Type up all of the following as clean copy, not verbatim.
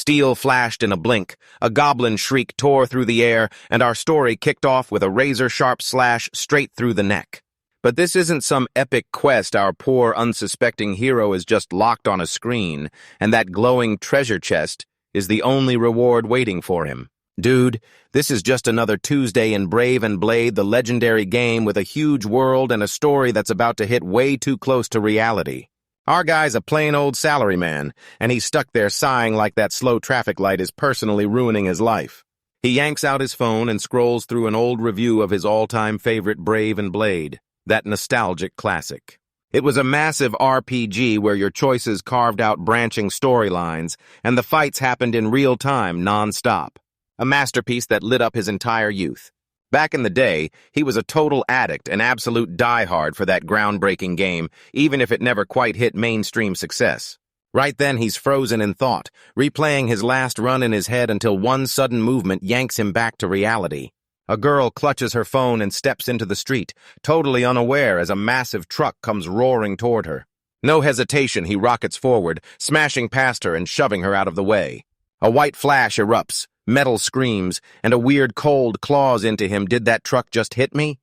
Steel flashed in a blink, a goblin shriek tore through the air, and our story kicked off with a razor-sharp slash straight through the neck. But this isn't some epic quest our poor, unsuspecting hero is just locked on a screen, and that glowing treasure chest is the only reward waiting for him. Dude, this is just another Tuesday in Brave and Blade, the legendary game with a huge world and a story that's about to hit way too close to reality. Our guy's a plain old salaryman, and he's stuck there sighing like that slow traffic light is personally ruining his life. He yanks out his phone and scrolls through an old review of his all-time favorite Brave and Blade, that nostalgic classic. It was a massive RPG where your choices carved out branching storylines, and the fights happened in real time, non-stop. A masterpiece that lit up his entire youth. Back in the day, he was a total addict, an absolute diehard for that groundbreaking game, even if it never quite hit mainstream success. Right then, he's frozen in thought, replaying his last run in his head until one sudden movement yanks him back to reality. A girl clutches her phone and steps into the street, totally unaware as a massive truck comes roaring toward her. No hesitation, he rockets forward, smashing past her and shoving her out of the way. A white flash erupts. Metal screams, and a weird cold claws into him. Did that truck just hit me?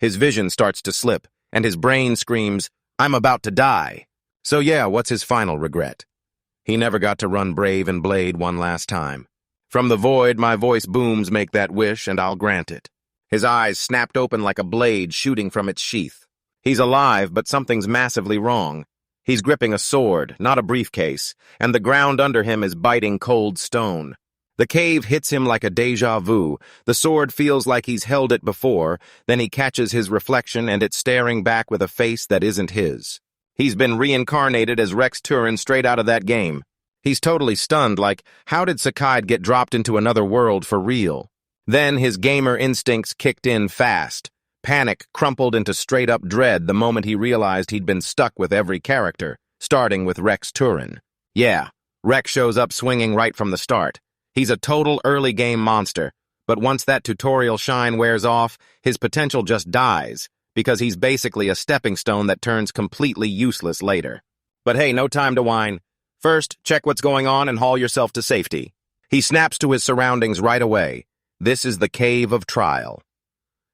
His vision starts to slip, and his brain screams, I'm about to die. So yeah, what's his final regret? He never got to run Brave and Blade one last time. From the void, my voice booms, make that wish, and I'll grant it. His eyes snapped open like a blade shooting from its sheath. He's alive, but something's massively wrong. He's gripping a sword, not a briefcase, and the ground under him is biting cold stone. The cave hits him like a déjà vu. The sword feels like he's held it before, then he catches his reflection and it's staring back with a face that isn't his. He's been reincarnated as Rex Turin straight out of that game. He's totally stunned, like, how did Sakai get dropped into another world for real? Then his gamer instincts kicked in fast. Panic crumpled into straight-up dread the moment he realized he'd been stuck with every character, starting with Rex Turin. Yeah, Rex shows up swinging right from the start. He's a total early-game monster, but once that tutorial shine wears off, his potential just dies, because he's basically a stepping stone that turns completely useless later. But hey, no time to whine. First, check what's going on and haul yourself to safety. He snaps to his surroundings right away. This is the Cave of Trial.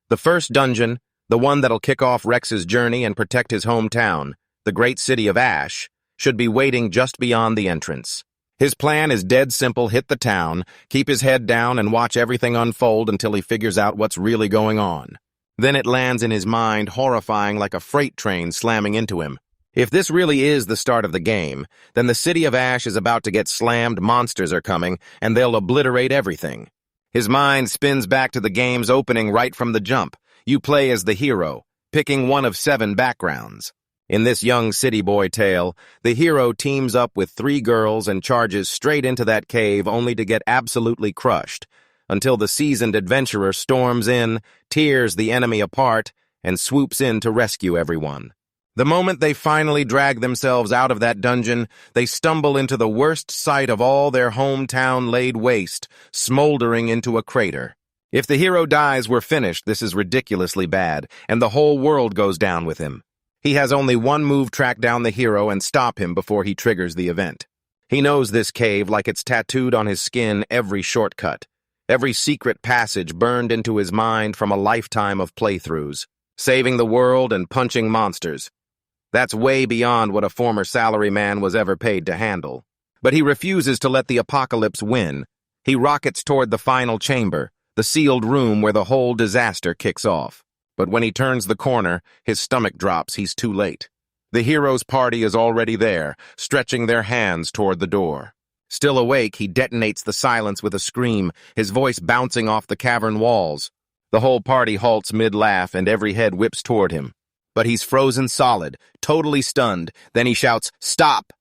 The first dungeon, the one that'll kick off Rex's journey and protect his hometown, the great city of Ash, should be waiting just beyond the entrance. His plan is dead simple: hit the town, keep his head down, and watch everything unfold until he figures out what's really going on. Then it lands in his mind, horrifying like a freight train slamming into him. If this really is the start of the game, then the city of Ash is about to get slammed, monsters are coming, and they'll obliterate everything. His mind spins back to the game's opening right from the jump. You play as the hero, picking one of 7 backgrounds. In this young city boy tale, the hero teams up with 3 girls and charges straight into that cave only to get absolutely crushed, until the seasoned adventurer storms in, tears the enemy apart, and swoops in to rescue everyone. The moment they finally drag themselves out of that dungeon, they stumble into the worst sight of all: their hometown laid waste, smoldering into a crater. If the hero dies, we're finished. This is ridiculously bad, and the whole world goes down with him. He has only one move: track down the hero and stop him before he triggers the event. He knows this cave like it's tattooed on his skin, every shortcut, every secret passage burned into his mind from a lifetime of playthroughs, saving the world and punching monsters. That's way beyond what a former salaryman was ever paid to handle. But he refuses to let the apocalypse win. He rockets toward the final chamber, the sealed room where the whole disaster kicks off. But when he turns the corner, his stomach drops. He's too late. The hero's party is already there, stretching their hands toward the door. Still awake, he detonates the silence with a scream, his voice bouncing off the cavern walls. The whole party halts mid-laugh, and every head whips toward him. But he's frozen solid, totally stunned. Then he shouts, "Stop!"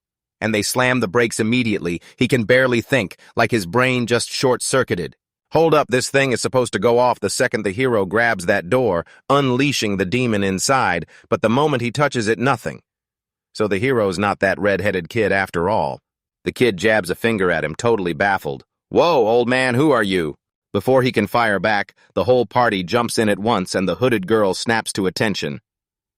And they slam the brakes immediately. He can barely think, like his brain just short-circuited. Hold up, this thing is supposed to go off the second the hero grabs that door, unleashing the demon inside, but the moment he touches it, nothing. So the hero's not that red-headed kid after all. The kid jabs a finger at him, totally baffled. "Whoa, old man, who are you?" Before he can fire back, the whole party jumps in at once and the hooded girl snaps to attention.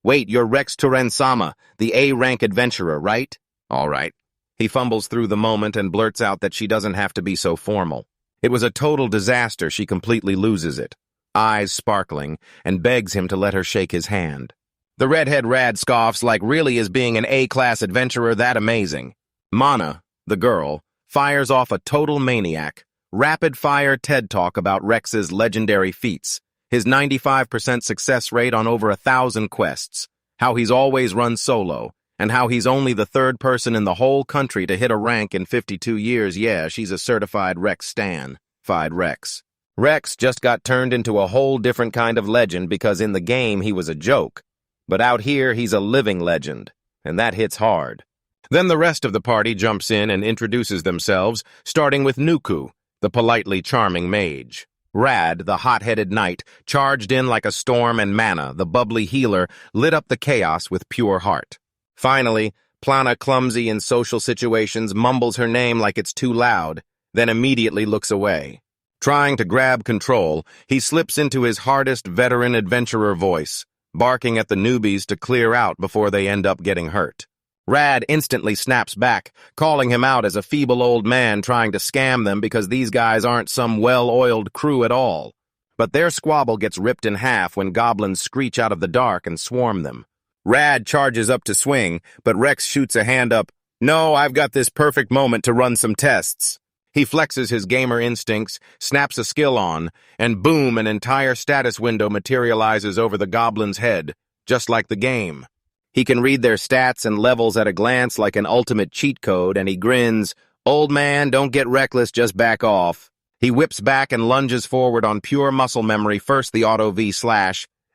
"Wait, you're Rex Turen-sama, the A-rank adventurer, right?" "All right." He fumbles through the moment and blurts out that she doesn't have to be so formal. It was a total disaster. She completely loses it, eyes sparkling, and begs him to let her shake his hand. The redhead rad scoffs like, really, is being an A-class adventurer that amazing? Mana, the girl, fires off a total maniac, rapid-fire TED Talk about Rex's legendary feats, his 95% success rate on over 1,000 quests, how he's always run solo, and how he's only the third person in the whole country to hit a rank in 52 years. Yeah, she's a certified Rex stan. Fied Rex. Rex just got turned into a whole different kind of legend because in the game he was a joke. But out here he's a living legend, and that hits hard. Then the rest of the party jumps in and introduces themselves, starting with Nuku, the politely charming mage. Rad, the hot-headed knight, charged in like a storm, and Mana, the bubbly healer, lit up the chaos with pure heart. Finally, Plana, clumsy in social situations, mumbles her name like it's too loud, then immediately looks away. Trying to grab control, he slips into his hardest veteran adventurer voice, barking at the newbies to clear out before they end up getting hurt. Rad instantly snaps back, calling him out as a feeble old man trying to scam them because these guys aren't some well-oiled crew at all. But their squabble gets ripped in half when goblins screech out of the dark and swarm them. Rad charges up to swing, but Rex shoots a hand up. No, I've got this perfect moment to run some tests. He flexes his gamer instincts, snaps a skill on, and boom, an entire status window materializes over the goblin's head, just like the game. He can read their stats and levels at a glance like an ultimate cheat code, and he grins, "Old man, don't get reckless, just back off." He whips back and lunges forward on pure muscle memory, first the auto V/,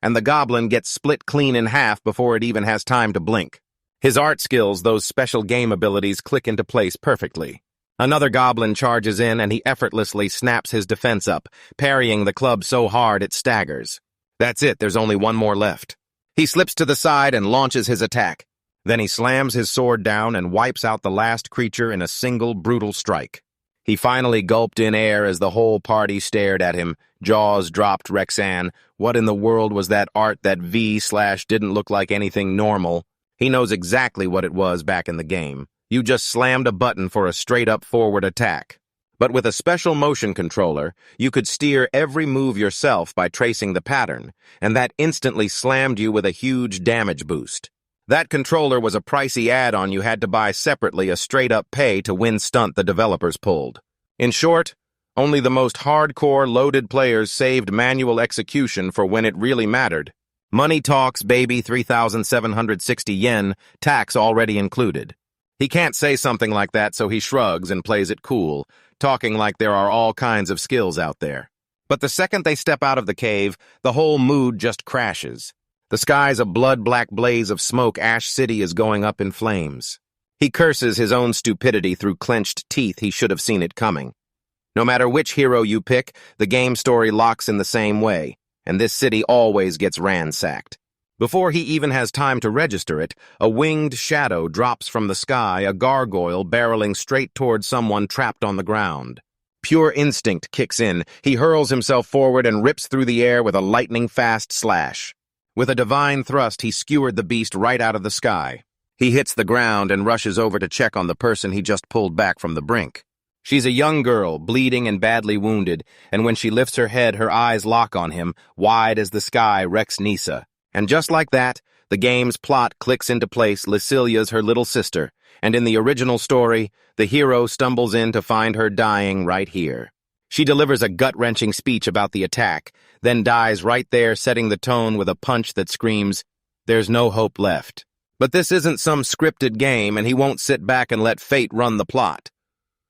and the goblin gets split clean in half before it even has time to blink. His art skills, those special game abilities, click into place perfectly. Another goblin charges in, and he effortlessly snaps his defense up, parrying the club so hard it staggers. That's it, there's only one more left. He slips to the side and launches his attack. Then he slams his sword down and wipes out the last creature in a single brutal strike. He finally gulped in air as the whole party stared at him, jaws dropped. Rexan, what in the world was that art? That V/ didn't look like anything normal. He knows exactly what it was back in the game. You just slammed a button for a straight-up forward attack. But with a special motion controller, you could steer every move yourself by tracing the pattern, and that instantly slammed you with a huge damage boost. That controller was a pricey add-on you had to buy separately, a straight-up pay to win stunt the developers pulled. In short, only the most hardcore loaded players saved manual execution for when it really mattered. Money talks, baby. 3,760 yen, tax already included. He can't say something like that, so he shrugs and plays it cool, talking like there are all kinds of skills out there. But the second they step out of the cave, the whole mood just crashes. The sky's a blood-black blaze of smoke. Ash City is going up in flames. He curses his own stupidity through clenched teeth. He should have seen it coming. No matter which hero you pick, the game story locks in the same way, and this city always gets ransacked. Before he even has time to register it, a winged shadow drops from the sky, a gargoyle barreling straight toward someone trapped on the ground. Pure instinct kicks in. He hurls himself forward and rips through the air with a lightning-fast slash. With a divine thrust, he skewered the beast right out of the sky. He hits the ground and rushes over to check on the person he just pulled back from the brink. She's a young girl, bleeding and badly wounded, and when she lifts her head, her eyes lock on him, wide as the sky. Rex Nisa. And just like that, the game's plot clicks into place. Lucilia's her little sister, and in the original story, the hero stumbles in to find her dying right here. She delivers a gut-wrenching speech about the attack, then dies right there, setting the tone with a punch that screams, "There's no hope left." But this isn't some scripted game, and he won't sit back and let fate run the plot.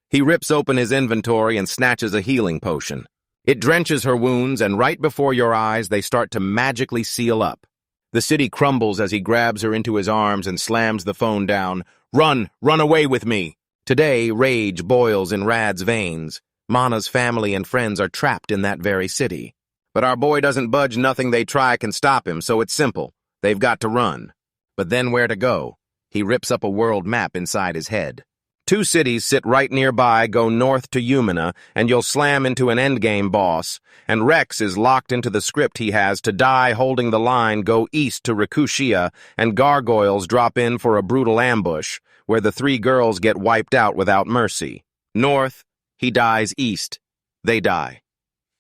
He rips open his inventory and snatches a healing potion. It drenches her wounds, and right before your eyes, they start to magically seal up. The city crumbles as he grabs her into his arms and slams the phone down. Run away with me. Today, rage boils in Rad's veins. Mana's family and friends are trapped in that very city. But our boy doesn't budge. Nothing they try can stop him, so it's simple. They've got to run. But then where to go? He rips up a world map inside his head. 2 cities sit right nearby. Go north to Umina, and you'll slam into an endgame boss. And Rex is locked into the script he has to die holding the line. Go east to Rikushia, and gargoyles drop in for a brutal ambush. where the three girls get wiped out without mercy. North, he dies east. They die.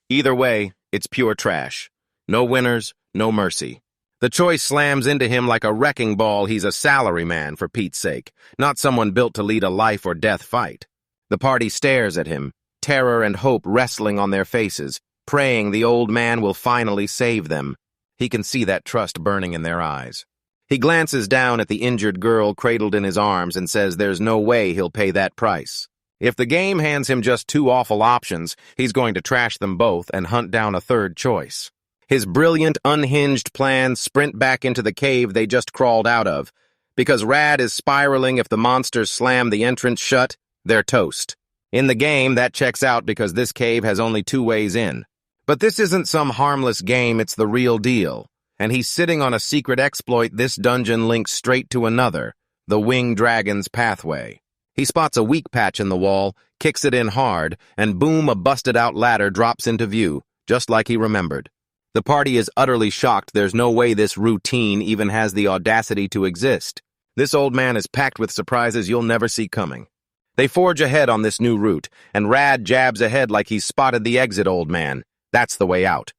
Either way, it's pure trash. No winners, no mercy. The choice slams into him like a wrecking ball. He's a salaryman, for Pete's sake, not someone built to lead a life or death fight. The party stares at him, terror and hope wrestling on their faces, praying the old man will finally save them. He can see that trust burning in their eyes. He glances down at the injured girl cradled in his arms and says there's no way he'll pay that price. If the game hands him just two awful options, he's going to trash them both and hunt down a third choice. His brilliant, unhinged plans sprint back into the cave they just crawled out of. Because Rad is spiraling if the monsters slam the entrance shut, they're toast. In the game, that checks out because this cave has only two ways in. But this isn't some harmless game, it's the real deal. And he's sitting on a secret exploit. This dungeon links straight to another, the Winged Dragon's pathway. He spots a weak patch in the wall, kicks it in hard, and boom, a busted-out ladder drops into view, just like he remembered. The party is utterly shocked. There's no way this routine even has the audacity to exist. This old man is packed with surprises you'll never see coming. They forge ahead on this new route, and Rad jabs ahead like he's spotted the exit, old man. That's the way out.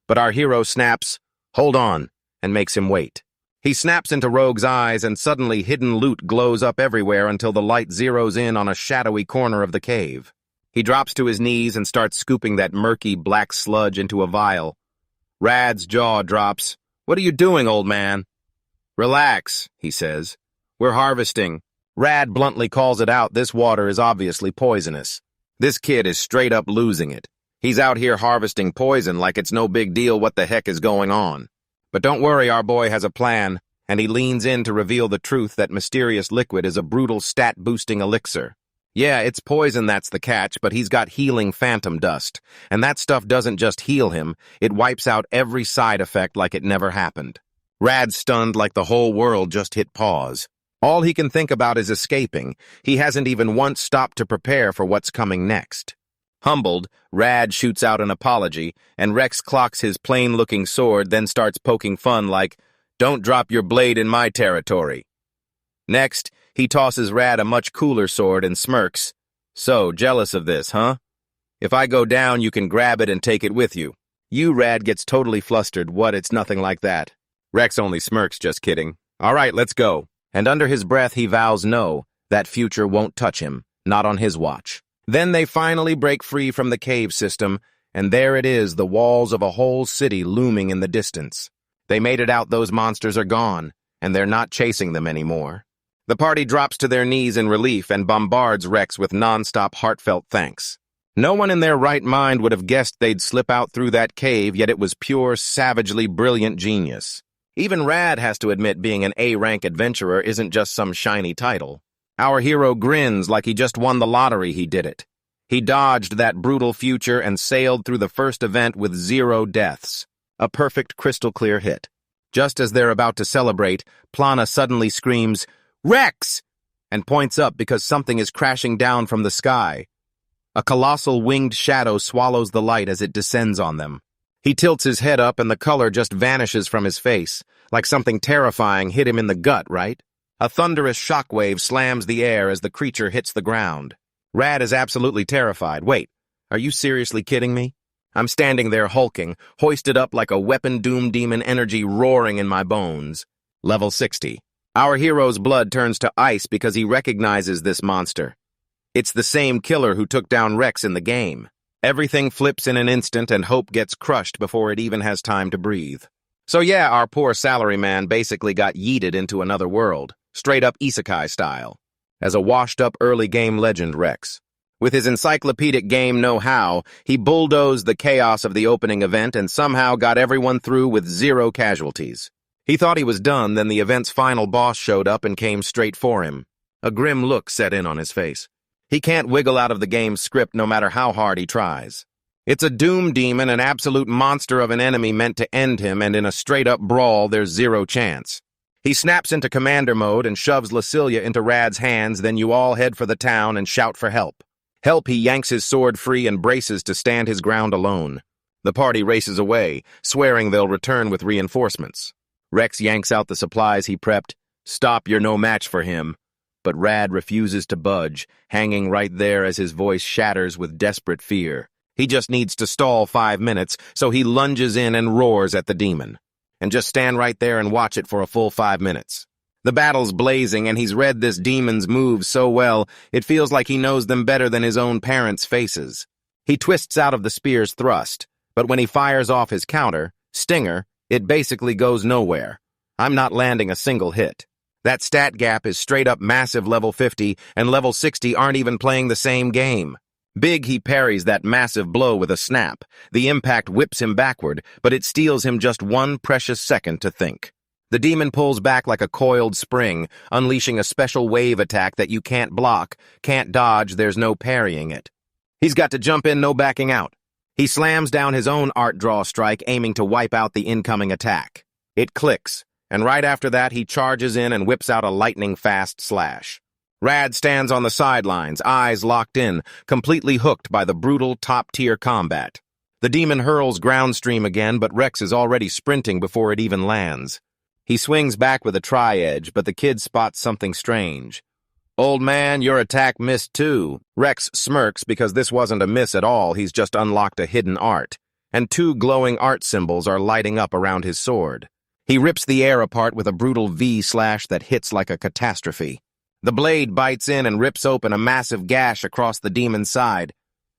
But our hero snaps, "Hold on," and makes him wait. He snaps into Rogue's eyes, and suddenly hidden loot glows up everywhere until the light zeroes in on a shadowy corner of the cave. He drops to his knees and starts scooping that murky black sludge into a vial. Rad's jaw drops. "What are you doing, old man?" "Relax," he says. "We're harvesting." Rad bluntly calls it out. This water is obviously poisonous. This kid is straight up losing it. He's out here harvesting poison like it's no big deal what the heck is going on. But don't worry, our boy has a plan, and he leans in to reveal the truth that mysterious liquid is a brutal stat-boosting elixir. Yeah, it's poison, that's the catch, but he's got healing phantom dust, and that stuff doesn't just heal him, it wipes out every side effect like it never happened. Rad's stunned like the whole world just hit pause. All he can think about is escaping. He hasn't even once stopped to prepare for what's coming next. Humbled, Rad shoots out an apology, and Rex clocks his plain-looking sword, then starts poking fun like, "Don't drop your blade in my territory." Next, he tosses Rad a much cooler sword and smirks. "So, jealous of this, huh? If I go down, you can grab it and take it with you." Rad gets totally flustered. "What, it's nothing like that." Rex only smirks, "Just kidding. All right, let's go." And under his breath he vows no, that future won't touch him, not on his watch. Then they finally break free from the cave system, and there it is, the walls of a whole city looming in the distance. They made it out, those monsters are gone, and they're not chasing them anymore. The party drops to their knees in relief and bombards Rex with non-stop heartfelt thanks. No one in their right mind would have guessed they'd slip out through that cave, yet it was pure, savagely brilliant genius. Even Rad has to admit being an A-rank adventurer isn't just some shiny title. Our hero grins like he just won the lottery. He did it. He dodged that brutal future and sailed through the first event with 0 deaths. A perfect crystal-clear hit. Just as they're about to celebrate, Plana suddenly screams, "Rex!" and points up because something is crashing down from the sky. A colossal winged shadow swallows the light as it descends on them. He tilts his head up and the color just vanishes from his face, like something terrifying hit him in the gut, right? A thunderous shockwave slams the air as the creature hits the ground. Rad is absolutely terrified. Wait, are you seriously kidding me? I'm standing there hulking, hoisted up like a weapon, doom demon energy roaring in my bones. Level 60. Our hero's blood turns to ice because he recognizes this monster. It's the same killer who took down Rex in the game. Everything flips in an instant and hope gets crushed before it even has time to breathe. So yeah, our poor salaryman basically got yeeted into another world, straight up isekai style, as a washed-up early-game legend Rex. With his encyclopedic game know-how, he bulldozed the chaos of the opening event and somehow got everyone through with 0 casualties. He thought he was done, then the event's final boss showed up and came straight for him. A grim look set in on his face. He can't wiggle out of the game's script no matter how hard he tries. It's a doom demon, an absolute monster of an enemy meant to end him, and in a straight-up brawl, there's 0 chance. He snaps into commander mode and shoves Lacilia into Rad's hands, then you all head for the town and shout for help. Help, he yanks his sword free and braces to stand his ground alone. The party races away, swearing they'll return with reinforcements. Rex yanks out the supplies he prepped. Stop, you're no match for him. but Rad refuses to budge, hanging right there as his voice shatters with desperate fear. He just needs to stall 5 minutes, so he lunges in and roars at the demon. And just stand right there and watch it for a full 5 minutes. The battle's blazing, and he's read this demon's moves so well, it feels like he knows them better than his own parents' faces. He twists out of the spear's thrust, but when he fires off his counter, Stinger, it basically goes nowhere. I'm not landing a single hit. That stat gap is straight up massive level 50, and level 60 aren't even playing the same game. Big, he parries that massive blow with a snap. The impact whips him backward, but it steals him just 1 precious second to think. The demon pulls back like a coiled spring, unleashing a special wave attack that you can't block, can't dodge, there's no parrying it. He's got to jump in, no backing out. He slams down his own art draw strike, aiming to wipe out the incoming attack. It clicks, and right after that he charges in and whips out a lightning-fast slash. Rad stands on the sidelines, eyes locked in, completely hooked by the brutal top-tier combat. The demon hurls groundstream again, but Rex is already sprinting before it even lands. He swings back with a tri-edge, but the kid spots something strange. "Old man, your attack missed too." Rex smirks because this wasn't a miss at all, he's just unlocked a hidden art, and 2 glowing art symbols are lighting up around his sword. He rips the air apart with a brutal V-slash that hits like a catastrophe. The blade bites in and rips open a massive gash across the demon's side.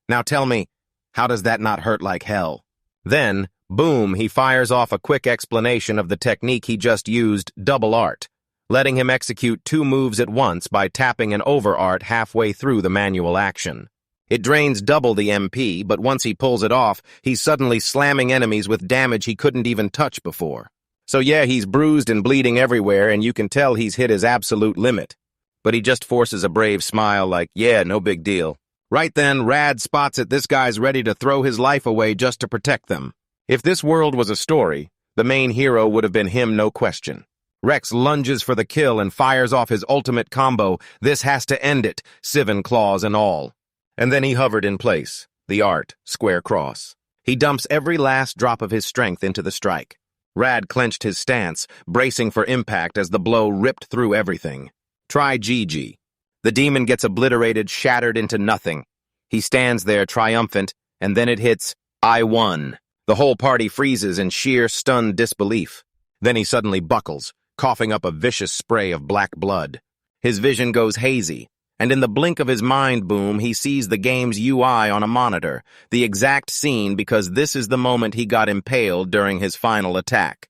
Now tell me, how does that not hurt like hell? Then, boom, he fires off a quick explanation of the technique he just used, double art, letting him execute 2 moves at once by tapping an over art halfway through the manual action. It drains double the MP, but once he pulls it off, he's suddenly slamming enemies with damage he couldn't even touch before. So yeah, he's bruised and bleeding everywhere, and you can tell he's hit his absolute limit. But he just forces a brave smile like, yeah, no big deal. Right then, Rad spots it, this guy's ready to throw his life away just to protect them. If this world was a story, the main hero would have been him, no question. Rex lunges for the kill and fires off his ultimate combo. This has to end it, Sivan claws and all. And then he hovered in place, the art, square cross. He dumps every last drop of his strength into the strike. Rad clenched his stance, bracing for impact as the blow ripped through everything. Try GG. The demon gets obliterated, shattered into nothing. He stands there triumphant, and then it hits, I won. The whole party freezes in sheer stunned disbelief. Then he suddenly buckles, coughing up a vicious spray of black blood. His vision goes hazy, and in the blink of his mind boom, he sees the game's UI on a monitor, the exact scene because this is the moment he got impaled during his final attack.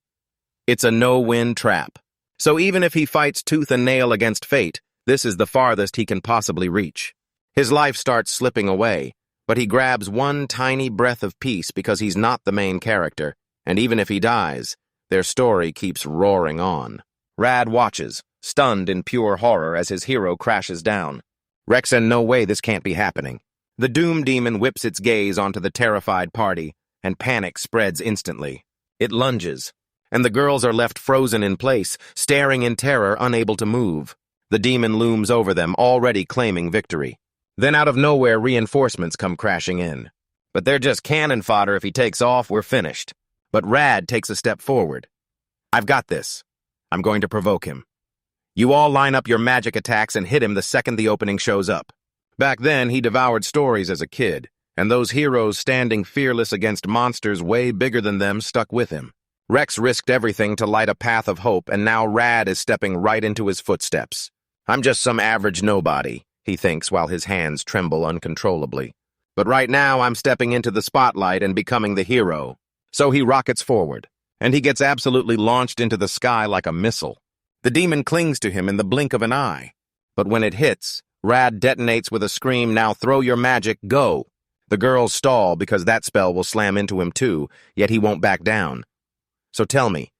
It's a no-win trap. So even if he fights tooth and nail against fate, this is the farthest he can possibly reach. His life starts slipping away, but he grabs one tiny breath of peace because he's not the main character, and even if he dies, their story keeps roaring on. Rad watches, stunned in pure horror as his hero crashes down. Rex, in no way this can't be happening. The Doom Demon whips its gaze onto the terrified party, and panic spreads instantly. It lunges, and the girls are left frozen in place, staring in terror, unable to move. The demon looms over them, already claiming victory. Then out of nowhere, reinforcements come crashing in. But they're just cannon fodder. If he takes off, we're finished. But Rad takes a step forward. I've got this. I'm going to provoke him. You all line up your magic attacks and hit him the second the opening shows up. Back then, he devoured stories as a kid, and those heroes standing fearless against monsters way bigger than them stuck with him. Rex risked everything to light a path of hope, and now Rad is stepping right into his footsteps. I'm just some average nobody, he thinks while his hands tremble uncontrollably. But right now, I'm stepping into the spotlight and becoming the hero. So he rockets forward, and he gets absolutely launched into the sky like a missile. The demon clings to him in the blink of an eye. But when it hits, Rad detonates with a scream, now throw your magic, go. The girls stall because that spell will slam into him too, yet he won't back down. So tell me,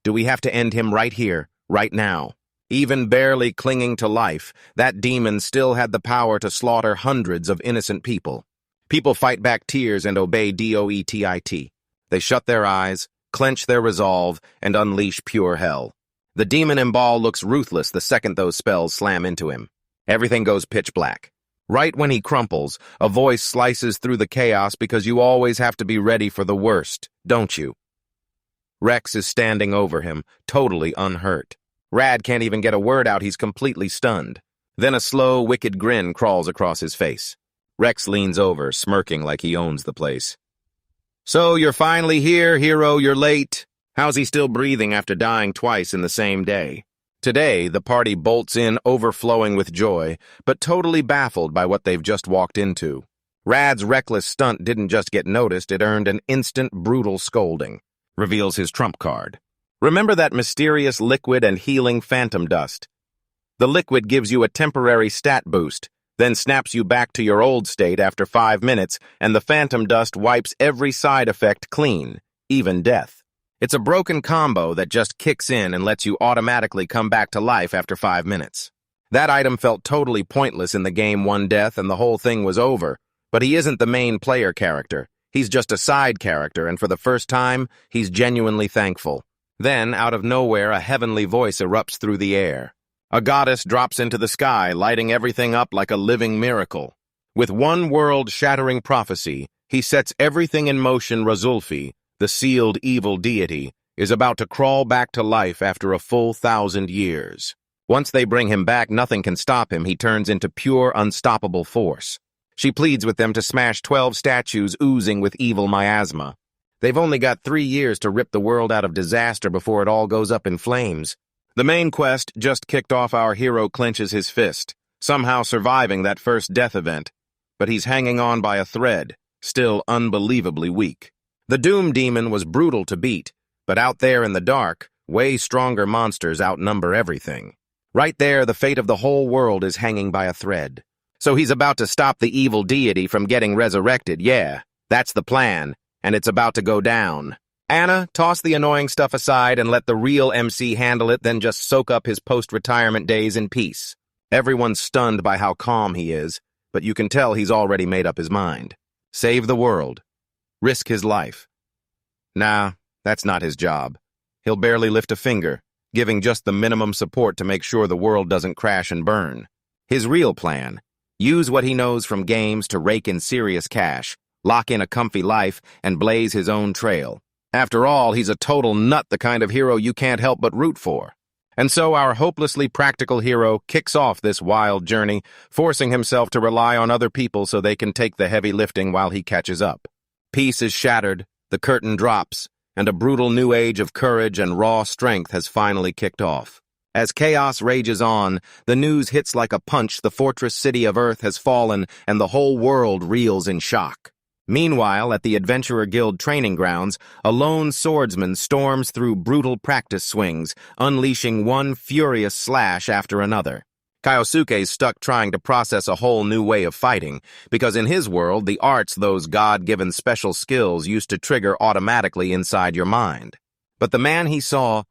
do we have to end him right here, right now? Even barely clinging to life, that demon still had the power to slaughter hundreds of innocent people. People fight back tears and obey DOETIT. They shut their eyes, clench their resolve, and unleash pure hell. The demon in Ball looks ruthless the second those spells slam into him. Everything goes pitch black. Right when he crumples, a voice slices through the chaos because you always have to be ready for the worst, don't you? Rex is standing over him, totally unhurt. Rad can't even get a word out, he's completely stunned. Then a slow, wicked grin crawls across his face. Rex leans over, smirking like he owns the place. "So you're finally here, hero, you're late." How's he still breathing after dying twice in the same day? Today, the party bolts in overflowing with joy, but totally baffled by what they've just walked into. Rad's reckless stunt didn't just get noticed, it earned an instant, brutal scolding. Reveals his trump card. Remember that mysterious liquid and healing phantom dust? The liquid gives you a temporary stat boost, then snaps you back to your old state after 5 minutes, and the phantom dust wipes every side effect clean, even death. It's a broken combo that just kicks in and lets you automatically come back to life after 5 minutes. That item felt totally pointless in the game 1 death and the whole thing was over, but he isn't the main player character. He's just a side character, and for the first time, he's genuinely thankful. Then, out of nowhere, a heavenly voice erupts through the air. A goddess drops into the sky, lighting everything up like a living miracle. With one world-shattering prophecy, he sets everything in motion. Razulfi, the sealed evil deity, is about to crawl back to life after a full 1,000 years. Once they bring him back, nothing can stop him. He turns into pure, unstoppable force. She pleads with them to smash 12 statues oozing with evil miasma. They've only got 3 years to rip the world out of disaster before it all goes up in flames. The main quest just kicked off. Our hero clenches his fist, somehow surviving that first death event. But he's hanging on by a thread, still unbelievably weak. The Doom Demon was brutal to beat, but out there in the dark, way stronger monsters outnumber everything. Right there, the fate of the whole world is hanging by a thread. So he's about to stop the evil deity from getting resurrected. Yeah, that's the plan, and it's about to go down. Anna, toss the annoying stuff aside and let the real MC handle it, then just soak up his post-retirement days in peace. Everyone's stunned by how calm he is, but you can tell he's already made up his mind. Save the world. Risk his life. Nah, that's not his job. He'll barely lift a finger, giving just the minimum support to make sure the world doesn't crash and burn. His real plan: use what he knows from games to rake in serious cash, lock in a comfy life, and blaze his own trail. After all, he's a total nut, the kind of hero you can't help but root for. And so our hopelessly practical hero kicks off this wild journey, forcing himself to rely on other people so they can take the heavy lifting while he catches up. Peace is shattered, the curtain drops, and a brutal new age of courage and raw strength has finally kicked off. As chaos rages on, the news hits like a punch. The fortress city of Earth has fallen, and the whole world reels in shock. Meanwhile, at the Adventurer Guild training grounds, a lone swordsman storms through brutal practice swings, unleashing one furious slash after another. Kyosuke's stuck trying to process a whole new way of fighting, because in his world, the arts, those God-given special skills, used to trigger automatically inside your mind. But the man he saw,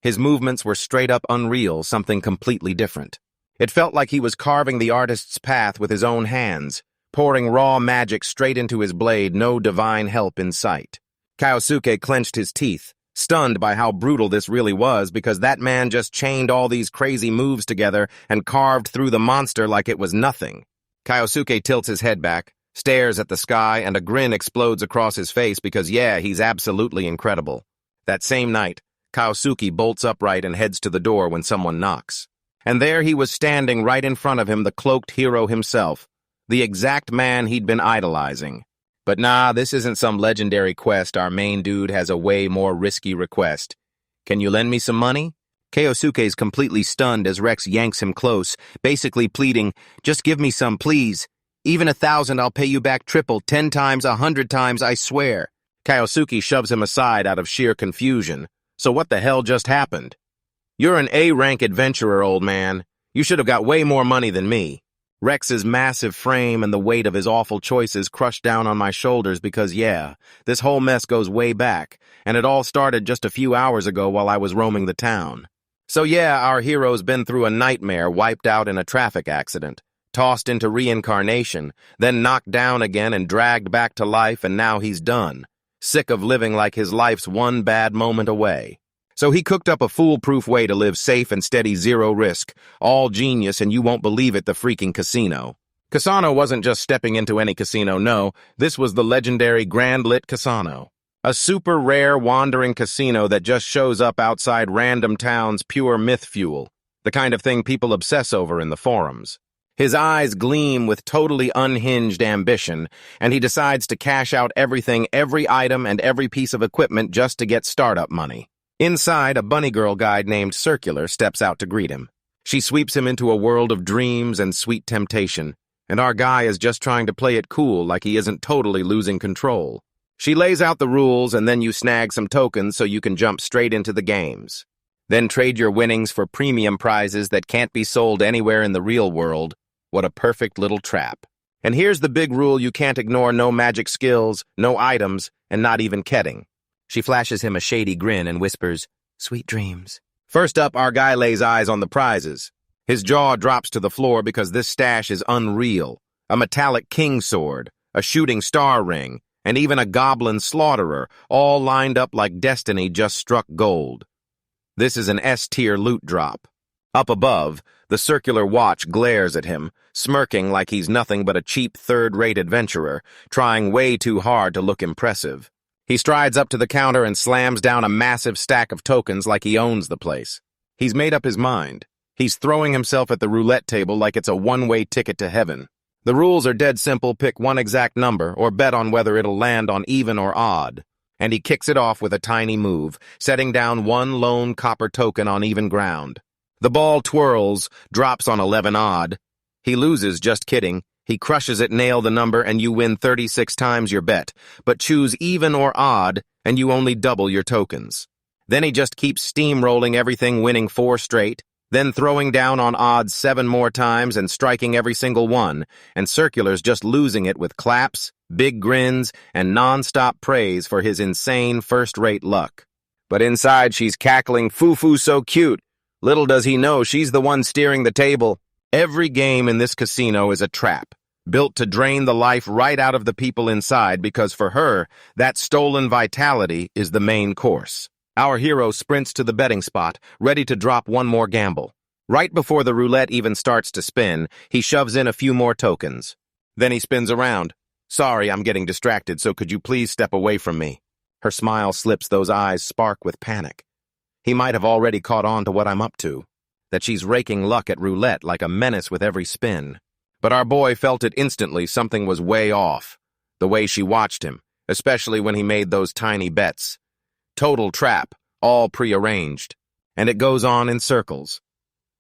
his movements were straight-up unreal, something completely different. It felt like he was carving the artist's path with his own hands, pouring raw magic straight into his blade, no divine help in sight. Kyosuke clenched his teeth, stunned by how brutal this really was, because that man just chained all these crazy moves together and carved through the monster like it was nothing. Kyosuke tilts his head back, stares at the sky, and a grin explodes across his face because, yeah, he's absolutely incredible. That same night, Kyosuke bolts upright and heads to the door when someone knocks. And there he was standing right in front of him, the cloaked hero himself, the exact man he'd been idolizing. But nah, this isn't some legendary quest. Our main dude has a way more risky request. Can you lend me some money? Kyosuke's completely stunned as Rex yanks him close, basically pleading, just give me some, please. Even 1,000, I'll pay you back triple, 10 times, 100 times, I swear. Kyosuke shoves him aside out of sheer confusion. So what the hell just happened? You're an A-rank adventurer, old man. You should have got way more money than me. Rex's massive frame and the weight of his awful choices crushed down on my shoulders because, yeah, this whole mess goes way back, and it all started just a few hours ago while I was roaming the town. So yeah, our hero's been through a nightmare, wiped out in a traffic accident, tossed into reincarnation, then knocked down again and dragged back to life, and now he's done, sick of living like his life's one bad moment away. So he cooked up a foolproof way to live safe and steady, zero risk. All genius, and you won't believe it, the freaking casino. Casino wasn't just stepping into any casino, no. This was the legendary Grand Lit Casino. A super rare wandering casino that just shows up outside random towns, pure myth fuel. the kind of thing people obsess over in the forums. His eyes gleam with totally unhinged ambition, and he decides to cash out everything, every item, and every piece of equipment just to get startup money. Inside, a bunny girl guide named Circular steps out to greet him. She sweeps him into a world of dreams and sweet temptation, and our guy is just trying to play it cool like he isn't totally losing control. She lays out the rules, and then you snag some tokens so you can jump straight into the games. Then trade your winnings for premium prizes that can't be sold anywhere in the real world. What a perfect little trap. And here's the big rule you can't ignore: no magic skills, no items, and not even ketting. She flashes him a shady grin and whispers, "Sweet dreams." First up, our guy lays eyes on the prizes. His jaw drops to the floor because this stash is unreal. A metallic king sword, a shooting star ring, and even a goblin slaughterer, all lined up like destiny just struck gold. This is an S-tier loot drop. Up above, the circular watch glares at him, smirking like he's nothing but a cheap third-rate adventurer, trying way too hard to look impressive. He strides up to the counter and slams down a massive stack of tokens like he owns the place. He's made up his mind. He's throwing himself at the roulette table like it's a one-way ticket to heaven. The rules are dead simple: pick one exact number or bet on whether it'll land on even or odd. And he kicks it off with a tiny move, setting down one lone copper token on even ground. The ball twirls, drops on 11 odd. He loses, just kidding. He crushes it, nail the number, and you win 36 times your bet. But choose even or odd, and you only double your tokens. Then he just keeps steamrolling everything, winning 4 straight, then throwing down on odds 7 more times and striking every single one, and Circular's just losing it with claps, big grins, and non-stop praise for his insane first-rate luck. But inside she's cackling, "Foo-foo so cute." Little does he know she's the one steering the table. Every game in this casino is a trap, built to drain the life right out of the people inside, because for her, that stolen vitality is the main course. Our hero sprints to the betting spot, ready to drop one more gamble. Right before the roulette even starts to spin, he shoves in a few more tokens. Then he spins around. "Sorry, I'm getting distracted, so could you please step away from me?" Her smile slips, those eyes spark with panic. He might have already caught on to what I'm up to, that she's raking luck at roulette like a menace with every spin. But our boy felt it instantly. Something was way off. The way she watched him, especially when he made those tiny bets. Total trap, all prearranged. And it goes on in circles.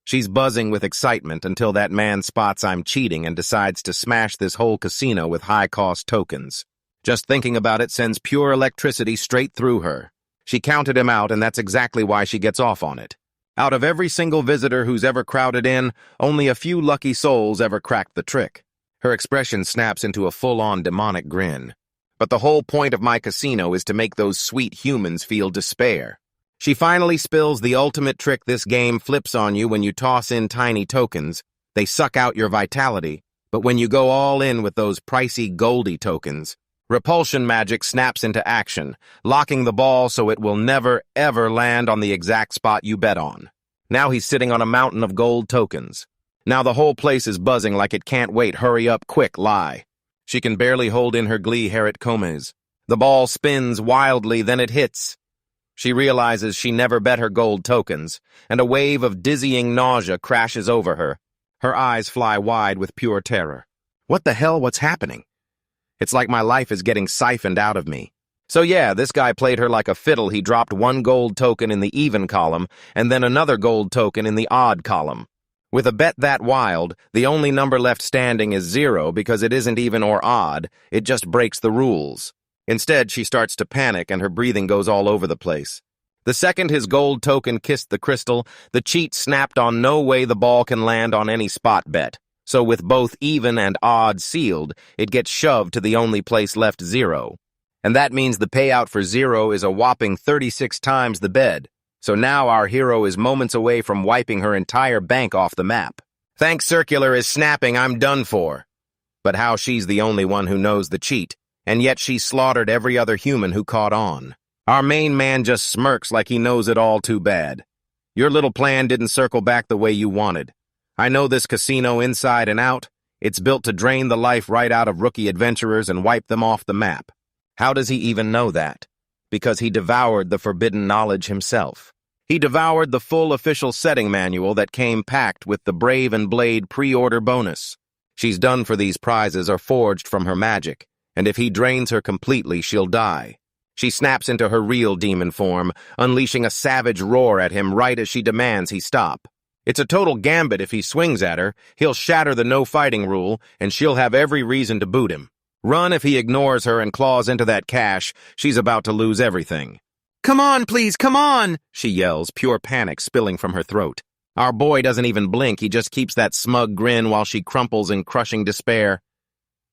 She's buzzing with excitement until that man spots I'm cheating and decides to smash this whole casino with high-cost tokens. Just thinking about it sends pure electricity straight through her. She counted him out, and that's exactly why she gets off on it. Out of every single visitor who's ever crowded in, only a few lucky souls ever cracked the trick. Her expression snaps into a full-on demonic grin. But the whole point of my casino is to make those sweet humans feel despair. She finally spills the ultimate trick this game flips on you when you toss in tiny tokens. They suck out your vitality, but when you go all in with those pricey goldy tokens, repulsion magic snaps into action, locking the ball so it will never, ever land on the exact spot you bet on. Now he's sitting on a mountain of gold tokens. Now the whole place is buzzing like it can't wait. Hurry up, quick, lie. She can barely hold in her glee. Harit Comes. The ball spins wildly, then it hits. She realizes she never bet her gold tokens, and a wave of dizzying nausea crashes over her. Her eyes fly wide with pure terror. What the hell? What's happening? It's like my life is getting siphoned out of me. So yeah, this guy played her like a fiddle. He dropped one gold token in the even column, and then another gold token in the odd column. With a bet that wild, the only number left standing is 0 because it isn't even or odd. It just breaks the rules. Instead, she starts to panic and her breathing goes all over the place. The second his gold token kissed the crystal, the cheat snapped on no way the ball can land on any spot bet. So with both even and odd sealed, it gets shoved to the only place left, 0. And that means the payout for 0 is a whopping 36 times the bed. So now our hero is moments away from wiping her entire bank off the map. Thanks, Circular is snapping, I'm done for. But how she's the only one who knows the cheat, and yet she slaughtered every other human who caught on. Our main man just smirks like he knows it all too bad. Your little plan didn't circle back the way you wanted. I know this casino inside and out. It's built to drain the life right out of rookie adventurers and wipe them off the map. How does he even know that? Because he devoured the forbidden knowledge himself. He devoured the full official setting manual that came packed with the Brave and Blade pre-order bonus. She's done for these prizes or forged from her magic, and if he drains her completely, she'll die. She snaps into her real demon form, unleashing a savage roar at him right as she demands he stop. It's a total gambit if he swings at her, he'll shatter the no-fighting rule, and she'll have every reason to boot him. Run if he ignores her and claws into that cash, she's about to lose everything. "Come on, please, come on!" she yells, pure panic spilling from her throat. Our boy doesn't even blink, he just keeps that smug grin while she crumples in crushing despair.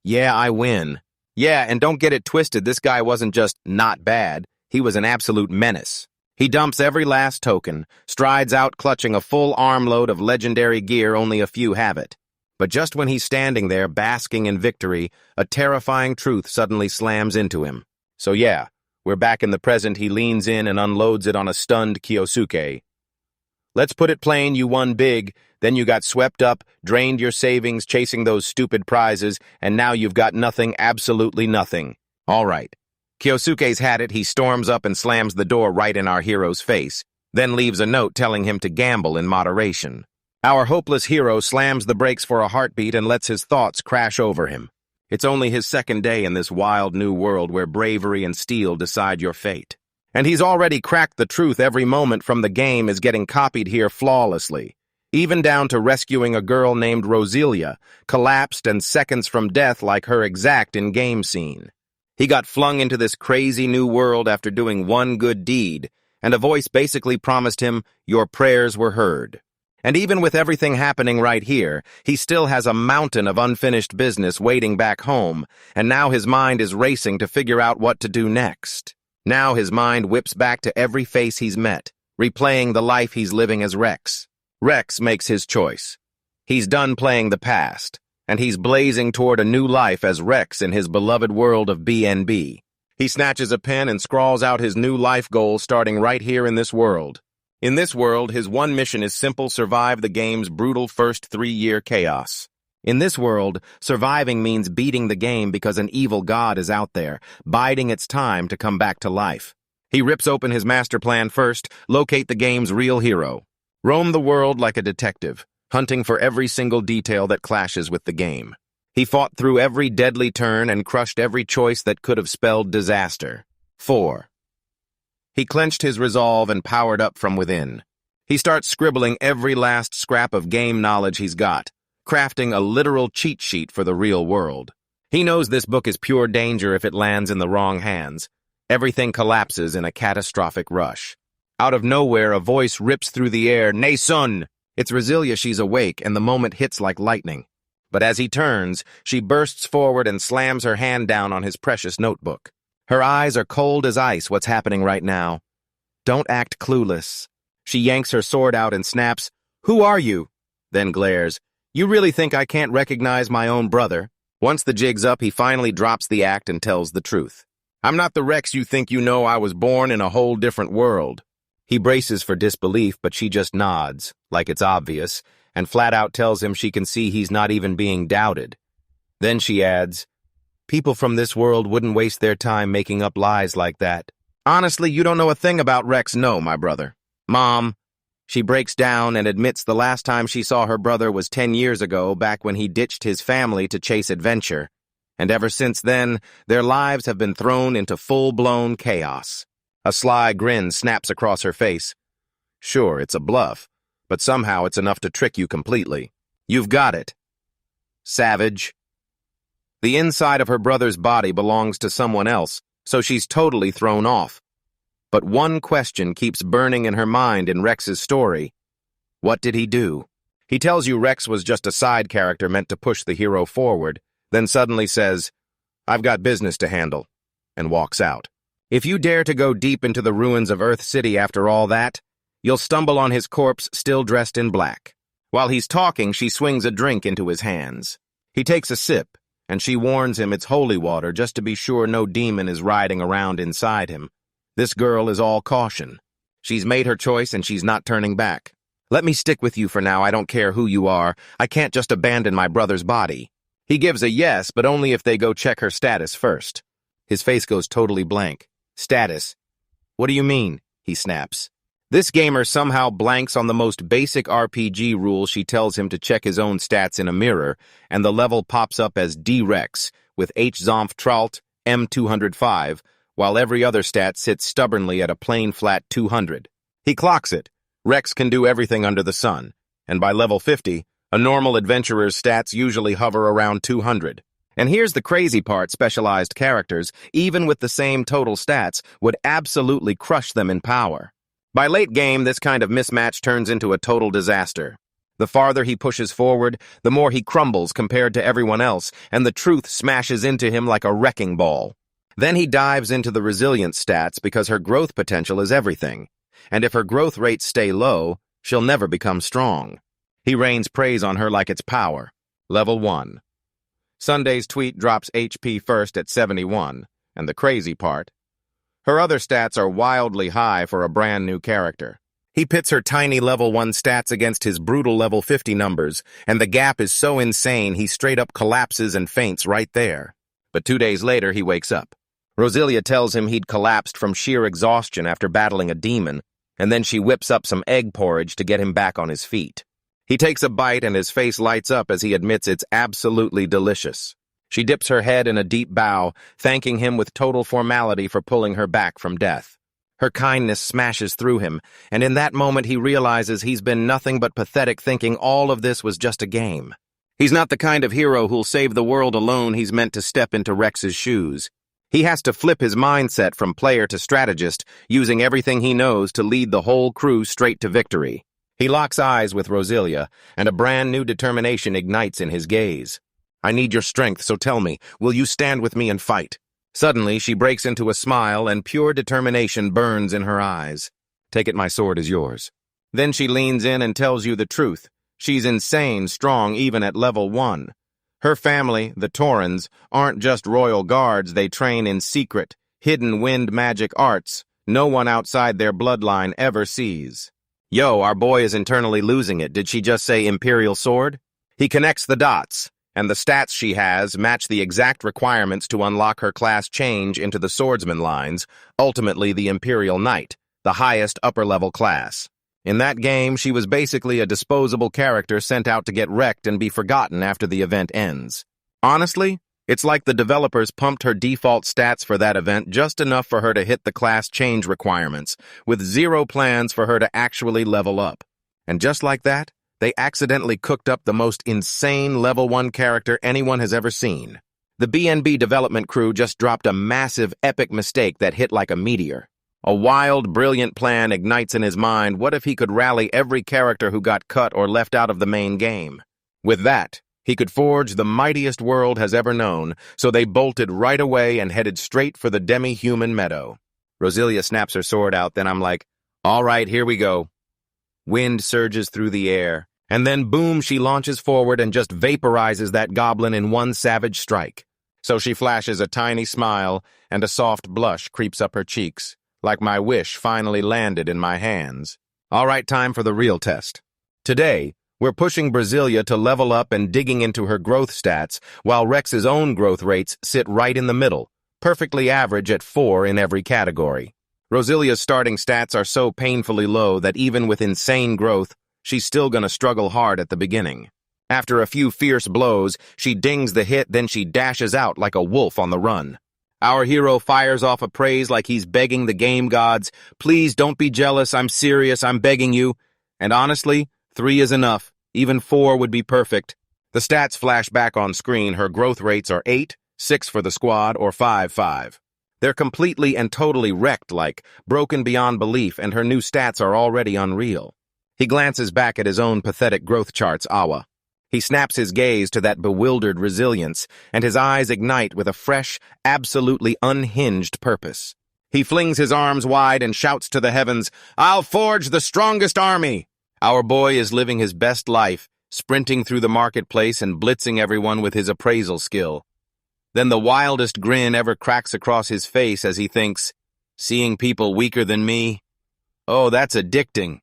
Yeah, I win. Yeah, and don't get it twisted, this guy wasn't just not bad, he was an absolute menace. He dumps every last token, strides out clutching a full armload of legendary gear only a few have it. But just when he's standing there basking in victory, a terrifying truth suddenly slams into him. So yeah, we're back in the present. He leans in and unloads it on a stunned Kyosuke. "Let's put it plain, you won big, then you got swept up, drained your savings chasing those stupid prizes, and now you've got nothing, absolutely nothing. All right." Kyosuke's had it, he storms up and slams the door right in our hero's face, then leaves a note telling him to gamble in moderation. Our hopeless hero slams the brakes for a heartbeat and lets his thoughts crash over him. It's only his second day in this wild new world where bravery and steel decide your fate. And he's already cracked the truth every moment from the game is getting copied here flawlessly, even down to rescuing a girl named Roselia, collapsed and seconds from death like her exact in-game scene. He got flung into this crazy new world after doing one good deed, and a voice basically promised him, "Your prayers were heard." And even with everything happening right here, he still has a mountain of unfinished business waiting back home, and now his mind is racing to figure out what to do next. Now his mind whips back to every face he's met, replaying the life he's living as Rex. Rex makes his choice. He's done playing the past, and he's blazing toward a new life as Rex in his beloved world of BNB. He snatches a pen and scrawls out his new life goals starting right here in this world. In this world, his one mission is simple: survive the game's brutal first 3-year chaos. In this world, surviving means beating the game because an evil god is out there, biding its time to come back to life. He rips open his master plan first, locate the game's real hero. Roam the world like a detective, hunting for every single detail that clashes with the game. He fought through every deadly turn and crushed every choice that could have spelled disaster. 4. He clenched his resolve and powered up from within. He starts scribbling every last scrap of game knowledge he's got, crafting a literal cheat sheet for the real world. He knows this book is pure danger if it lands in the wrong hands. Everything collapses in a catastrophic rush. Out of nowhere, a voice rips through the air, "Nay, son!" It's Roselia. She's awake, and the moment hits like lightning. But as he turns, she bursts forward and slams her hand down on his precious notebook. Her eyes are cold as ice. What's happening right now? Don't act clueless. She yanks her sword out and snaps, "Who are you?" Then glares, "You really think I can't recognize my own brother?" Once the jig's up, he finally drops the act and tells the truth. "I'm not the Rex you think you know. I was born in a whole different world." He braces for disbelief, but she just nods, like it's obvious, and flat out tells him she can see he's not even being doubted. Then she adds, "People from this world wouldn't waste their time making up lies like that. Honestly, you don't know a thing about Rex, no, my brother." "Mom." She breaks down and admits the last time she saw her brother was 10 years ago, back when he ditched his family to chase adventure. And ever since then, their lives have been thrown into full-blown chaos. A sly grin snaps across her face. "Sure, it's a bluff, but somehow it's enough to trick you completely. You've got it. Savage." The inside of her brother's body belongs to someone else, so she's totally thrown off. But one question keeps burning in her mind in Rex's story. What did he do? He tells you Rex was just a side character meant to push the hero forward, then suddenly says, "I've got business to handle," and walks out. If you dare to go deep into the ruins of Earth City after all that, you'll stumble on his corpse still dressed in black. While he's talking, she swings a drink into his hands. He takes a sip, and she warns him it's holy water just to be sure no demon is riding around inside him. This girl is all caution. She's made her choice and she's not turning back. "Let me stick with you for now. I don't care who you are. I can't just abandon my brother's body." He gives a yes, but only if they go check her status first. His face goes totally blank. "Status? What do you mean?" he snaps. This gamer somehow blanks on the most basic RPG rule she tells him to check his own stats in a mirror, and the level pops up as D-Rex, with H-Zomph Tralt, M205, while every other stat sits stubbornly at a plain flat 200. He clocks it. Rex can do everything under the sun, and by level 50, a normal adventurer's stats usually hover around 200. And here's the crazy part, specialized characters, even with the same total stats, would absolutely crush them in power. By late game, this kind of mismatch turns into a total disaster. The farther he pushes forward, the more he crumbles compared to everyone else, and the truth smashes into him like a wrecking ball. Then he dives into the resilience stats because her growth potential is everything, and if her growth rates stay low, she'll never become strong. He rains praise on her like it's power. Level 1. Sunday's tweet drops HP first at 71, and the crazy part, her other stats are wildly high for a brand new character. He pits her tiny level 1 stats against his brutal level 50 numbers, and the gap is so insane he straight up collapses and faints right there. But 2 days later, he wakes up. Roselia tells him he'd collapsed from sheer exhaustion after battling a demon, and then she whips up some egg porridge to get him back on his feet. He takes a bite and his face lights up as he admits it's absolutely delicious. She dips her head in a deep bow, thanking him with total formality for pulling her back from death. Her kindness smashes through him, and in that moment he realizes he's been nothing but pathetic, thinking all of this was just a game. He's not the kind of hero who'll save the world alone. He's meant to step into Rex's shoes. He has to flip his mindset from player to strategist, using everything he knows to lead the whole crew straight to victory. He locks eyes with Roselia, and a brand new determination ignites in his gaze. I need your strength, so tell me, will you stand with me and fight? Suddenly, she breaks into a smile, and pure determination burns in her eyes. Take it, my sword is yours. Then she leans in and tells you the truth. She's insane strong even at level 1. Her family, the Taurens, aren't just royal guards. They train in secret, hidden wind magic arts no one outside their bloodline ever sees. Yo, our boy is internally losing it. Did she just say Imperial Sword? He connects the dots, and the stats she has match the exact requirements to unlock her class change into the swordsman lines, ultimately the Imperial Knight, the highest upper-level class. In that game, she was basically a disposable character sent out to get wrecked and be forgotten after the event ends. Honestly, it's like the developers pumped her default stats for that event just enough for her to hit the class change requirements, with zero plans for her to actually level up. And just like that, they accidentally cooked up the most insane level 1 character anyone has ever seen. The BNB development crew just dropped a massive, epic mistake that hit like a meteor. A wild, brilliant plan ignites in his mind. What if he could rally every character who got cut or left out of the main game? With that, he could forge the mightiest world has ever known, so they bolted right away and headed straight for the demi-human meadow. Roselia snaps her sword out, then I'm like, all right, here we go. Wind surges through the air, and then boom, she launches forward and just vaporizes that goblin in one savage strike. So she flashes a tiny smile, and a soft blush creeps up her cheeks, like my wish finally landed in my hands. All right, time for the real test. Today, we're pushing Brasilia to level up and digging into her growth stats, while Rex's own growth rates sit right in the middle, perfectly average at 4 in every category. Roselia's starting stats are so painfully low that even with insane growth, she's still gonna struggle hard at the beginning. After a few fierce blows, she dings the hit, then she dashes out like a wolf on the run. Our hero fires off a praise like he's begging the game gods, please don't be jealous, I'm serious, I'm begging you. And honestly, 3 is enough. Even 4 would be perfect. The stats flash back on screen. Her growth rates are 8, 6 for the squad, or 5, 5. They're completely and totally wrecked, like broken beyond belief, and her new stats are already unreal. He glances back at his own pathetic growth charts, Awa. He snaps his gaze to that bewildered resilience, and his eyes ignite with a fresh, absolutely unhinged purpose. He flings his arms wide and shouts to the heavens, I'll forge the strongest army! Our boy is living his best life, sprinting through the marketplace and blitzing everyone with his appraisal skill. Then the wildest grin ever cracks across his face as he thinks, seeing people weaker than me? Oh, that's addicting.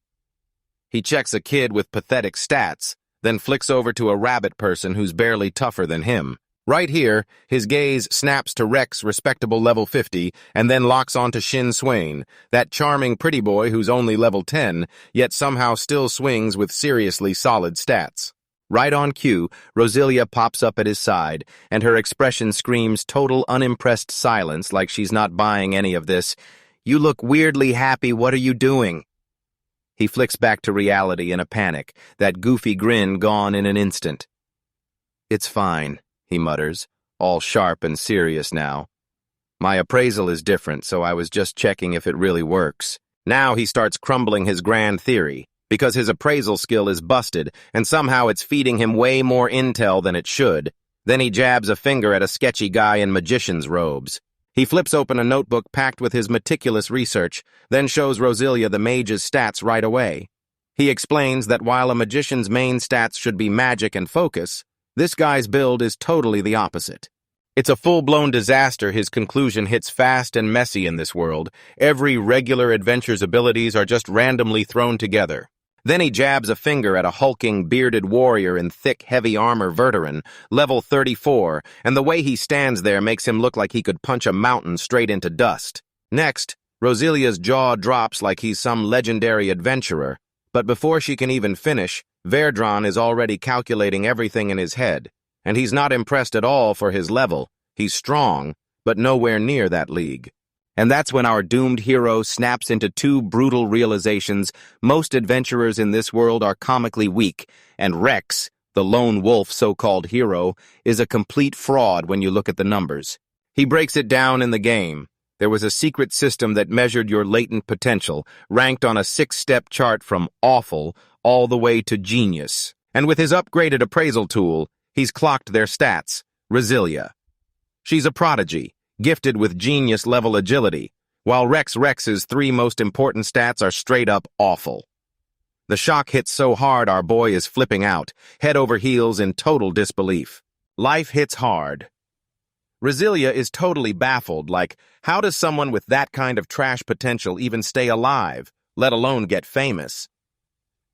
He checks a kid with pathetic stats, then flicks over to a rabbit person who's barely tougher than him. Right here, his gaze snaps to Rex respectable level 50 and then locks onto Shin Swain, that charming pretty boy who's only level 10, yet somehow still swings with seriously solid stats. Right on cue, Roselia pops up at his side, and her expression screams total unimpressed silence like she's not buying any of this. "You look weirdly happy, what are you doing?" He flicks back to reality in a panic, that goofy grin gone in an instant. "It's fine," he mutters, all sharp and serious now. "My appraisal is different, so I was just checking if it really works." Now he starts crumbling his grand theory, because his appraisal skill is busted, and somehow it's feeding him way more intel than it should. Then he jabs a finger at a sketchy guy in magician's robes. He flips open a notebook packed with his meticulous research, then shows Roselia the mage's stats right away. He explains that while a magician's main stats should be magic and focus, this guy's build is totally the opposite. It's a full-blown disaster. His conclusion hits fast and messy in this world. Every regular adventure's abilities are just randomly thrown together. Then he jabs a finger at a hulking, bearded warrior in thick, heavy armor veteran, level 34, and the way he stands there makes him look like he could punch a mountain straight into dust. Next, Roselia's jaw drops like he's some legendary adventurer, but before she can even finish, Verdron is already calculating everything in his head, and he's not impressed at all for his level. He's strong, but nowhere near that league. And that's when our doomed hero snaps into two brutal realizations. Most adventurers in this world are comically weak, and Rex, the lone wolf so-called hero, is a complete fraud when you look at the numbers. He breaks it down in the game. There was a secret system that measured your latent potential, ranked on a 6-step chart from awful all the way to genius. And with his upgraded appraisal tool, he's clocked their stats. Roselia. She's a prodigy, gifted with genius-level agility, while Rex's 3 most important stats are straight-up awful. The shock hits so hard our boy is flipping out, head over heels in total disbelief. Life hits hard. Roselia is totally baffled, like, how does someone with that kind of trash potential even stay alive, let alone get famous?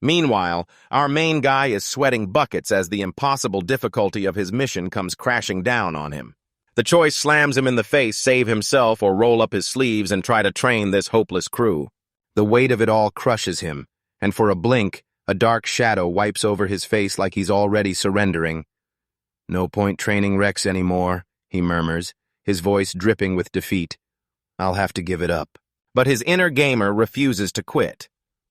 Meanwhile, our main guy is sweating buckets as the impossible difficulty of his mission comes crashing down on him. The choice slams him in the face: save himself or roll up his sleeves and try to train this hopeless crew. The weight of it all crushes him, and for a blink, a dark shadow wipes over his face like he's already surrendering. "No point training Rex anymore," he murmurs, his voice dripping with defeat. "I'll have to give it up." But his inner gamer refuses to quit.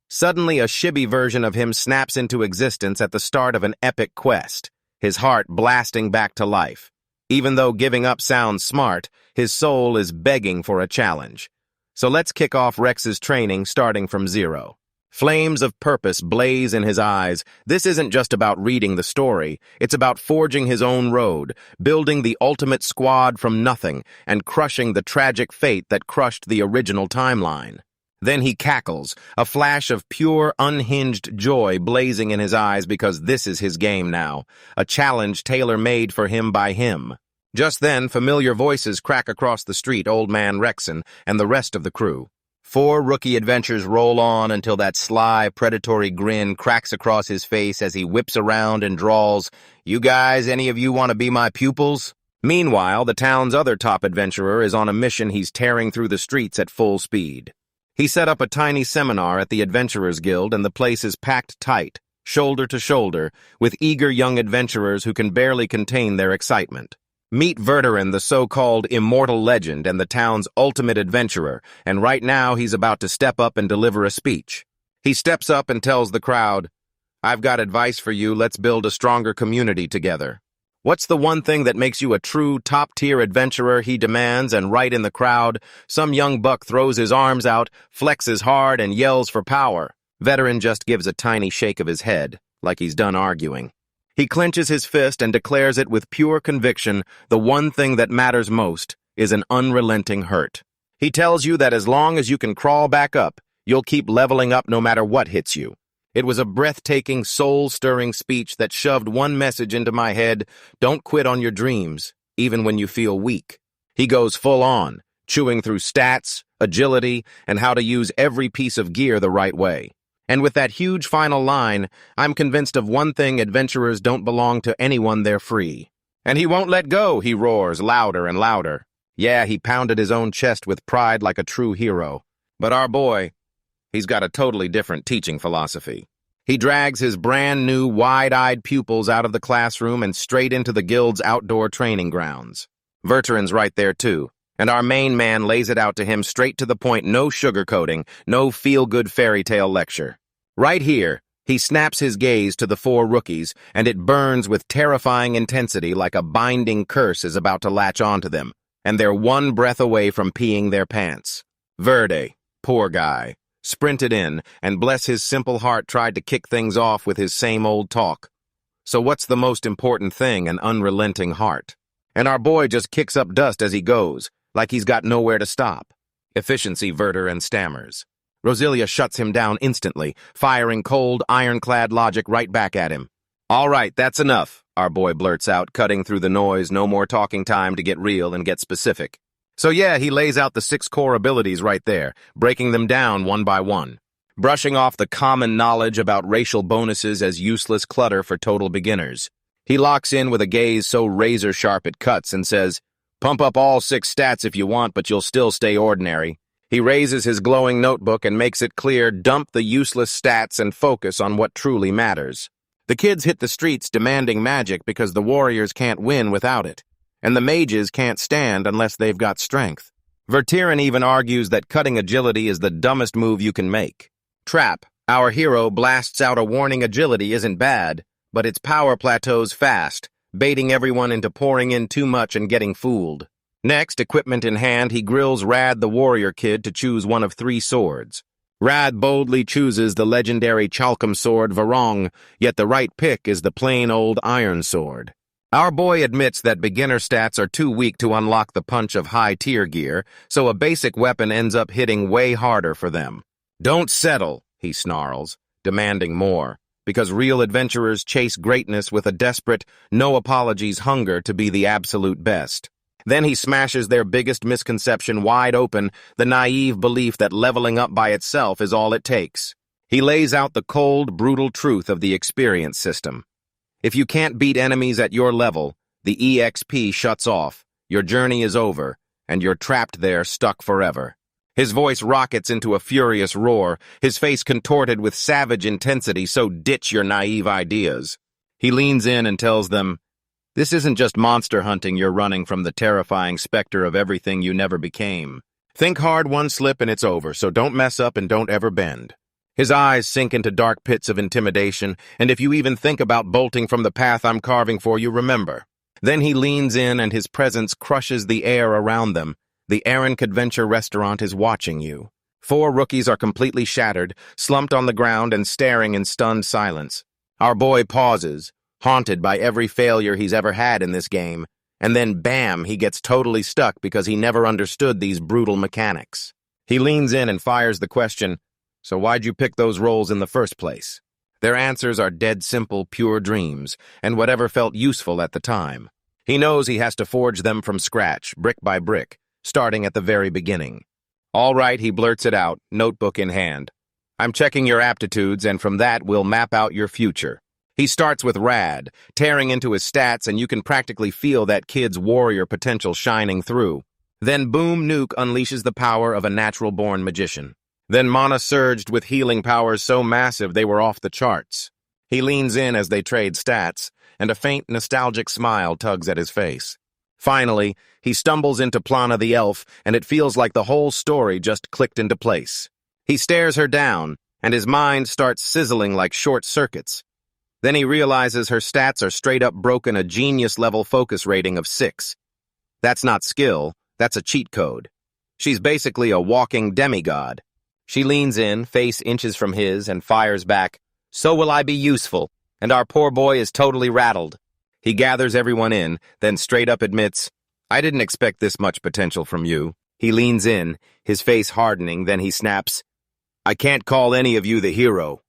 Suddenly, a chibi version of him snaps into existence at the start of an epic quest, his heart blasting back to life. Even though giving up sounds smart, his soul is begging for a challenge. So let's kick off Rex's training starting from zero. Flames of purpose blaze in his eyes. This isn't just about reading the story. It's about forging his own road, building the ultimate squad from nothing, and crushing the tragic fate that crushed the original timeline. Then he cackles, a flash of pure, unhinged joy blazing in his eyes because this is his game now, a challenge tailor-made for him by him. Just then, familiar voices crack across the street, Old Man Rexon and the rest of the crew. 4 rookie adventures roll on until that sly, predatory grin cracks across his face as he whips around and drawls, "You guys, any of you want to be my pupils?" Meanwhile, the town's other top adventurer is on a mission. He's tearing through the streets at full speed. He set up a tiny seminar at the Adventurers Guild, and the place is packed tight, shoulder to shoulder, with eager young adventurers who can barely contain their excitement. Meet Verderin, the so-called immortal legend and the town's ultimate adventurer, and right now he's about to step up and deliver a speech. He steps up and tells the crowd, "I've got advice for you. Let's build a stronger community together." "What's the one thing that makes you a true top-tier adventurer?" he demands, and right in the crowd, some young buck throws his arms out, flexes hard, and yells for power. Veteran just gives a tiny shake of his head, like he's done arguing. He clenches his fist and declares it with pure conviction: the one thing that matters most is an unrelenting hurt. He tells you that as long as you can crawl back up, you'll keep leveling up no matter what hits you. It was a breathtaking, soul-stirring speech that shoved one message into my head: don't quit on your dreams, even when you feel weak. He goes full on, chewing through stats, agility, and how to use every piece of gear the right way. And with that huge final line, I'm convinced of one thing: adventurers don't belong to anyone, they're free. And he won't let go, he roars, louder and louder. Yeah, he pounded his own chest with pride like a true hero. But our boy, he's got a totally different teaching philosophy. He drags his brand new, wide-eyed pupils out of the classroom and straight into the guild's outdoor training grounds. Verteran's right there, too, and our main man lays it out to him straight to the point, no sugarcoating, no feel-good fairy tale lecture. Right here, he snaps his gaze to the four rookies, and it burns with terrifying intensity like a binding curse is about to latch onto them, and they're one breath away from peeing their pants. Verde, poor guy, sprinted in, and bless his simple heart tried to kick things off with his same old talk. So what's the most important thing? An unrelenting heart. And our boy just kicks up dust as he goes, like he's got nowhere to stop. Efficiency, Verter, and stammers. Rosilia shuts him down instantly, firing cold, ironclad logic right back at him. All right, that's enough, our boy blurts out, cutting through the noise, no more talking time to get real and get specific. So yeah, he lays out the 6 core abilities right there, breaking them down one by one, brushing off the common knowledge about racial bonuses as useless clutter for total beginners. He locks in with a gaze so razor-sharp it cuts and says, "Pump up all 6 stats if you want, but you'll still stay ordinary." He raises his glowing notebook and makes it clear, dump the useless stats and focus on what truly matters. The kids hit the streets demanding magic because the warriors can't win without it, and the mages can't stand unless they've got strength. Vertiran even argues that cutting agility is the dumbest move you can make. Trap, our hero, blasts out a warning agility isn't bad, but its power plateaus fast, baiting everyone into pouring in too much and getting fooled. Next, equipment in hand, he grills Rad the warrior kid to choose one of 3 swords. Rad boldly chooses the legendary Chalcom sword Varong, yet the right pick is the plain old iron sword. Our boy admits that beginner stats are too weak to unlock the punch of high-tier gear, so a basic weapon ends up hitting way harder for them. Don't settle, he snarls, demanding more, because real adventurers chase greatness with a desperate, no-apologies hunger to be the absolute best. Then he smashes their biggest misconception wide open, the naive belief that leveling up by itself is all it takes. He lays out the cold, brutal truth of the experience system. If you can't beat enemies at your level, the EXP shuts off, your journey is over, and you're trapped there, stuck forever. His voice rockets into a furious roar, his face contorted with savage intensity, so ditch your naive ideas. He leans in and tells them, "This isn't just monster hunting you're running from the terrifying specter of everything you never became. Think hard, one slip and it's over, so don't mess up and don't ever bend." His eyes sink into dark pits of intimidation, and if you even think about bolting from the path I'm carving for you, remember. Then he leans in and his presence crushes the air around them. The Anicaps restaurant is watching you. 4 rookies are completely shattered, slumped on the ground and staring in stunned silence. Our boy pauses, haunted by every failure he's ever had in this game, and then bam, he gets totally stuck because he never understood these brutal mechanics. He leans in and fires the question, "So why'd you pick those roles in the first place?" Their answers are dead simple, pure dreams, and whatever felt useful at the time. He knows he has to forge them from scratch, brick by brick, starting at the very beginning. All right, he blurts it out, notebook in hand. "I'm checking your aptitudes, and from that we'll map out your future." He starts with Rad, tearing into his stats, and you can practically feel that kid's warrior potential shining through. Then Boom Nuke unleashes the power of a natural-born magician. Then Mana surged with healing powers so massive they were off the charts. He leans in as they trade stats, and a faint, nostalgic smile tugs at his face. Finally, he stumbles into Plana the elf, and it feels like the whole story just clicked into place. He stares her down, and his mind starts sizzling like short circuits. Then he realizes her stats are straight up broken, a genius-level focus rating of 6. That's not skill, that's a cheat code. She's basically a walking demigod. She leans in, face inches from his, and fires back, "So will I be useful," and our poor boy is totally rattled. He gathers everyone in, then straight up admits, "I didn't expect this much potential from you." He leans in, his face hardening, then he snaps, "I can't call any of you the hero."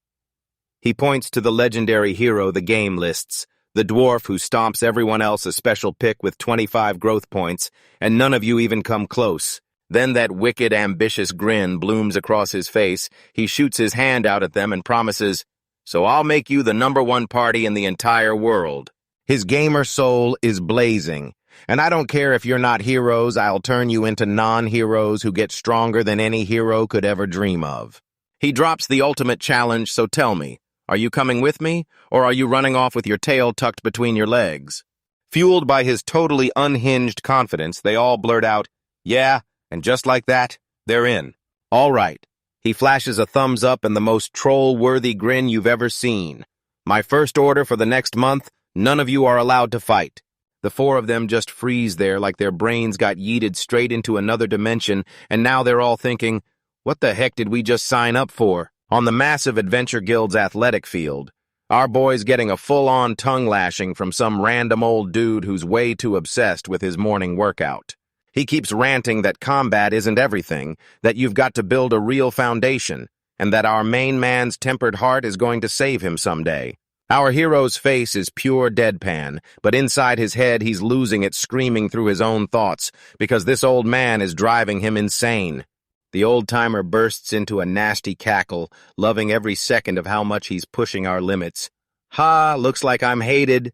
He points to the legendary hero the game lists, the dwarf who stomps everyone else a special pick with 25 growth points, and none of you even come close. Then that wicked, ambitious grin blooms across his face. He shoots his hand out at them and promises, "So I'll make you the #1 party in the entire world." His gamer soul is blazing. And I don't care if you're not heroes, I'll turn you into non-heroes who get stronger than any hero could ever dream of. He drops the ultimate challenge, so tell me, are you coming with me, or are you running off with your tail tucked between your legs? Fueled by his totally unhinged confidence, they all blurt out, yeah, and just like that, they're in. All right. He flashes a thumbs up and the most troll-worthy grin you've ever seen. My first order for the next month, none of you are allowed to fight. The four of them just freeze there like their brains got yeeted straight into another dimension, and now they're all thinking, what the heck did we just sign up for? On the massive Adventure Guild's athletic field, our boy's getting a full-on tongue lashing from some random old dude who's way too obsessed with his morning workout. He keeps ranting that combat isn't everything, that you've got to build a real foundation, and that our main man's tempered heart is going to save him someday. Our hero's face is pure deadpan, but inside his head he's losing it screaming through his own thoughts, because this old man is driving him insane. The old-timer bursts into a nasty cackle, loving every second of how much he's pushing our limits. Ha, looks like I'm hated.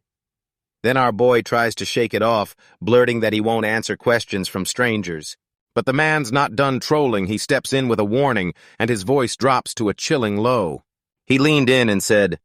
Then our boy tries to shake it off, blurting that he won't answer questions from strangers. But the man's not done trolling. He steps in with a warning, and his voice drops to a chilling low. He leaned in and said,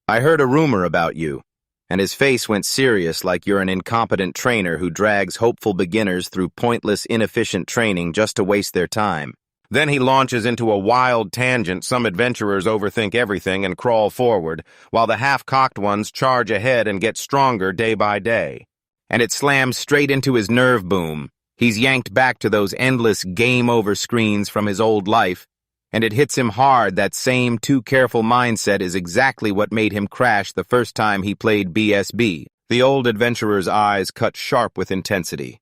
I heard a rumor about you, and his face went serious like you're an incompetent trainer who drags hopeful beginners through pointless, inefficient training just to waste their time. Then he launches into a wild tangent. Some adventurers overthink everything and crawl forward, while the half-cocked ones charge ahead and get stronger day by day. And it slams straight into his nerve boom. He's yanked back to those endless game-over screens from his old life, and it hits him hard that same too-careful mindset is exactly what made him crash the first time he played BSB. The old adventurer's eyes cut sharp with intensity.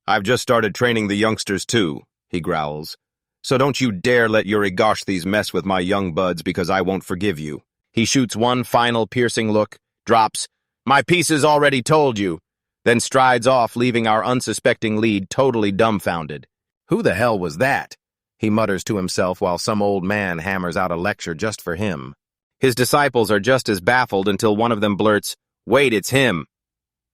I've just started training the youngsters too, he growls. So don't you dare let your egoshes mess with my young buds because I won't forgive you. He shoots one final piercing look, drops, my pieces already told you, then strides off, leaving our unsuspecting lead totally dumbfounded. Who the hell was that? He mutters to himself while some old man hammers out a lecture just for him. His disciples are just as baffled until one of them blurts, wait, it's him.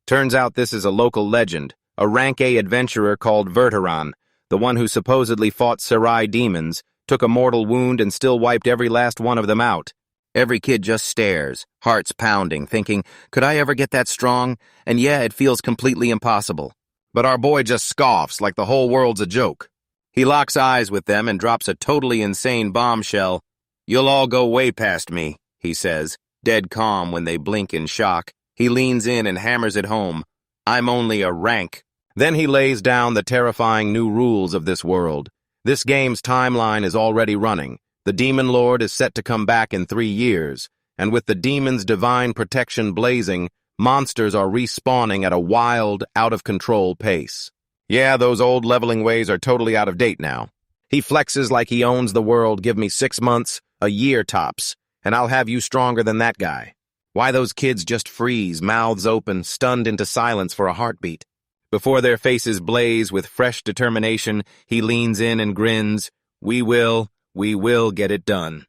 Turns out this is a local legend, a rank A adventurer called Verteran, the one who supposedly fought Sarai demons, took a mortal wound and still wiped every last one of them out. Every kid just stares, hearts pounding, thinking, could I ever get that strong? And yeah, it feels completely impossible. But our boy just scoffs like the whole world's a joke. He locks eyes with them and drops a totally insane bombshell. You'll all go way past me, he says, dead calm when they blink in shock. He leans in and hammers it home. I'm only a rank. Then he lays down the terrifying new rules of this world. This game's timeline is already running. The Demon Lord is set to come back in 3 years, and with the demon's divine protection blazing, monsters are respawning at a wild, out-of-control pace. Yeah, those old leveling ways are totally out of date now. He flexes like he owns the world. Give me 6 months, a year tops, and I'll have you stronger than that guy. Why those kids just freeze, mouths open, stunned into silence for a heartbeat. Before their faces blaze with fresh determination, he leans in and grins. We will get it done.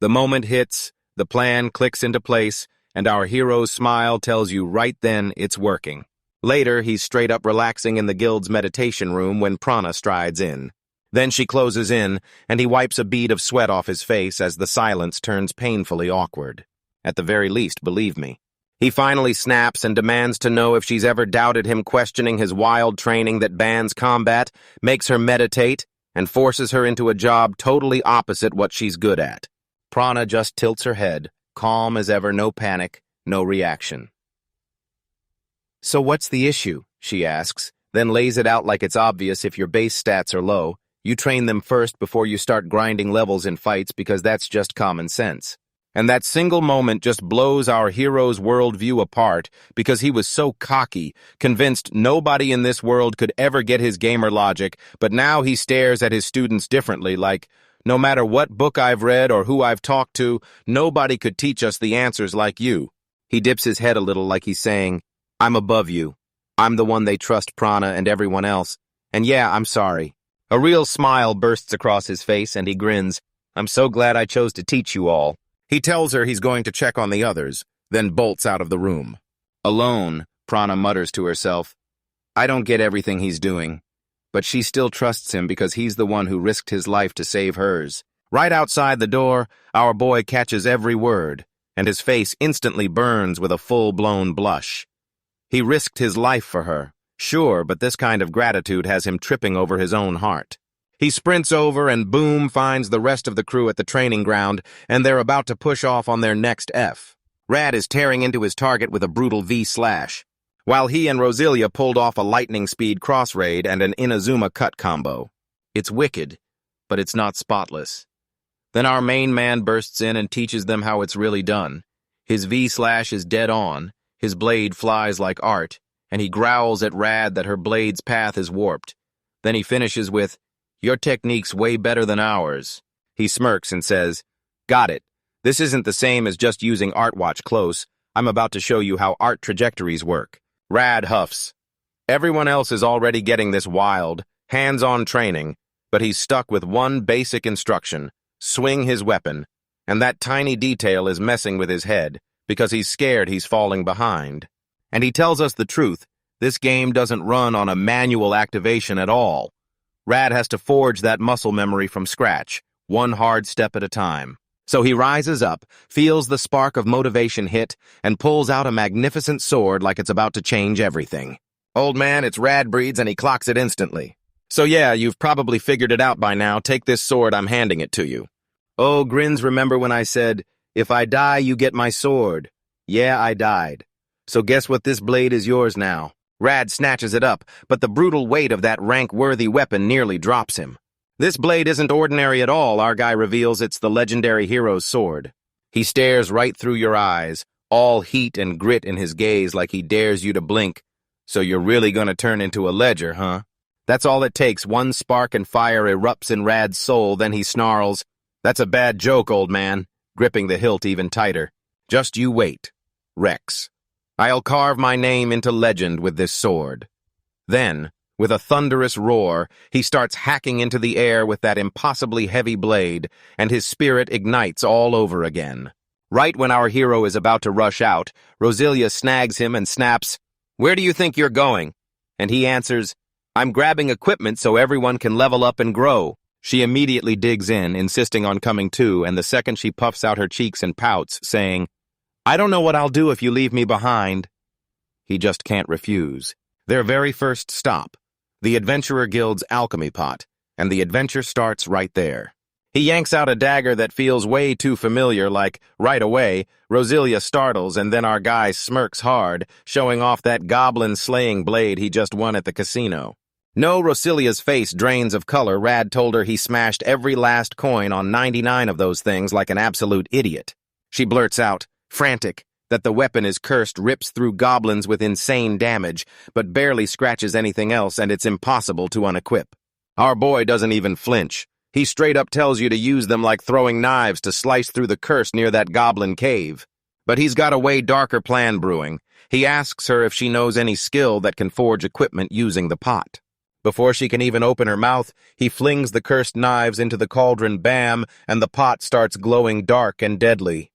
The moment hits, the plan clicks into place, and our hero's smile tells you right then it's working. Later, he's straight up relaxing in the guild's meditation room when Prana strides in. Then she closes in, and he wipes a bead of sweat off his face as the silence turns painfully awkward. At the very least, believe me. He finally snaps and demands to know if she's ever doubted him, questioning his wild training that bans combat, makes her meditate, and forces her into a job totally opposite what she's good at. Prana just tilts her head, calm as ever, no panic, no reaction. So what's the issue? She asks, then lays it out like it's obvious if your base stats are low. You train them first before you start grinding levels in fights because that's just common sense. And that single moment just blows our hero's worldview apart because he was so cocky, convinced nobody in this world could ever get his gamer logic, but now he stares at his students differently, like, no matter what book I've read or who I've talked to, nobody could teach us the answers like you. He dips his head a little like he's saying, I'm above you. I'm the one they trust, Prana and everyone else. And yeah, I'm sorry. A real smile bursts across his face and he grins. I'm so glad I chose to teach you all. He tells her he's going to check on the others, then bolts out of the room. Alone, Prana mutters to herself, I don't get everything he's doing, but she still trusts him because he's the one who risked his life to save hers. Right outside the door, our boy catches every word, and his face instantly burns with a full-blown blush. He risked his life for her, sure, but this kind of gratitude has him tripping over his own heart. He sprints over and boom finds the rest of the crew at the training ground, and they're about to push off on their next F. Rad is tearing into his target with a brutal V-slash, while he and Roselia pulled off a lightning-speed cross-raid and an Inazuma cut combo. It's wicked, but it's not spotless. Then our main man bursts in and teaches them how it's really done. His V-slash is dead on, his blade flies like art, and he growls at Rad that her blade's path is warped. Then he finishes with, Your technique's way better than ours. He smirks and says, Got it. This isn't the same as just using Art Watch close. I'm about to show you how art trajectories work. Rad huffs. Everyone else is already getting this wild, hands-on training, but he's stuck with one basic instruction, swing his weapon, and that tiny detail is messing with his head because he's scared he's falling behind. And he tells us the truth, this game doesn't run on a manual activation at all. Rad has to forge that muscle memory from scratch, one hard step at a time. So he rises up, feels the spark of motivation hit, and pulls out a magnificent sword like it's about to change everything. Old man, it's Rad breeds and he clocks it instantly. So yeah, you've probably figured it out by now. Take this sword, I'm handing it to you. Oh, Grins, remember when I said, if I die, you get my sword. Yeah, I died. So guess what, this blade is yours now. Rad snatches it up, but the brutal weight of that rank-worthy weapon nearly drops him. This blade isn't ordinary at all, our guy reveals it's the legendary hero's sword. He stares right through your eyes, all heat and grit in his gaze like he dares you to blink. So you're really gonna turn into a ledger, huh? That's all it takes, one spark and fire erupts in Rad's soul, then he snarls, That's a bad joke, old man, gripping the hilt even tighter. Just you wait. Rex. I'll carve my name into legend with this sword. Then, with a thunderous roar, he starts hacking into the air with that impossibly heavy blade, and his spirit ignites all over again. Right when our hero is about to rush out, Roselia snags him and snaps, Where do you think you're going? And he answers, I'm grabbing equipment so everyone can level up and grow. She immediately digs in, insisting on coming too, and the second she puffs out her cheeks and pouts, saying, I don't know what I'll do if you leave me behind. He just can't refuse. Their very first stop, the Adventurer Guild's alchemy pot, and the adventure starts right there. He yanks out a dagger that feels way too familiar, like, right away, Roselia startles, and then our guy smirks hard, showing off that goblin-slaying blade he just won at the casino. No, Roselia's face drains of color. Rad told her he smashed every last coin on 99 of those things like an absolute idiot. She blurts out, frantic, that the weapon is cursed, rips through goblins with insane damage, but barely scratches anything else, and it's impossible to unequip. Our boy doesn't even flinch. He straight up tells you to use them like throwing knives to slice through the curse near that goblin cave. But he's got a way darker plan brewing. He asks her if she knows any skill that can forge equipment using the pot. Before she can even open her mouth, he flings the cursed knives into the cauldron, bam, and the pot starts glowing dark and deadly.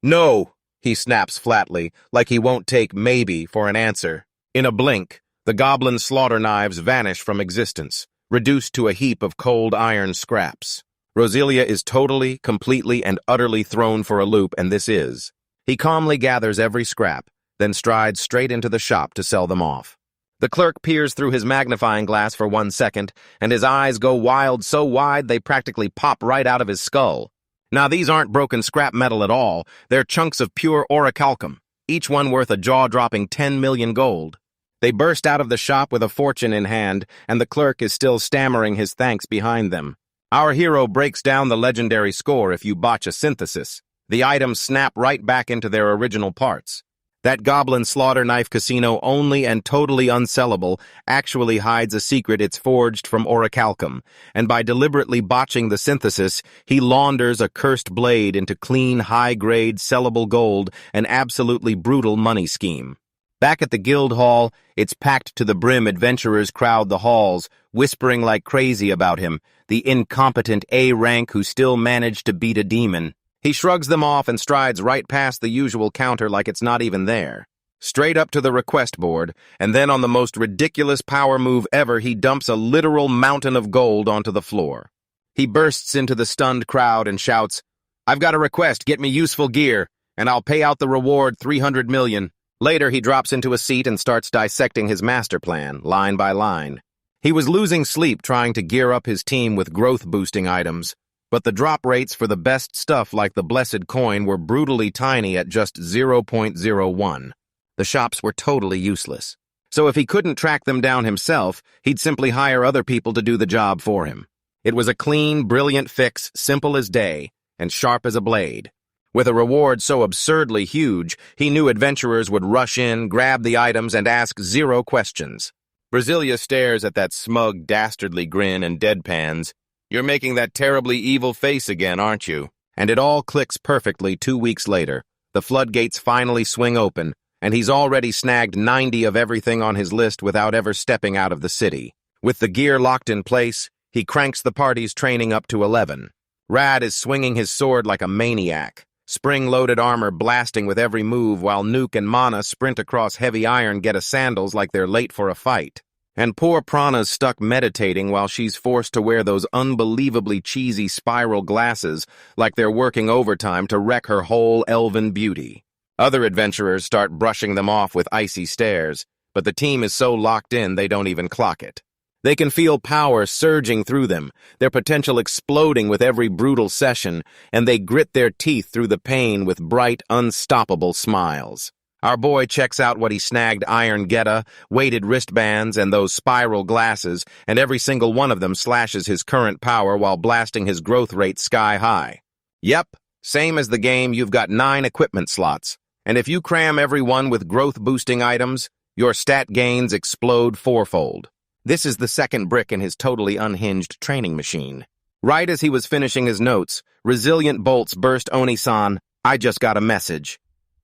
No, he snaps flatly, like he won't take maybe for an answer. In a blink, the goblin slaughter knives vanish from existence, reduced to a heap of cold iron scraps. Roselia is totally, completely, and utterly thrown for a loop, and this is. He calmly gathers every scrap, then strides straight into the shop to sell them off. The clerk peers through his magnifying glass for 1 second, and his eyes go wild so wide they practically pop right out of his skull. Now, these aren't broken scrap metal at all. They're chunks of pure orichalcum, each one worth a jaw-dropping 10 million gold. They burst out of the shop with a fortune in hand, and the clerk is still stammering his thanks behind them. Our hero breaks down the legendary score if you botch a synthesis. The items snap right back into their original parts. That goblin slaughter knife casino, only and totally unsellable, actually hides a secret it's forged from orichalcum, and by deliberately botching the synthesis, he launders a cursed blade into clean, high-grade, sellable gold, an absolutely brutal money scheme. Back at the guild hall, it's packed to the brim. Adventurers crowd the halls, whispering like crazy about him, the incompetent A-rank who still managed to beat a demon. He shrugs them off and strides right past the usual counter like it's not even there. straight up to the request board, and then on the most ridiculous power move ever, he dumps a literal mountain of gold onto the floor. He bursts into the stunned crowd and shouts, "I've got a request, get me useful gear, and I'll pay out the reward 300 million. Later, he drops into a seat and starts dissecting his master plan, line by line. He was losing sleep trying to gear up his team with growth-boosting items, but the drop rates for the best stuff like the blessed coin were brutally tiny at just 0.01. The shops were totally useless. So if he couldn't track them down himself, he'd simply hire other people to do the job for him. It was a clean, brilliant fix, simple as day, and sharp as a blade. With a reward so absurdly huge, he knew adventurers would rush in, grab the items, and ask 0 questions. Brasilia stares at that smug, dastardly grin and deadpans. "You're making that terribly evil face again, aren't you?" And it all clicks perfectly 2 weeks later. The floodgates finally swing open, and he's already snagged 90 of everything on his list without ever stepping out of the city. With the gear locked in place, he cranks the party's training up to 11. Rad is swinging his sword like a maniac, spring-loaded armor blasting with every move while Nuke and Mana sprint across heavy iron get-a sandals like they're late for a fight. And poor Prana's stuck meditating while she's forced to wear those unbelievably cheesy spiral glasses like they're working overtime to wreck her whole elven beauty. Other adventurers start brushing them off with icy stares, but the team is so locked in they don't even clock it. They can feel power surging through them, their potential exploding with every brutal session, and they grit their teeth through the pain with bright, unstoppable smiles. Our boy checks out what he snagged: iron geta, weighted wristbands, and those spiral glasses, and every single one of them slashes his current power while blasting his growth rate sky high. Yep, same as the game, you've got 9 equipment slots, and if you cram every one with growth-boosting items, your stat gains explode 4-fold. This is the second brick in his totally unhinged training machine. Right as he was finishing his notes, resilient bolts burst Oni-san, "I just got a message.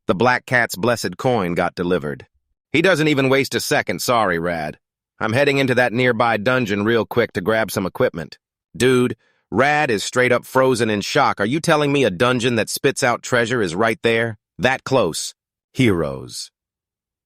The Black Cat's blessed coin got delivered." He doesn't even waste a second. "Sorry, Rad. I'm heading into that nearby dungeon real quick to grab some equipment." Dude, Rad is straight up frozen in shock. Are you telling me a dungeon that spits out treasure is right there? That close? Heroes.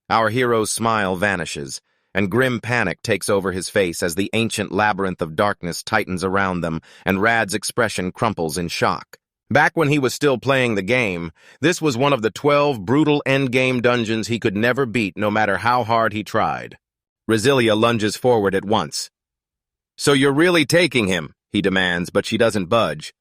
Our hero's smile vanishes, and grim panic takes over his face as the ancient labyrinth of darkness tightens around them, and Rad's expression crumples in shock. Back when he was still playing the game, this was one of the 12 brutal endgame dungeons he could never beat no matter how hard he tried. Brasilia lunges forward at once. "So you're really taking him?" he demands, but she doesn't budge.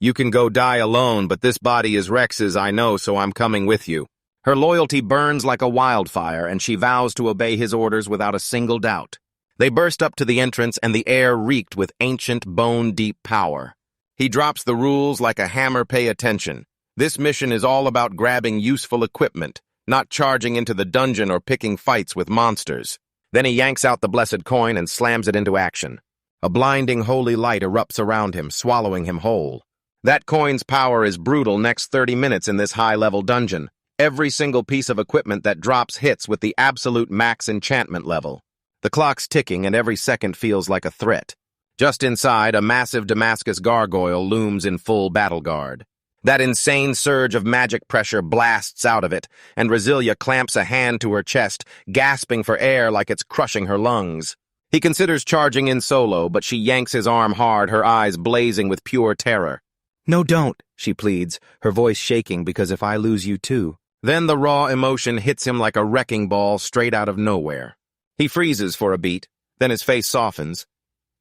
"You can go die alone, but this body is Rex's, I know, so I'm coming with you." Her loyalty burns like a wildfire, and she vows to obey his orders without a single doubt. They burst up to the entrance, and the air reeked with ancient, bone-deep power. He drops the rules like a hammer. Pay attention. This mission is all about grabbing useful equipment, not charging into the dungeon or picking fights with monsters. Then he yanks out the blessed coin and slams it into action. A blinding holy light erupts around him, swallowing him whole. That coin's power is brutal next 30 minutes in this high-level dungeon. Every single piece of equipment that drops hits with the absolute max enchantment level. The clock's ticking and every second feels like a threat. Just inside, a massive Damascus gargoyle looms in full battle guard. That insane surge of magic pressure blasts out of it, and Brasilia clamps a hand to her chest, gasping for air like it's crushing her lungs. He considers charging in solo, but she yanks his arm hard, her eyes blazing with pure terror. "No, don't," she pleads, her voice shaking because if I lose you too. Then the raw emotion hits him like a wrecking ball straight out of nowhere. He freezes for a beat, then his face softens.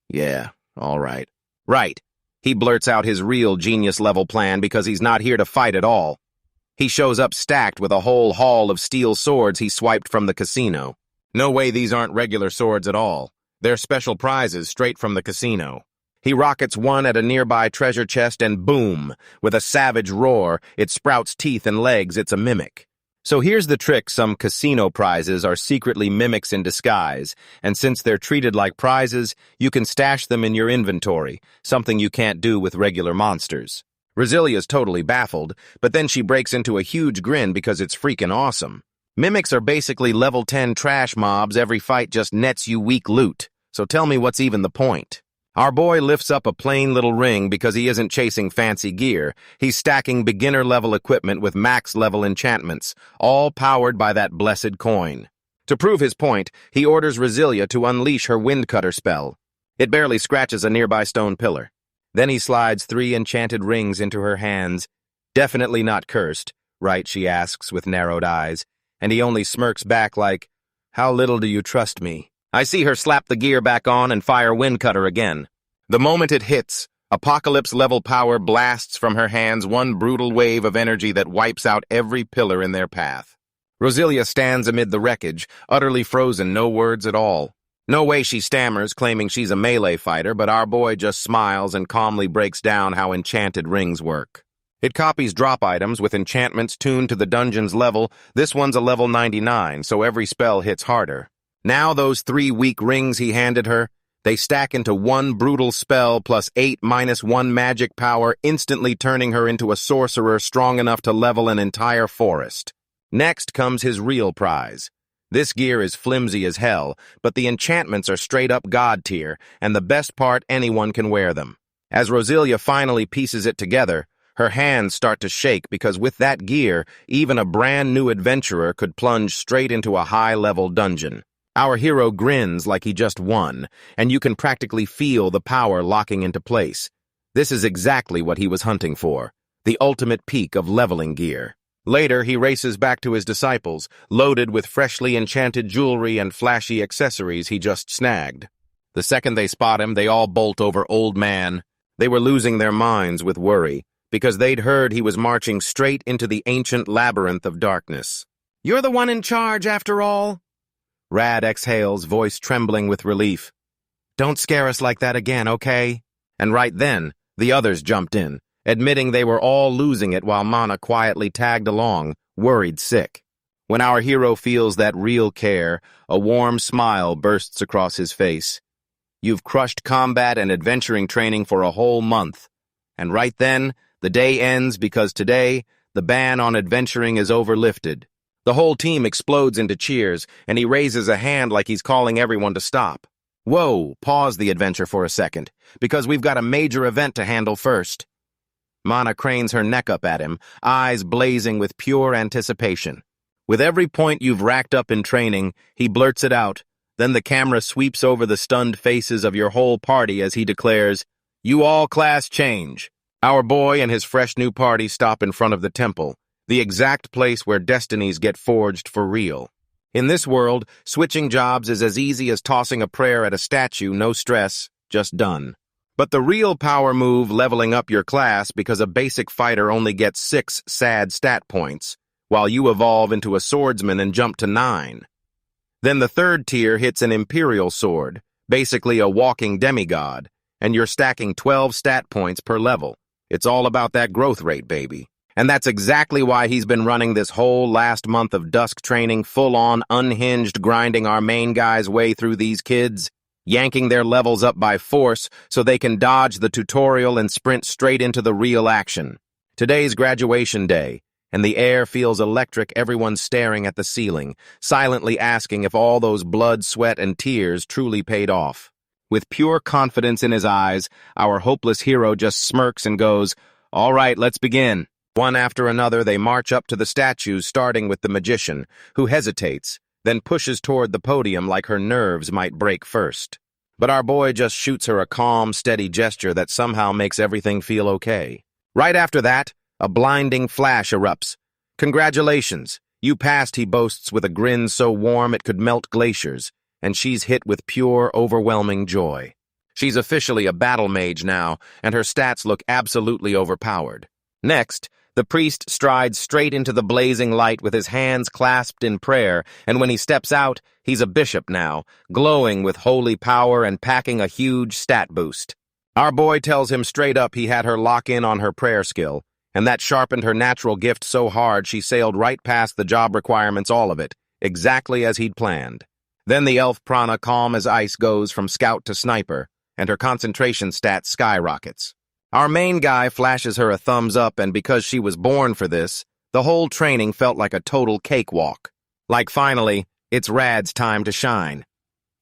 "Yeah, all right." "Right." He blurts out his real genius-level plan because he's not here to fight at all. He shows up stacked with a whole haul of steel swords he swiped from the casino. No way these aren't regular swords at all. They're special prizes straight from the casino. He rockets one at a nearby treasure chest and boom, with a savage roar, it sprouts teeth and legs. It's a mimic. So here's the trick: some casino prizes are secretly mimics in disguise, and since they're treated like prizes, you can stash them in your inventory, something you can't do with regular monsters. Brasilia's totally baffled, but then she breaks into a huge grin because it's freaking awesome. Mimics are basically level 10 trash mobs. Every fight just nets you weak loot, so tell me what's even the point. Our boy lifts up a plain little ring because he isn't chasing fancy gear. He's stacking beginner-level equipment with max-level enchantments, all powered by that blessed coin. To prove his point, he orders Roselia to unleash her Windcutter spell. It barely scratches a nearby stone pillar. Then he slides 3 enchanted rings into her hands. Definitely not cursed, right, she asks with narrowed eyes, and he only smirks back like, "How little do you trust me?" I see her slap the gear back on and fire Windcutter again. The moment it hits, apocalypse-level power blasts from her hands, one brutal wave of energy that wipes out every pillar in their path. Roselia stands amid the wreckage, utterly frozen, no words at all. No way she stammers, claiming she's a melee fighter, but our boy just smiles and calmly breaks down how enchanted rings work. It copies drop items with enchantments tuned to the dungeon's level. This one's a level 99, so every spell hits harder. Now those 3 weak rings he handed her, they stack into 1 brutal spell plus 8 minus 1 magic power, instantly turning her into a sorcerer strong enough to level an entire forest. Next comes his real prize. This gear is flimsy as hell, but the enchantments are straight-up god tier, and the best part, anyone can wear them. As Roselia finally pieces it together, her hands start to shake because with that gear, even a brand new adventurer could plunge straight into a high-level dungeon. Our hero grins like he just won, and you can practically feel the power locking into place. This is exactly what he was hunting for, the ultimate peak of leveling gear. Later, he races back to his disciples, loaded with freshly enchanted jewelry and flashy accessories he just snagged. The second they spot him, they all bolt over Old Man. They were losing their minds with worry, because they'd heard he was marching straight into the ancient labyrinth of darkness. "You're the one in charge, after all?" Rad exhales, voice trembling with relief. "Don't scare us like that again, okay?" And right then, the others jumped in, admitting they were all losing it while Mana quietly tagged along, worried sick. When our hero feels that real care, a warm smile bursts across his face. You've crushed combat and adventuring training for a whole month. And right then, the day ends because today, the ban on adventuring is overlifted. The whole team explodes into cheers, and he raises a hand like he's calling everyone to stop. "Whoa, pause the adventure for a second, because we've got a major event to handle first." Mana cranes her neck up at him, eyes blazing with pure anticipation. With every point you've racked up in training, he blurts it out. Then the camera sweeps over the stunned faces of your whole party as he declares, "You all class change." Our boy and his fresh new party stop in front of the temple, the exact place where destinies get forged for real. In this world, switching jobs is as easy as tossing a prayer at a statue, no stress, just done. But the real power move, leveling up your class because a basic fighter only gets 6 sad stat points, while you evolve into a swordsman and jump to 9. Then the 3rd tier hits an imperial sword, basically a walking demigod, and you're stacking 12 stat points per level. It's all about that growth rate, baby. And that's exactly why he's been running this whole last month of dusk training, full-on, unhinged, grinding our main guy's way through these kids, yanking their levels up by force so they can dodge the tutorial and sprint straight into the real action. Today's graduation day, and the air feels electric, everyone's staring at the ceiling, silently asking if all those blood, sweat, and tears truly paid off. With pure confidence in his eyes, our hopeless hero just smirks and goes, "All right, let's begin." One after another, they march up to the statues, starting with the magician, who hesitates, then pushes toward the podium like her nerves might break first. But our boy just shoots her a calm, steady gesture that somehow makes everything feel okay. Right after that, a blinding flash erupts. "Congratulations, you passed," he boasts with a grin so warm it could melt glaciers, and she's hit with pure, overwhelming joy. She's officially a battle mage now, and her stats look absolutely overpowered. Next, the priest strides straight into the blazing light with his hands clasped in prayer, and when he steps out, he's a bishop now, glowing with holy power and packing a huge stat boost. Our boy tells him straight up he had her lock in on her prayer skill, and that sharpened her natural gift so hard she sailed right past the job requirements, all of it, exactly as he'd planned. Then the elf Prana, calm as ice, goes from scout to sniper, and her concentration stat skyrockets. Our main guy flashes her a thumbs up, and because she was born for this, the whole training felt like a total cakewalk. Like finally, it's Rad's time to shine.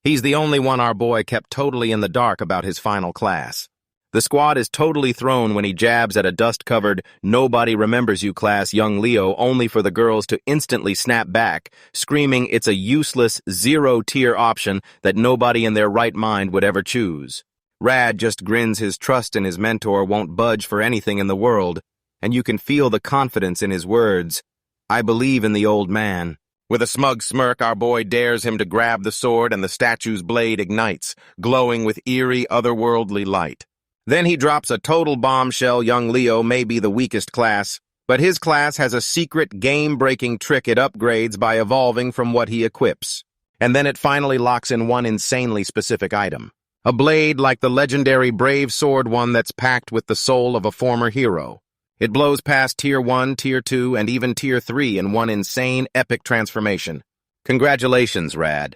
He's the only one our boy kept totally in the dark about his final class. The squad is totally thrown when he jabs at a dust-covered, nobody remembers you class young Leo only for the girls to instantly snap back, screaming it's a useless, zero-tier option that nobody in their right mind would ever choose. Rad just grins his trust in his mentor won't budge for anything in the world, and you can feel the confidence in his words. I believe in the old man. With a smug smirk, our boy dares him to grab the sword and the statue's blade ignites, glowing with eerie, otherworldly light. Then he drops a total bombshell. Young Leo may be the weakest class, but his class has a secret game-breaking trick it upgrades by evolving from what he equips. And then it finally locks in one insanely specific item. A blade like the legendary Brave Sword one that's packed with the soul of a former hero. It blows past Tier 1, Tier 2, and even Tier 3 in one insane, epic transformation. Congratulations, Rad.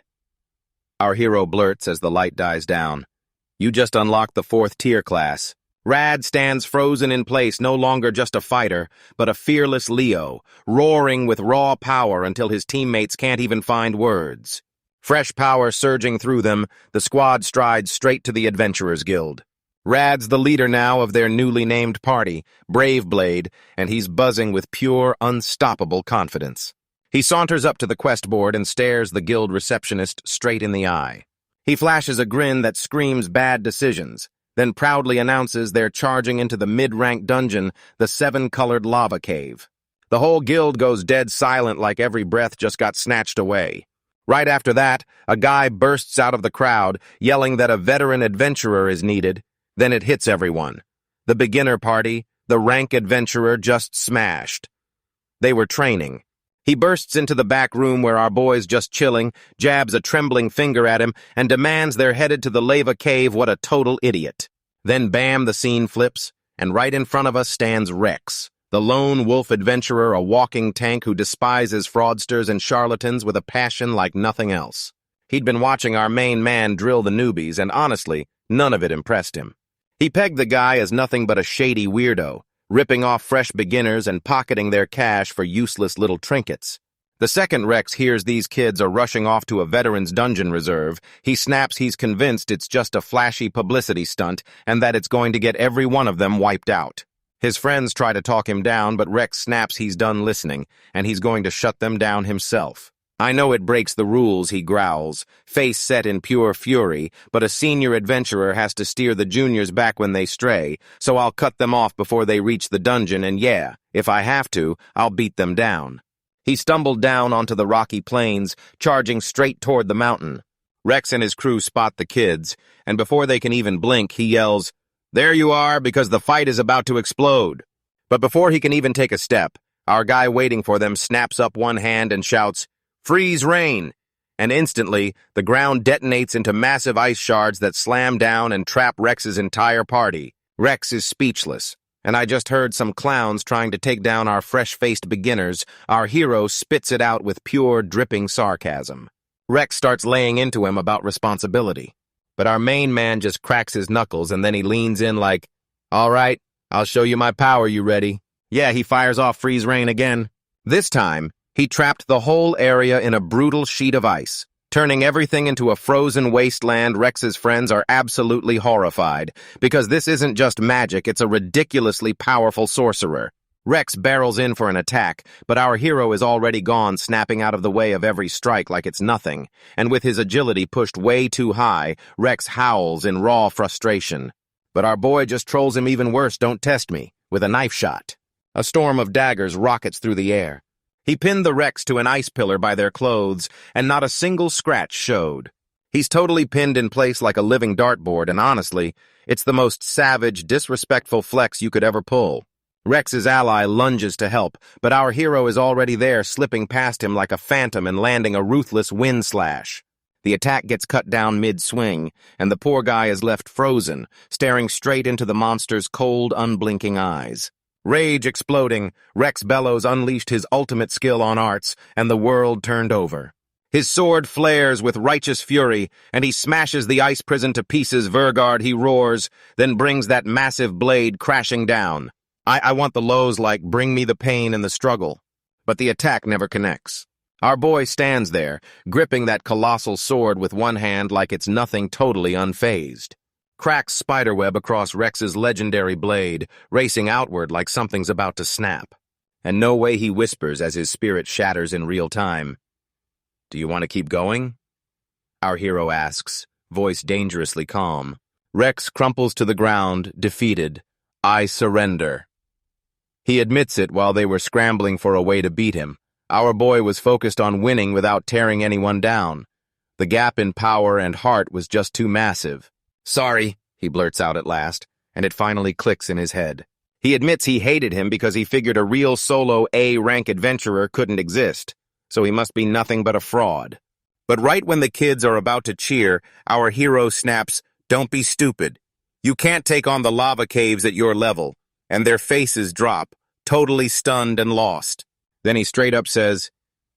Our hero blurts as the light dies down. You just unlocked the 4th tier class. Rad stands frozen in place, no longer just a fighter, but a fearless Leo, roaring with raw power until his teammates can't even find words. Fresh power surging through them, the squad strides straight to the Adventurers Guild. Rad's the leader now of their newly named party, Brave Blade, and he's buzzing with pure, unstoppable confidence. He saunters up to the quest board and stares the guild receptionist straight in the eye. He flashes a grin that screams bad decisions, then proudly announces they're charging into the mid-rank dungeon, the 7-colored lava cave. The whole guild goes dead silent like every breath just got snatched away. Right after that, a guy bursts out of the crowd, yelling that a veteran adventurer is needed. Then it hits everyone. The beginner party, the rank adventurer just smashed. They were training. He bursts into the back room where our boy's just chilling, jabs a trembling finger at him, and demands they're headed to the lava cave. What a total idiot. Then bam, the scene flips, and right in front of us stands Rex, the lone wolf adventurer, a walking tank who despises fraudsters and charlatans with a passion like nothing else. He'd been watching our main man drill the newbies, and honestly, none of it impressed him. He pegged the guy as nothing but a shady weirdo, ripping off fresh beginners and pocketing their cash for useless little trinkets. The second Rex hears these kids are rushing off to a veteran's dungeon reserve, he snaps he's convinced it's just a flashy publicity stunt and that it's going to get every one of them wiped out. His friends try to talk him down, but Rex snaps he's done listening, and he's going to shut them down himself. I know it breaks the rules, he growls, face set in pure fury, but a senior adventurer has to steer the juniors back when they stray, so I'll cut them off before they reach the dungeon, and yeah, if I have to, I'll beat them down. He stumbled down onto the rocky plains, charging straight toward the mountain. Rex and his crew spot the kids, and before they can even blink, he yells, "There you are, because the fight is about to explode." But before he can even take a step, our guy waiting for them snaps up one hand and shouts, "Freeze rain!" And instantly, the ground detonates into massive ice shards that slam down and trap Rex's entire party. Rex is speechless, and I just heard some clowns trying to take down our fresh-faced beginners. Our hero spits it out with pure, dripping sarcasm. Rex starts laying into him about responsibility, but our main man just cracks his knuckles and then he leans in like, "All right, I'll show you my power, you ready?" Yeah, he fires off freeze rain again. This time, he trapped the whole area in a brutal sheet of ice, turning everything into a frozen wasteland. Rex's friends are absolutely horrified, because this isn't just magic, it's a ridiculously powerful sorcerer. Rex barrels in for an attack, but our hero is already gone, snapping out of the way of every strike like it's nothing, and with his agility pushed way too high, Rex howls in raw frustration. But our boy just trolls him even worse, don't test me, with a knife shot. A storm of daggers rockets through the air. He pinned the Rex to an ice pillar by their clothes, and not a single scratch showed. He's totally pinned in place like a living dartboard, and honestly, it's the most savage, disrespectful flex you could ever pull. Rex's ally lunges to help, but our hero is already there, slipping past him like a phantom and landing a ruthless wind slash. The attack gets cut down mid-swing, and the poor guy is left frozen, staring straight into the monster's cold, unblinking eyes. Rage exploding, Rex Bellows unleashed his ultimate skill on arts, and the world turned over. His sword flares with righteous fury, and he smashes the ice prison to pieces. Vergard, he roars, then brings that massive blade crashing down. I want the lows like, bring me the pain and the struggle. But the attack never connects. Our boy stands there, gripping that colossal sword with one hand like it's nothing, totally unfazed. Cracks spiderweb across Rex's legendary blade, racing outward like something's about to snap. And no way he whispers as his spirit shatters in real time. "Do you want to keep going?" Our hero asks, voice dangerously calm. Rex crumples to the ground, defeated. "I surrender." He admits it while they were scrambling for a way to beat him. Our boy was focused on winning without tearing anyone down. The gap in power and heart was just too massive. "Sorry," he blurts out at last, and it finally clicks in his head. He admits he hated him because he figured a real solo A-rank adventurer couldn't exist, so he must be nothing but a fraud. But right when the kids are about to cheer, our hero snaps, "Don't be stupid. You can't take on the lava caves at your level," and their faces drop, totally stunned and lost. Then he straight up says,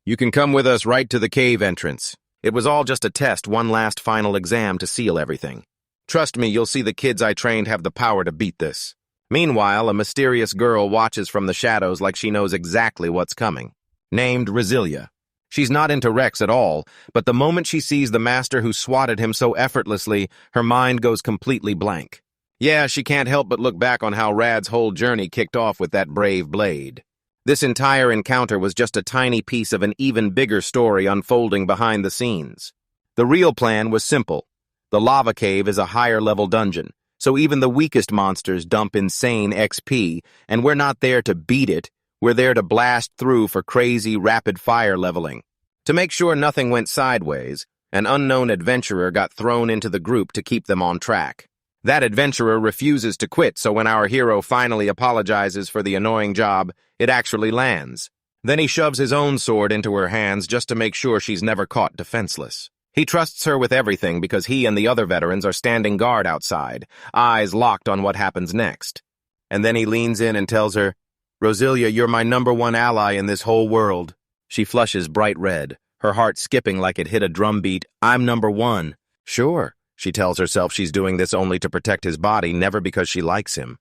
"You can come with us right to the cave entrance. It was all just a test, one last final exam to seal everything. Trust me, you'll see the kids I trained have the power to beat this." Meanwhile, a mysterious girl watches from the shadows like she knows exactly what's coming. Named Roselia. She's not into Rex at all, but the moment she sees the master who swatted him so effortlessly, her mind goes completely blank. Yeah, she can't help but look back on how Rad's whole journey kicked off with that brave blade. This entire encounter was just a tiny piece of an even bigger story unfolding behind the scenes. The real plan was simple. The lava cave is a higher-level dungeon, so even the weakest monsters dump insane XP, and we're not there to beat it, we're there to blast through for crazy, rapid-fire leveling. To make sure nothing went sideways, an unknown adventurer got thrown into the group to keep them on track. That adventurer refuses to quit, so when our hero finally apologizes for the annoying job, it actually lands. Then he shoves his own sword into her hands just to make sure she's never caught defenseless. He trusts her with everything because he and the other veterans are standing guard outside, eyes locked on what happens next. And then he leans in and tells her, "Roselia, you're my #1 ally in this whole world." She flushes bright red, her heart skipping like it hit a drum beat. "I'm #1. Sure. She tells herself she's doing this only to protect his body, never because she likes him.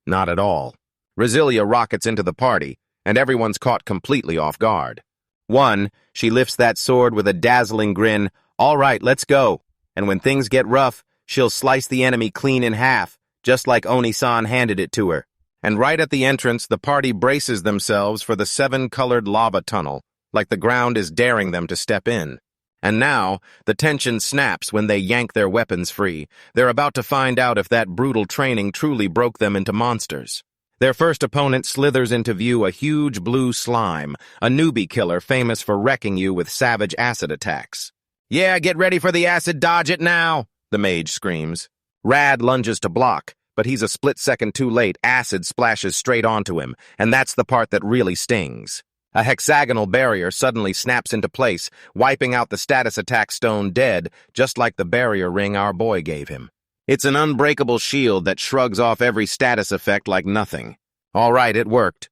Not at all. Roselia rockets into the party, and everyone's caught completely off guard. One, she lifts that sword with a dazzling grin. "All right, let's go." And when things get rough, she'll slice the enemy clean in half, just like Oni-san handed it to her. And right at the entrance, the party braces themselves for the 7-colored lava tunnel, like the ground is daring them to step in. And now, the tension snaps when they yank their weapons free. They're about to find out if that brutal training truly broke them into monsters. Their first opponent slithers into view, a huge blue slime, a newbie killer famous for wrecking you with savage acid attacks. "Yeah, get ready for the acid, dodge it now," the mage screams. Rad lunges to block, but he's a split second too late. Acid splashes straight onto him, and that's the part that really stings. A hexagonal barrier suddenly snaps into place, wiping out the status attack stone dead, just like the barrier ring our boy gave him. It's an unbreakable shield that shrugs off every status effect like nothing. All right, it worked.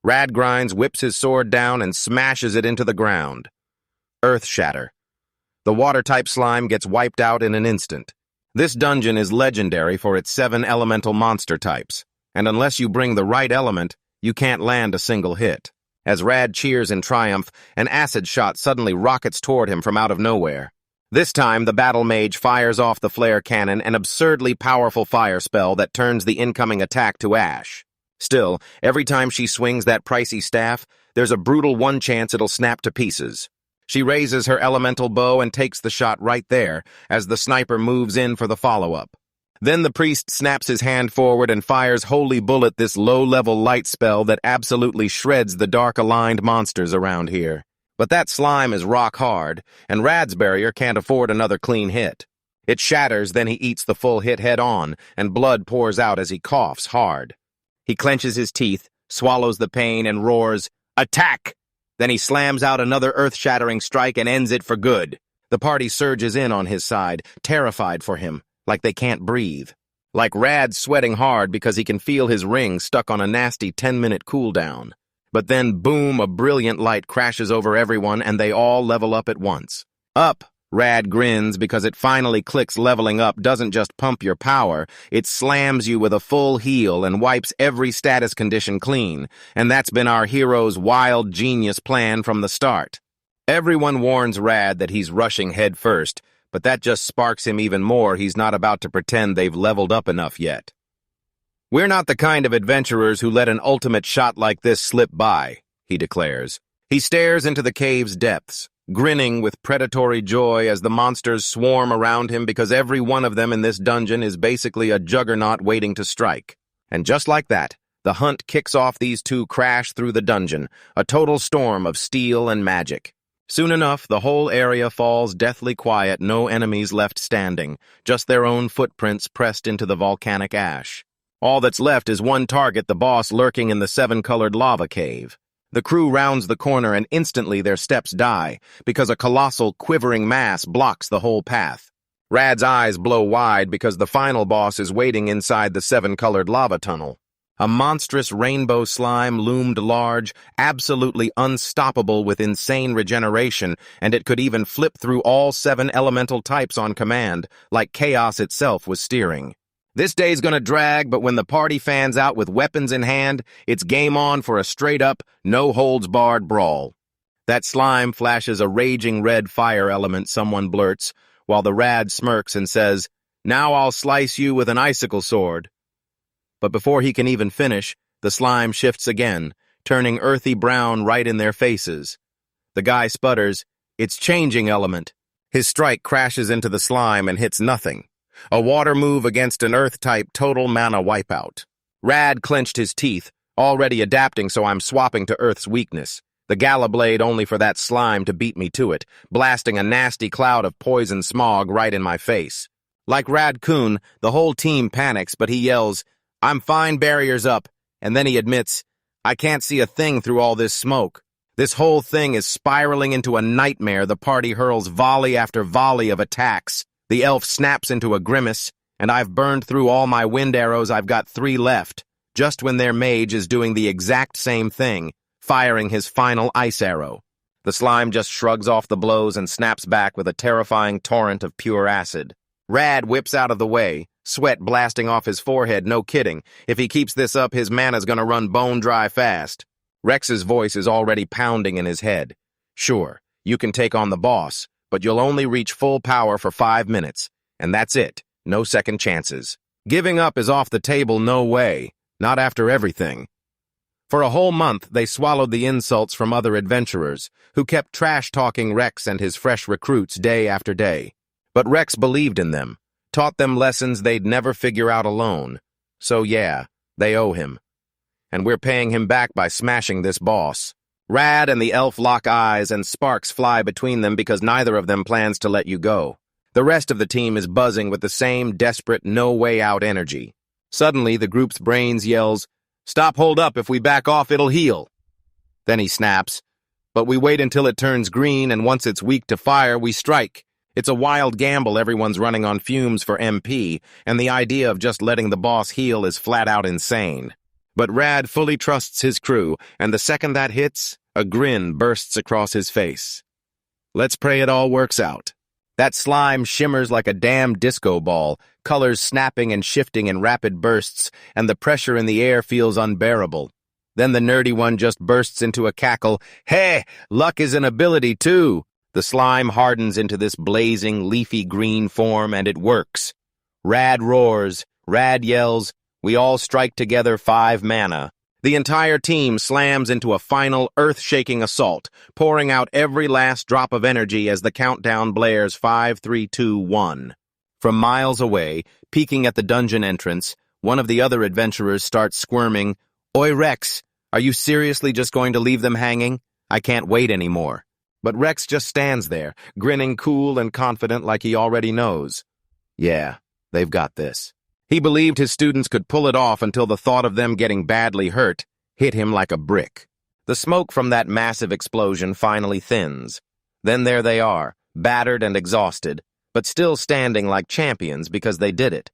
Radgrinds whips his sword down and smashes it into the ground. Earth shatter. The water-type slime gets wiped out in an instant. This dungeon is legendary for its 7 elemental monster types, and unless you bring the right element, you can't land a single hit. As Rad cheers in triumph, an acid shot suddenly rockets toward him from out of nowhere. This time, the battle mage fires off the flare cannon, an absurdly powerful fire spell that turns the incoming attack to ash. Still, every time she swings that pricey staff, there's a brutal 1 chance it'll snap to pieces. She raises her elemental bow and takes the shot right there, as the sniper moves in for the follow-up. Then the priest snaps his hand forward and fires Holy Bullet, this low-level light spell that absolutely shreds the dark-aligned monsters around here. But that slime is rock hard, and Rad's barrier can't afford another clean hit. It shatters, then he eats the full hit head-on, and blood pours out as he coughs hard. He clenches his teeth, swallows the pain, and roars, "Attack!" Then he slams out another earth-shattering strike and ends it for good. The party surges in on his side, terrified for him, like they can't breathe. Like Rad's sweating hard because he can feel his ring stuck on a nasty 10-minute cooldown. But then, boom, a brilliant light crashes over everyone and they all level up at once. Up! Rad grins because it finally clicks. Leveling up doesn't just pump your power, it slams you with a full heal and wipes every status condition clean. And that's been our hero's wild genius plan from the start. Everyone warns Rad that he's rushing head first, but that just sparks him even more. He's not about to pretend they've leveled up enough yet. "We're not the kind of adventurers who let an ultimate shot like this slip by," he declares. He stares into the cave's depths, grinning with predatory joy as the monsters swarm around him because every one of them in this dungeon is basically a juggernaut waiting to strike. And just like that, the hunt kicks off. These two crash through the dungeon, a total storm of steel and magic. Soon enough, the whole area falls deathly quiet, no enemies left standing, just their own footprints pressed into the volcanic ash. All that's left is one target, the boss lurking in the seven-colored lava cave. The crew rounds the corner and instantly their steps die, because a colossal, quivering mass blocks the whole path. Rad's eyes blow wide because the final boss is waiting inside the seven-colored lava tunnel. A monstrous rainbow slime loomed large, absolutely unstoppable with insane regeneration, and it could even flip through all 7 elemental types on command, like chaos itself was steering. This day's gonna drag, but when the party fans out with weapons in hand, it's game on for a straight-up, no-holds-barred brawl. That slime flashes a raging red fire element, someone blurts, while the Rad smirks and says, "Now I'll slice you with an icicle sword." But before he can even finish, the slime shifts again, turning earthy brown right in their faces. The guy sputters, "It's changing element." His strike crashes into the slime and hits nothing. A water move against an earth-type total mana wipeout. Rad clenched his teeth, already adapting, so I'm swapping to Earth's weakness. The Gala Blade only for that slime to beat me to it, blasting a nasty cloud of poison smog right in my face. Like Rad-kun, the whole team panics, but he yells, "I'm fine, barriers up," and then he admits, "I can't see a thing through all this smoke." This whole thing is spiraling into a nightmare. The party hurls volley after volley of attacks. The elf snaps into a grimace, and I've burned through all my wind arrows. I've got 3 left, just when their mage is doing the exact same thing, firing his final ice arrow. The slime just shrugs off the blows and snaps back with a terrifying torrent of pure acid. Rad whips out of the way, sweat blasting off his forehead. No kidding. If he keeps this up, his mana's gonna run bone dry fast. Rex's voice is already pounding in his head. "Sure, you can take on the boss, but you'll only reach full power for 5 minutes, and that's it. No second chances. Giving up is off the table, no way. Not after everything." For a whole month, they swallowed the insults from other adventurers, who kept trash-talking Rex and his fresh recruits day after day. But Rex believed in them, taught them lessons they'd never figure out alone. So yeah, they owe him. And we're paying him back by smashing this boss. Rad and the elf lock eyes, and sparks fly between them because neither of them plans to let you go. The rest of the team is buzzing with the same desperate, no-way-out energy. Suddenly, the group's brains yells, "Stop, hold up, if we back off, it'll heal." Then he snaps, "But we wait until it turns green, and once it's weak to fire, we strike." It's a wild gamble. Everyone's running on fumes for MP, and the idea of just letting the boss heal is flat-out insane. But Rad fully trusts his crew, and the second that hits, a grin bursts across his face. Let's pray it all works out. That slime shimmers like a damn disco ball, colors snapping and shifting in rapid bursts, and the pressure in the air feels unbearable. Then the nerdy one just bursts into a cackle. "Hey, luck is an ability too." The slime hardens into this blazing, leafy green form, and it works. Rad roars, Rad yells, we all strike together 5 mana. The entire team slams into a final, earth-shaking assault, pouring out every last drop of energy as the countdown blares 5, 3, 2, 1. From miles away, peeking at the dungeon entrance, one of the other adventurers starts squirming, "Oi, Rex, are you seriously just going to leave them hanging? I can't wait anymore." But Rex just stands there, grinning cool and confident like he already knows. Yeah, they've got this. He believed his students could pull it off until the thought of them getting badly hurt hit him like a brick. The smoke from that massive explosion finally thins. Then there they are, battered and exhausted, but still standing like champions because they did it.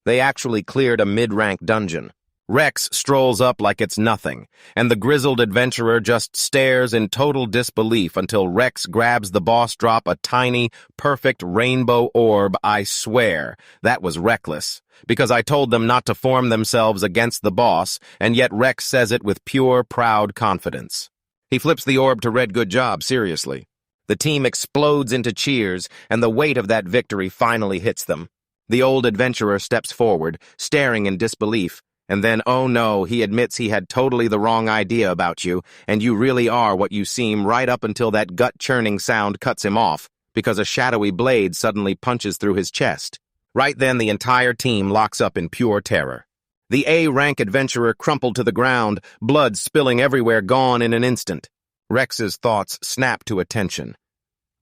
They actually cleared a mid-rank dungeon. Rex strolls up like it's nothing, and the grizzled adventurer just stares in total disbelief until Rex grabs the boss drop, a tiny, perfect rainbow orb. I swear, that was reckless, because I told them not to form themselves against the boss, and yet Rex says it with pure, proud confidence. He flips the orb to Red. "Good job, seriously." The team explodes into cheers, and the weight of that victory finally hits them. The old adventurer steps forward, staring in disbelief, and then, oh no, he admits he had totally the wrong idea about you, and you really are what you seem right up until that gut-churning sound cuts him off, because a shadowy blade suddenly punches through his chest. Right then, the entire team locks up in pure terror. The A-rank adventurer crumpled to the ground, blood spilling everywhere, gone in an instant. Rex's thoughts snap to attention.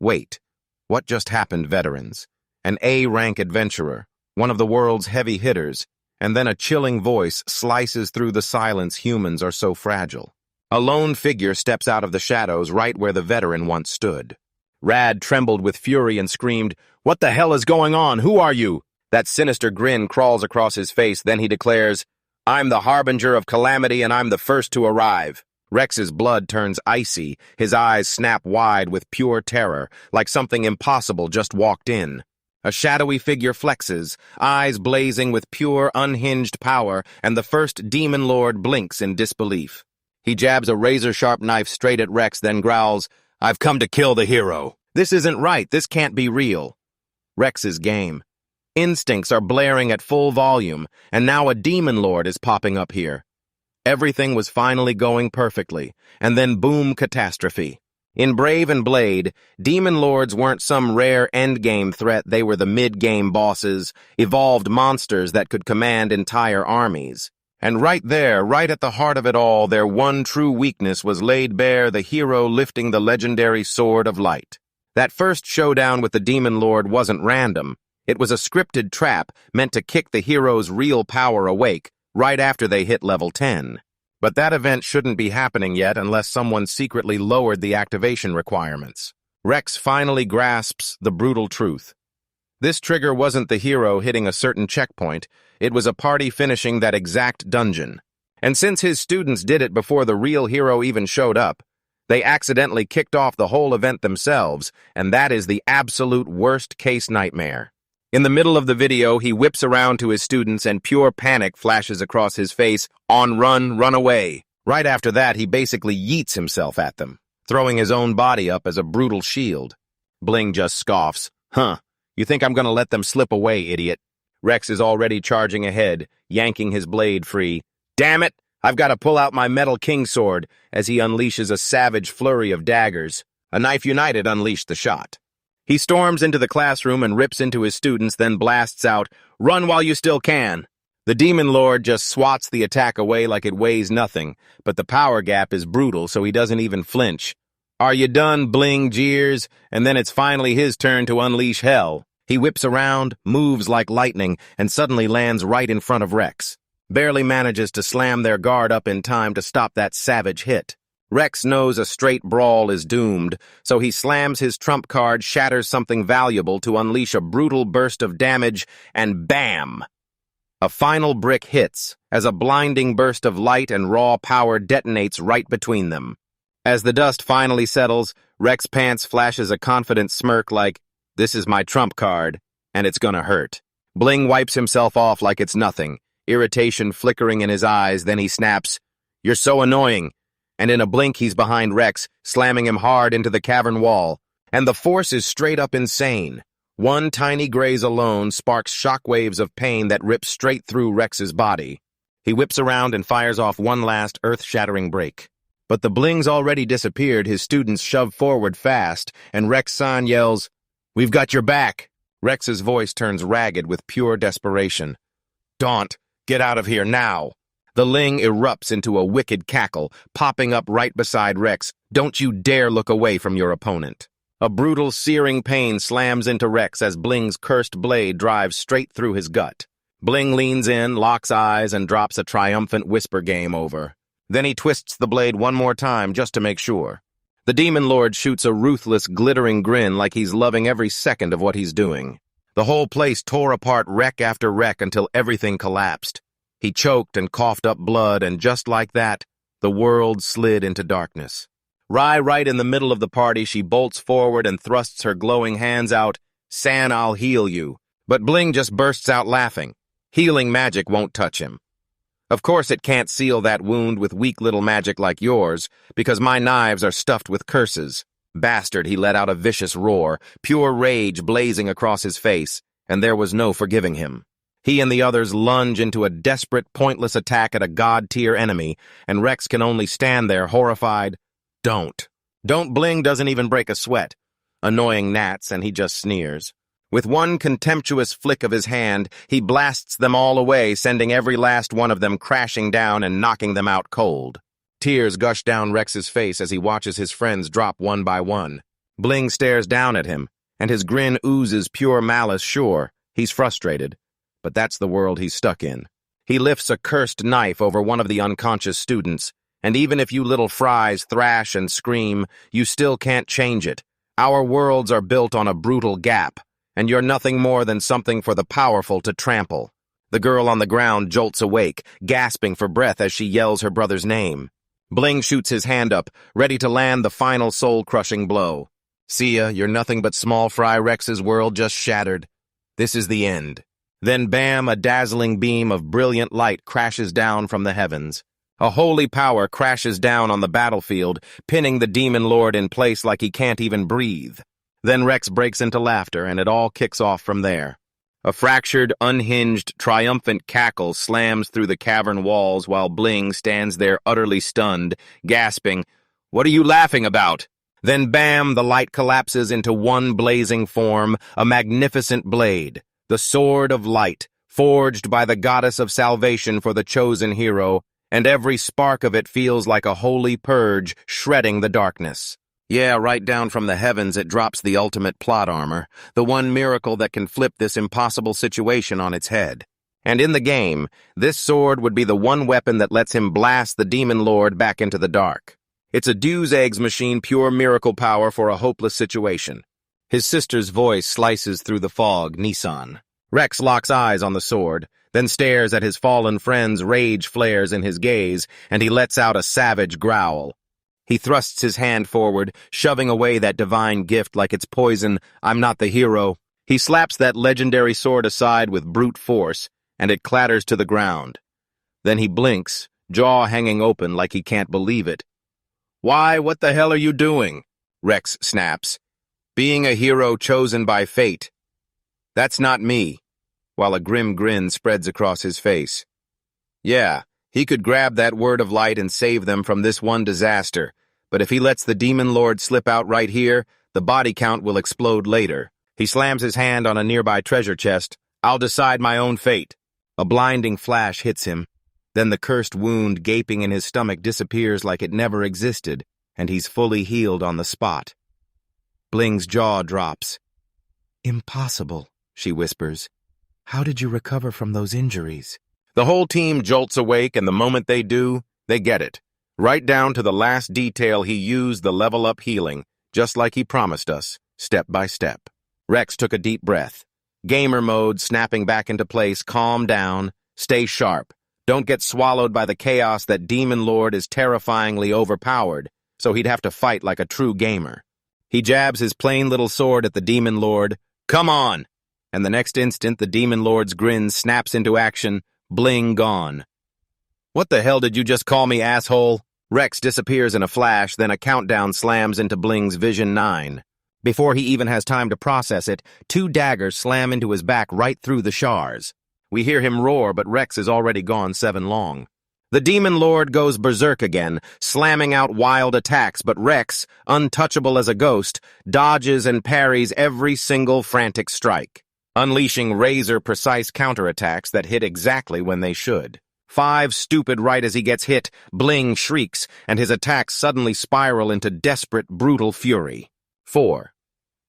Wait, what just happened, veterans? An A-rank adventurer, one of the world's heavy hitters, and then a chilling voice slices through the silence. Humans are so fragile. A lone figure steps out of the shadows right where the veteran once stood. Rad trembled with fury and screamed, "What the hell is going on? Who are you?" That sinister grin crawls across his face, then he declares, "I'm the harbinger of calamity and I'm the first to arrive." Rex's blood turns icy, his eyes snap wide with pure terror, like something impossible just walked in. A shadowy figure flexes, eyes blazing with pure, unhinged power, and the first demon lord blinks in disbelief. He jabs a razor-sharp knife straight at Rex, then growls, "I've come to kill the hero. This isn't right. This can't be real." Rex's game. Instincts are blaring at full volume, and now a demon lord is popping up here. Everything was finally going perfectly, and then boom, catastrophe. In Brave and Blade, demon lords weren't some rare endgame threat, they were the mid-game bosses, evolved monsters that could command entire armies. And right there, right at the heart of it all, their one true weakness was laid bare, the hero lifting the legendary Sword of Light. That first showdown with the demon lord wasn't random. It was a scripted trap meant to kick the hero's real power awake, right after they hit level 10. But that event shouldn't be happening yet unless someone secretly lowered the activation requirements. Rex finally grasps the brutal truth. This trigger wasn't the hero hitting a certain checkpoint, it was a party finishing that exact dungeon. And since his students did it before the real hero even showed up, they accidentally kicked off the whole event themselves, and that is the absolute worst-case nightmare. In the middle of the video, he whips around to his students and pure panic flashes across his face, "On run, run away." Right after that, he basically yeets himself at them, throwing his own body up as a brutal shield. Bling just scoffs, "Huh, you think I'm gonna let them slip away, idiot?" Rex is already charging ahead, yanking his blade free. "Damn it, I've got to pull out my metal king sword," as he unleashes a savage flurry of daggers. A knife united unleashed the shot. He storms into the classroom and rips into his students, then blasts out, "Run while you still can." The demon lord just swats the attack away like it weighs nothing, but the power gap is brutal, so he doesn't even flinch. "Are you done?" Bling jeers, and then it's finally his turn to unleash hell. He whips around, moves like lightning, and suddenly lands right in front of Rex. Barely manages to slam their guard up in time to stop that savage hit. Rex knows a straight brawl is doomed, so he slams his trump card, shatters something valuable to unleash a brutal burst of damage, and bam! A final brick hits, as a blinding burst of light and raw power detonates right between them. As the dust finally settles, Rex Pants flashes a confident smirk like, "This is my trump card, and it's gonna hurt." Bling wipes himself off like it's nothing, irritation flickering in his eyes, then he snaps, "You're so annoying." And in a blink he's behind Rex, slamming him hard into the cavern wall. And the force is straight up insane. One tiny graze alone sparks shockwaves of pain that rip straight through Rex's body. He whips around and fires off one last earth-shattering break. But the bling's already disappeared, his students shove forward fast, and Rex-san yells, "We've got your back." Rex's voice turns ragged with pure desperation. "Daunt, get out of here now." The Ling erupts into a wicked cackle, popping up right beside Rex. "Don't you dare look away from your opponent." A brutal, searing pain slams into Rex as Bling's cursed blade drives straight through his gut. Bling leans in, locks eyes, and drops a triumphant whisper, "Game over." Then he twists the blade one more time just to make sure. The demon lord shoots a ruthless, glittering grin like he's loving every second of what he's doing. The whole place tore apart wreck after wreck until everything collapsed. He choked and coughed up blood, and just like that, the world slid into darkness. Right in the middle of the party, she bolts forward and thrusts her glowing hands out. "San, I'll heal you." But Bling just bursts out laughing. Healing magic won't touch him. Of course it can't seal that wound with weak little magic like yours, because my knives are stuffed with curses. Bastard, he let out a vicious roar, pure rage blazing across his face, and there was no forgiving him. He and the others lunge into a desperate, pointless attack at a god-tier enemy, and Rex can only stand there, horrified. Don't. Bling doesn't even break a sweat. Annoying gnats, and he just sneers. With one contemptuous flick of his hand, he blasts them all away, sending every last one of them crashing down and knocking them out cold. Tears gush down Rex's face as he watches his friends drop one by one. Bling stares down at him, and his grin oozes pure malice. Sure, he's frustrated, but that's the world he's stuck in. He lifts a cursed knife over one of the unconscious students, and even if you little fries thrash and scream, you still can't change it. Our worlds are built on a brutal gap, and you're nothing more than something for the powerful to trample. The girl on the ground jolts awake, gasping for breath as she yells her brother's name. Bling shoots his hand up, ready to land the final soul-crushing blow. See ya, you're nothing but small fry. Rex's world just shattered. This is the end. Then bam, a dazzling beam of brilliant light crashes down from the heavens. A holy power crashes down on the battlefield, pinning the demon lord in place like he can't even breathe. Then Rex breaks into laughter, and it all kicks off from there. A fractured, unhinged, triumphant cackle slams through the cavern walls while Bling stands there utterly stunned, gasping, "What are you laughing about?" Then bam, the light collapses into one blazing form, a magnificent blade, the Sword of Light, forged by the goddess of salvation for the chosen hero, and every spark of it feels like a holy purge shredding the darkness. Yeah, right down from the heavens it drops the ultimate plot armor, the one miracle that can flip this impossible situation on its head. And in the game, this sword would be the one weapon that lets him blast the demon lord back into the dark. It's a Deus Ex machine, pure miracle power for a hopeless situation. His sister's voice slices through the fog. Nissan. Rex locks eyes on the sword, then stares at his fallen friend's rage flares in his gaze, and he lets out a savage growl. He thrusts his hand forward, shoving away that divine gift like it's poison. I'm not the hero. He slaps that legendary sword aside with brute force, and it clatters to the ground. Then he blinks, jaw hanging open like he can't believe it. Why, what the hell are you doing? Rex snaps. Being a hero chosen by fate. That's not me, while a grim grin spreads across his face. Yeah, he could grab that word of light and save them from this one disaster, but if he lets the demon lord slip out right here, the body count will explode later. He slams his hand on a nearby treasure chest. I'll decide my own fate. A blinding flash hits him. Then the cursed wound gaping in his stomach disappears like it never existed, and he's fully healed on the spot. Bling's jaw drops. Impossible, she whispers. How did you recover from those injuries? The whole team jolts awake, and the moment they do, they get it. Right down to the last detail, he used the level-up healing, just like he promised us, step by step. Rex took a deep breath. Gamer mode snapping back into place. Calm down. Stay sharp. Don't get swallowed by the chaos. That demon lord is terrifyingly overpowered, so he'd have to fight like a true gamer. He jabs his plain little sword at the demon lord. Come on! And the next instant, the demon lord's grin snaps into action. Bling gone. What the hell did you just call me, asshole? Rex disappears in a flash, then a countdown slams into Bling's Vision 9. Before he even has time to process it, 2 daggers slam into his back right through the shars. We hear him roar, but Rex is already gone 7 long. The demon lord goes berserk again, slamming out wild attacks, but Rex, untouchable as a ghost, dodges and parries every single frantic strike, unleashing razor-precise counterattacks that hit exactly when they should. 5 stupid right as he gets hit, Bling shrieks, and his attacks suddenly spiral into desperate, brutal fury. 4.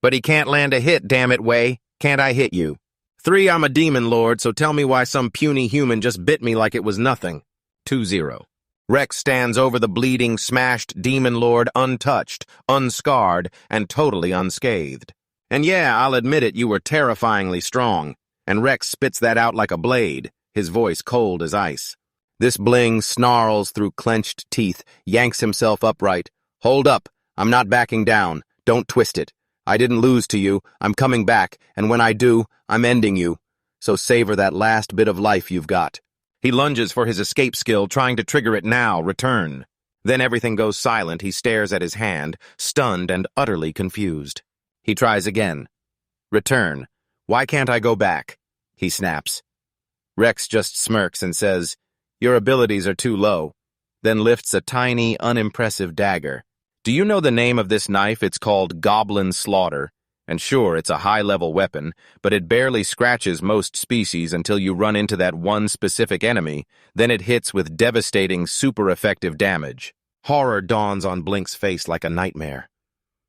But he can't land a hit, damn it, Way. Can't I hit you? 3. I'm a demon lord, so tell me why some puny human just bit me like it was nothing. 2-0. Rex stands over the bleeding, smashed demon lord untouched, unscarred, and totally unscathed. And yeah, I'll admit it, you were terrifyingly strong. And Rex spits that out like a blade, his voice cold as ice. This Bling snarls through clenched teeth, yanks himself upright. Hold up, I'm not backing down. Don't twist it. I didn't lose to you. I'm coming back, and when I do, I'm ending you. So savor that last bit of life you've got. He lunges for his escape skill, trying to trigger it now. Return. Then everything goes silent. He stares at his hand, stunned and utterly confused. He tries again. Return. Why can't I go back? He snaps. Rex just smirks and says, Your abilities are too low, then lifts a tiny, unimpressive dagger. Do you know the name of this knife? It's called Goblin Slaughter. And sure, it's a high-level weapon, but it barely scratches most species until you run into that one specific enemy, then it hits with devastating, super-effective damage. Horror dawns on Blink's face like a nightmare.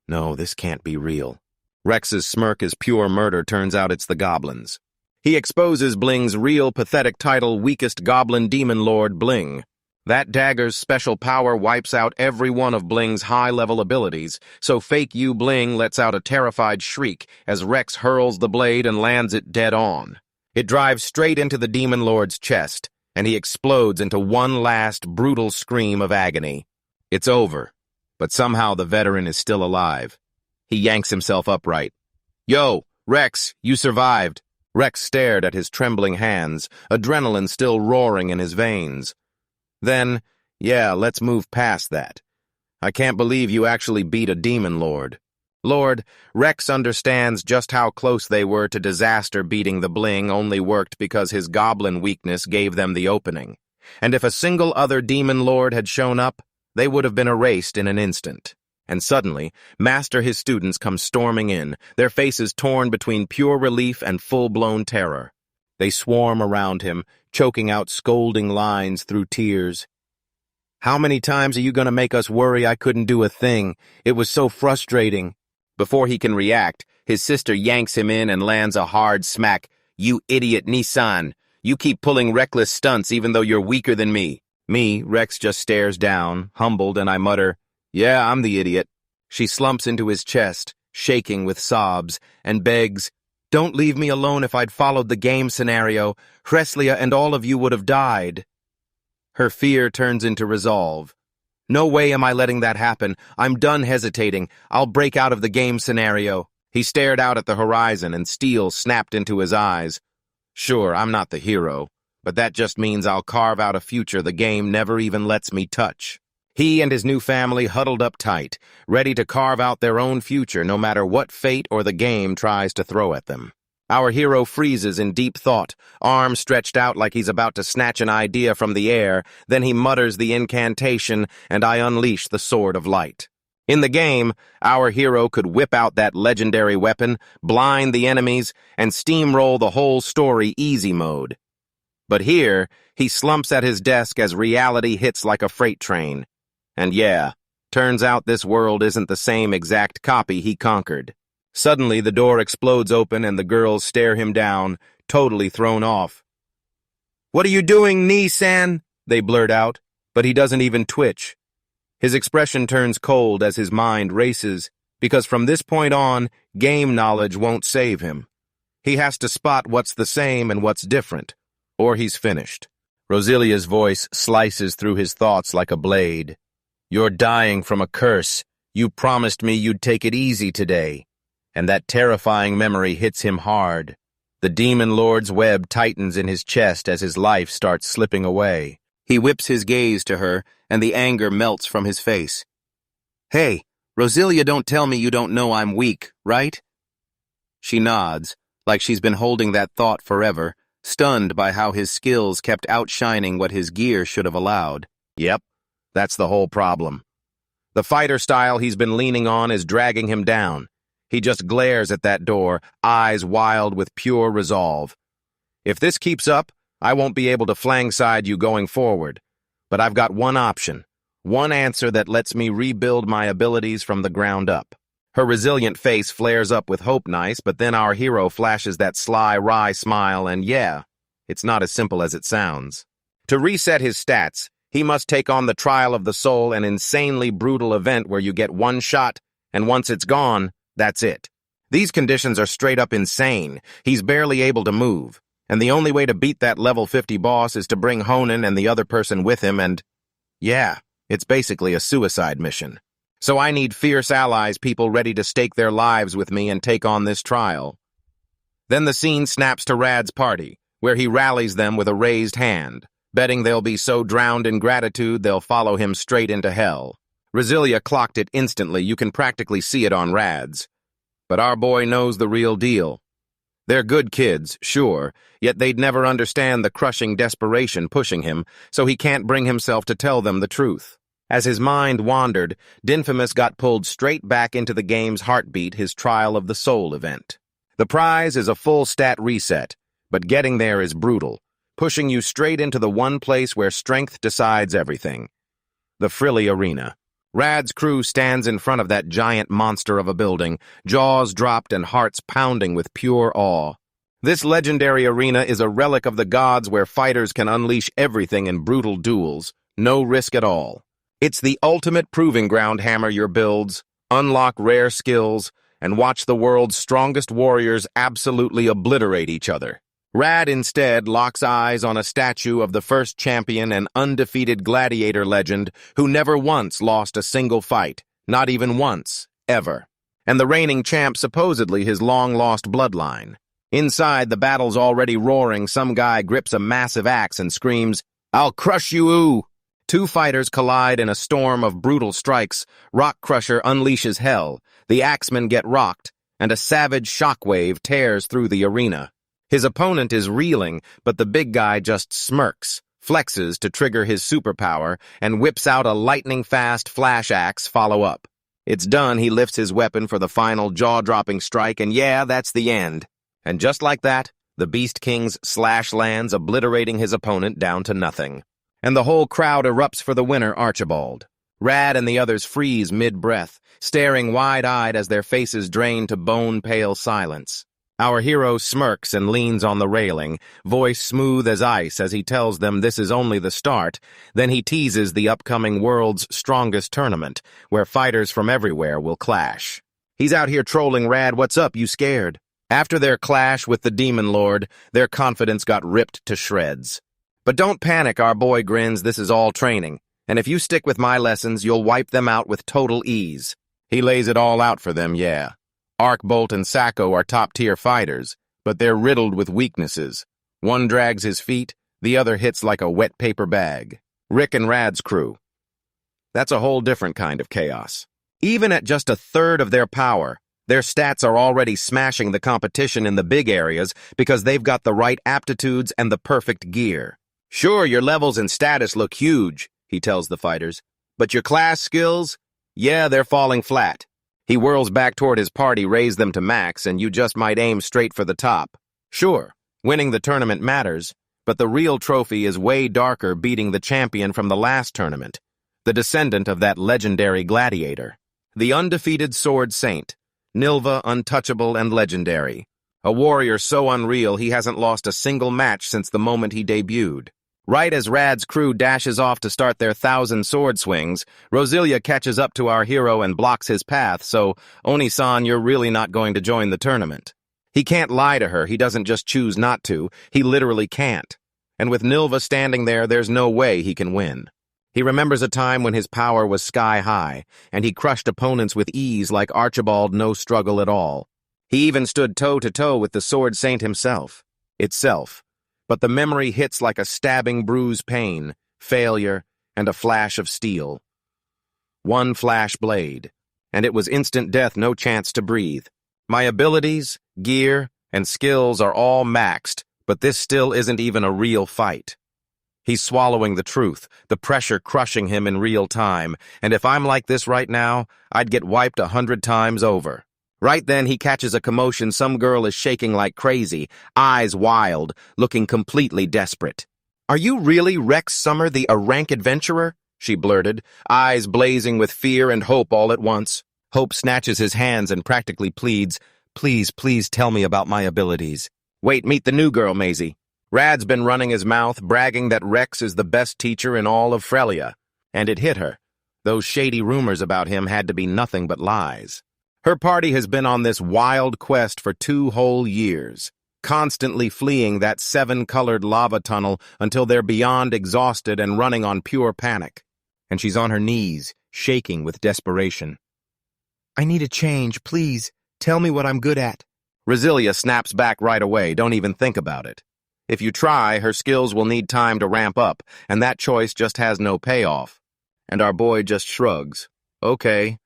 No, this can't be real. Rex's smirk is pure murder. Turns out it's the goblins. He exposes Bling's real pathetic title, Weakest Goblin Demon Lord Bling. That dagger's special power wipes out every one of Bling's high-level abilities, so fake you Bling lets out a terrified shriek as Rex hurls the blade and lands it dead on. It drives straight into the Demon Lord's chest, and he explodes into one last brutal scream of agony. It's over, but somehow the veteran is still alive. He yanks himself upright. Yo, Rex, you survived. Rex stared at his trembling hands, adrenaline still roaring in his veins. Then, yeah, let's move past that. I can't believe you actually beat a demon lord. Lord, Rex understands just how close they were to disaster. Beating the Bling only worked because his goblin weakness gave them the opening. And if a single other demon lord had shown up, they would have been erased in an instant. And suddenly, Master his students come storming in, their faces torn between pure relief and full-blown terror. They swarm around him, choking out scolding lines through tears. How many times are you going to make us worry I couldn't do a thing? It was so frustrating. Before he can react, his sister yanks him in and lands a hard smack. You idiot, Nissan. You keep pulling reckless stunts even though you're weaker than me. Me, Rex just stares down, humbled, and I mutter, Yeah, I'm the idiot. She slumps into his chest, shaking with sobs, and begs, Don't leave me alone. If I'd followed the game scenario, Hreslia and all of you would have died. Her fear turns into resolve. No way am I letting that happen. I'm done hesitating. I'll break out of the game scenario. He stared out at the horizon and steel snapped into his eyes. Sure, I'm not the hero, but that just means I'll carve out a future the game never even lets me touch. He and his new family huddled up tight, ready to carve out their own future no matter what fate or the game tries to throw at them. Our hero freezes in deep thought, arms stretched out like he's about to snatch an idea from the air, then he mutters the incantation, and I unleash the Sword of Light. In the game, our hero could whip out that legendary weapon, blind the enemies, and steamroll the whole story easy mode. But here, he slumps at his desk as reality hits like a freight train. And yeah, turns out this world isn't the same exact copy he conquered. Suddenly, the door explodes open and the girls stare him down, totally thrown off. What are you doing, Nissan? They blurt out, but he doesn't even twitch. His expression turns cold as his mind races, because from this point on, game knowledge won't save him. He has to spot what's the same and what's different, or he's finished. Rosilia's voice slices through his thoughts like a blade. You're dying from a curse. You promised me you'd take it easy today. And that terrifying memory hits him hard. The Demon Lord's web tightens in his chest as his life starts slipping away. He whips his gaze to her, and the anger melts from his face. Hey, Rosilia, don't tell me you don't know I'm weak, right? She nods, like she's been holding that thought forever, stunned by how his skills kept outshining what his gear should have allowed. Yep, that's the whole problem. The fighter style he's been leaning on is dragging him down. He just glares at that door, eyes wild with pure resolve. If this keeps up, I won't be able to flangside you going forward. But I've got one option, one answer that lets me rebuild my abilities from the ground up. Her resilient face flares up with hope nice, but then our hero flashes that sly, wry smile, and yeah, it's not as simple as it sounds. To reset his stats, he must take on the Trial of the Soul, an insanely brutal event where you get one shot, and once it's gone, that's it. These conditions are straight up insane. He's barely able to move. And the only way to beat that level 50 boss is to bring Honan and the other person with him and... yeah, it's basically a suicide mission. So I need fierce allies, people ready to stake their lives with me and take on this trial. Then the scene snaps to Rad's party, where he rallies them with a raised hand. betting they'll be so drowned in gratitude they'll follow him straight into hell. Rosilia clocked it instantly. You can practically see it on Rads. But our boy knows the real deal. They're good kids, sure, yet they'd never understand the crushing desperation pushing him, so he can't bring himself to tell them the truth. As his mind wandered, Dinfamus got pulled straight back into the game's heartbeat, his Trial of the Soul event. The prize is a full stat reset, but getting there is brutal, pushing you straight into the one place where strength decides everything. The frilly arena. Rad's crew stands in front of that giant monster of a building, jaws dropped and hearts pounding with pure awe. This legendary arena is a relic of the gods where fighters can unleash everything in brutal duels, no risk at all. It's the ultimate proving ground. Hammer your builds, unlock rare skills, and watch the world's strongest warriors absolutely obliterate each other. Rad instead locks eyes on a statue of the first champion and undefeated gladiator legend who never once lost a single fight, not even once, ever. And the reigning champ supposedly his long-lost bloodline. Inside, the battle's already roaring. Some guy grips a massive axe and screams, "I'll crush you, ooh!" Two fighters collide in a storm of brutal strikes. Rock Crusher unleashes hell, the axemen get rocked, and a savage shockwave tears through the arena. His opponent is reeling, but the big guy just smirks, flexes to trigger his superpower, and whips out a lightning-fast flash axe follow-up. It's done. He lifts his weapon for the final jaw-dropping strike, and yeah, that's the end. And just like that, the Beast King's slash lands, obliterating his opponent down to nothing. And the whole crowd erupts for the winner, Archibald. Rad and the others freeze mid-breath, staring wide-eyed as their faces drain to bone-pale silence. Our hero smirks and leans on the railing, voice smooth as ice as he tells them this is only the start. Then he teases the upcoming world's strongest tournament, where fighters from everywhere will clash. He's out here trolling Rad. What's up, you scared? After their clash with the Demon Lord, their confidence got ripped to shreds. But don't panic, our boy grins. This is all training, and if you stick with my lessons, you'll wipe them out with total ease. He lays it all out for them, yeah. Arcbolt and Sacco are top-tier fighters, but they're riddled with weaknesses. One drags his feet, the other hits like a wet paper bag. Rick and Rad's crew. That's a whole different kind of chaos. Even at just a third of their power, their stats are already smashing the competition in the big areas because they've got the right aptitudes and the perfect gear. Sure, your levels and status look huge, he tells the fighters, but your class skills? Yeah, they're falling flat. He whirls back toward his party, raise them to max, and you just might aim straight for the top. Sure, winning the tournament matters, but the real trophy is way darker, beating the champion from the last tournament, the descendant of that legendary gladiator. The undefeated Sword Saint, Nilva, untouchable and legendary. A warrior so unreal he hasn't lost a single match since the moment he debuted. Right as Rad's crew dashes off to start their 1,000 sword swings, Rosilia catches up to our hero and blocks his path, so, Oni-san, you're really not going to join the tournament. He can't lie to her. He doesn't just choose not to. He literally can't. And with Nilva standing there, there's no way he can win. He remembers a time when his power was sky-high, and he crushed opponents with ease like Archibald, no struggle at all. He even stood toe-to-toe with the Sword Saint himself. But the memory hits like a stabbing bruise, pain, failure, and a flash of steel. One flash blade, and it was instant death, no chance to breathe. My abilities, gear, and skills are all maxed, but this still isn't even a real fight. He's swallowing the truth, the pressure crushing him in real time, and if I'm like this right now, I'd get wiped 100 times over. Right then, he catches a commotion. Some girl is shaking like crazy, eyes wild, looking completely desperate. "Are you really Rex Summer, the rank adventurer?" she blurted, eyes blazing with fear and hope all at once. Hope snatches his hands and practically pleads, "Please, please tell me about my abilities." "Wait, meet the new girl, Maisie." Rad's been running his mouth, bragging that Rex is the best teacher in all of Frelia. And it hit her. Those shady rumors about him had to be nothing but lies. Her party has been on this wild quest for 2 whole years, constantly fleeing that 7-colored lava tunnel until they're beyond exhausted and running on pure panic. And she's on her knees, shaking with desperation. "I need a change, please. Tell me what I'm good at." Rosilia snaps back right away. "Don't even think about it. If you try, her skills will need time to ramp up, and that choice just has no payoff. And our boy just shrugs. Okay.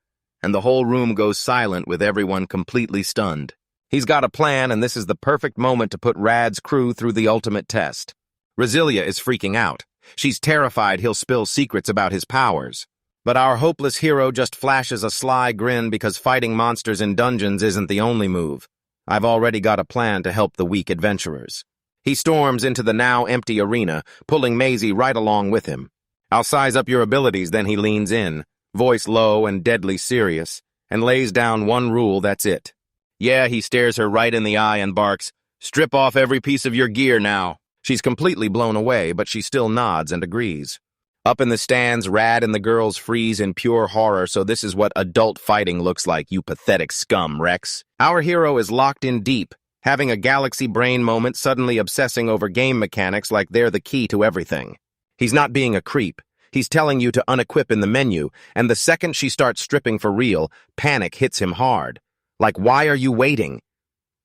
And the whole room goes silent with everyone completely stunned. He's got a plan, and this is the perfect moment to put Rad's crew through the ultimate test. Roselia is freaking out. She's terrified he'll spill secrets about his powers. But our hopeless hero just flashes a sly grin because fighting monsters in dungeons isn't the only move. I've already got a plan to help the weak adventurers. He storms into the now empty arena, pulling Maisie right along with him. I'll size up your abilities, then he leans in, voice low and deadly serious, and lays down one rule, that's it. Yeah, he stares her right in the eye and barks, strip off every piece of your gear now. She's completely blown away, but she still nods and agrees. Up in the stands, Rad and the girls freeze in pure horror, so this is what adult fighting looks like, you pathetic scum, Rex. Our hero is locked in deep, having a galaxy brain moment, suddenly obsessing over game mechanics like they're the key to everything. He's not being a creep. He's telling you to unequip in the menu, and the second she starts stripping for real, panic hits him hard. Like, why are you waiting?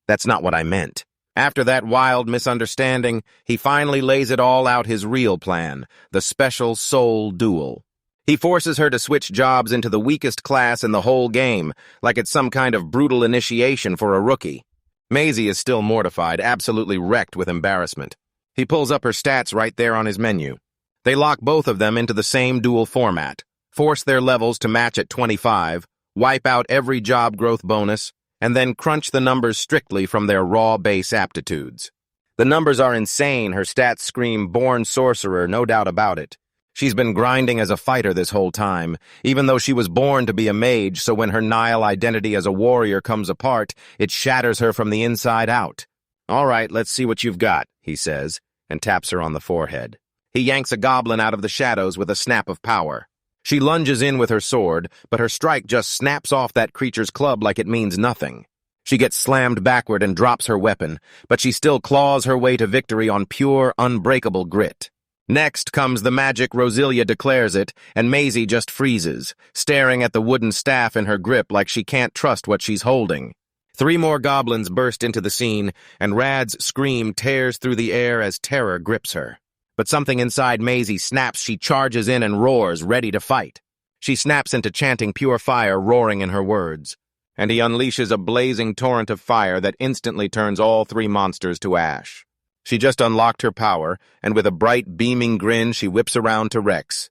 That's not what I meant. After that wild misunderstanding, he finally lays it all out, his real plan, the special soul duel. He forces her to switch jobs into the weakest class in the whole game, like it's some kind of brutal initiation for a rookie. Maisie is still mortified, absolutely wrecked with embarrassment. He pulls up her stats right there on his menu. They lock both of them into the same duel format, force their levels to match at 25, wipe out every job growth bonus, and then crunch the numbers strictly from their raw base aptitudes. The numbers are insane, her stats scream born sorcerer, no doubt about it. She's been grinding as a fighter this whole time, even though she was born to be a mage, so when her Nile identity as a warrior comes apart, it shatters her from the inside out. All right, let's see what you've got, he says, and taps her on the forehead. He yanks a goblin out of the shadows with a snap of power. She lunges in with her sword, but her strike just snaps off that creature's club like it means nothing. She gets slammed backward and drops her weapon, but she still claws her way to victory on pure, unbreakable grit. Next comes the magic Roselia declares it, and Maisie just freezes, staring at the wooden staff in her grip like she can't trust what she's holding. 3 more goblins burst into the scene, and Rad's scream tears through the air as terror grips her. But something inside Maisie snaps, she charges in and roars, ready to fight. She snaps into chanting pure fire, roaring in her words. And he unleashes a blazing torrent of fire that instantly turns all 3 monsters to ash. She just unlocked her power, and with a bright, beaming grin, she whips around to Rex.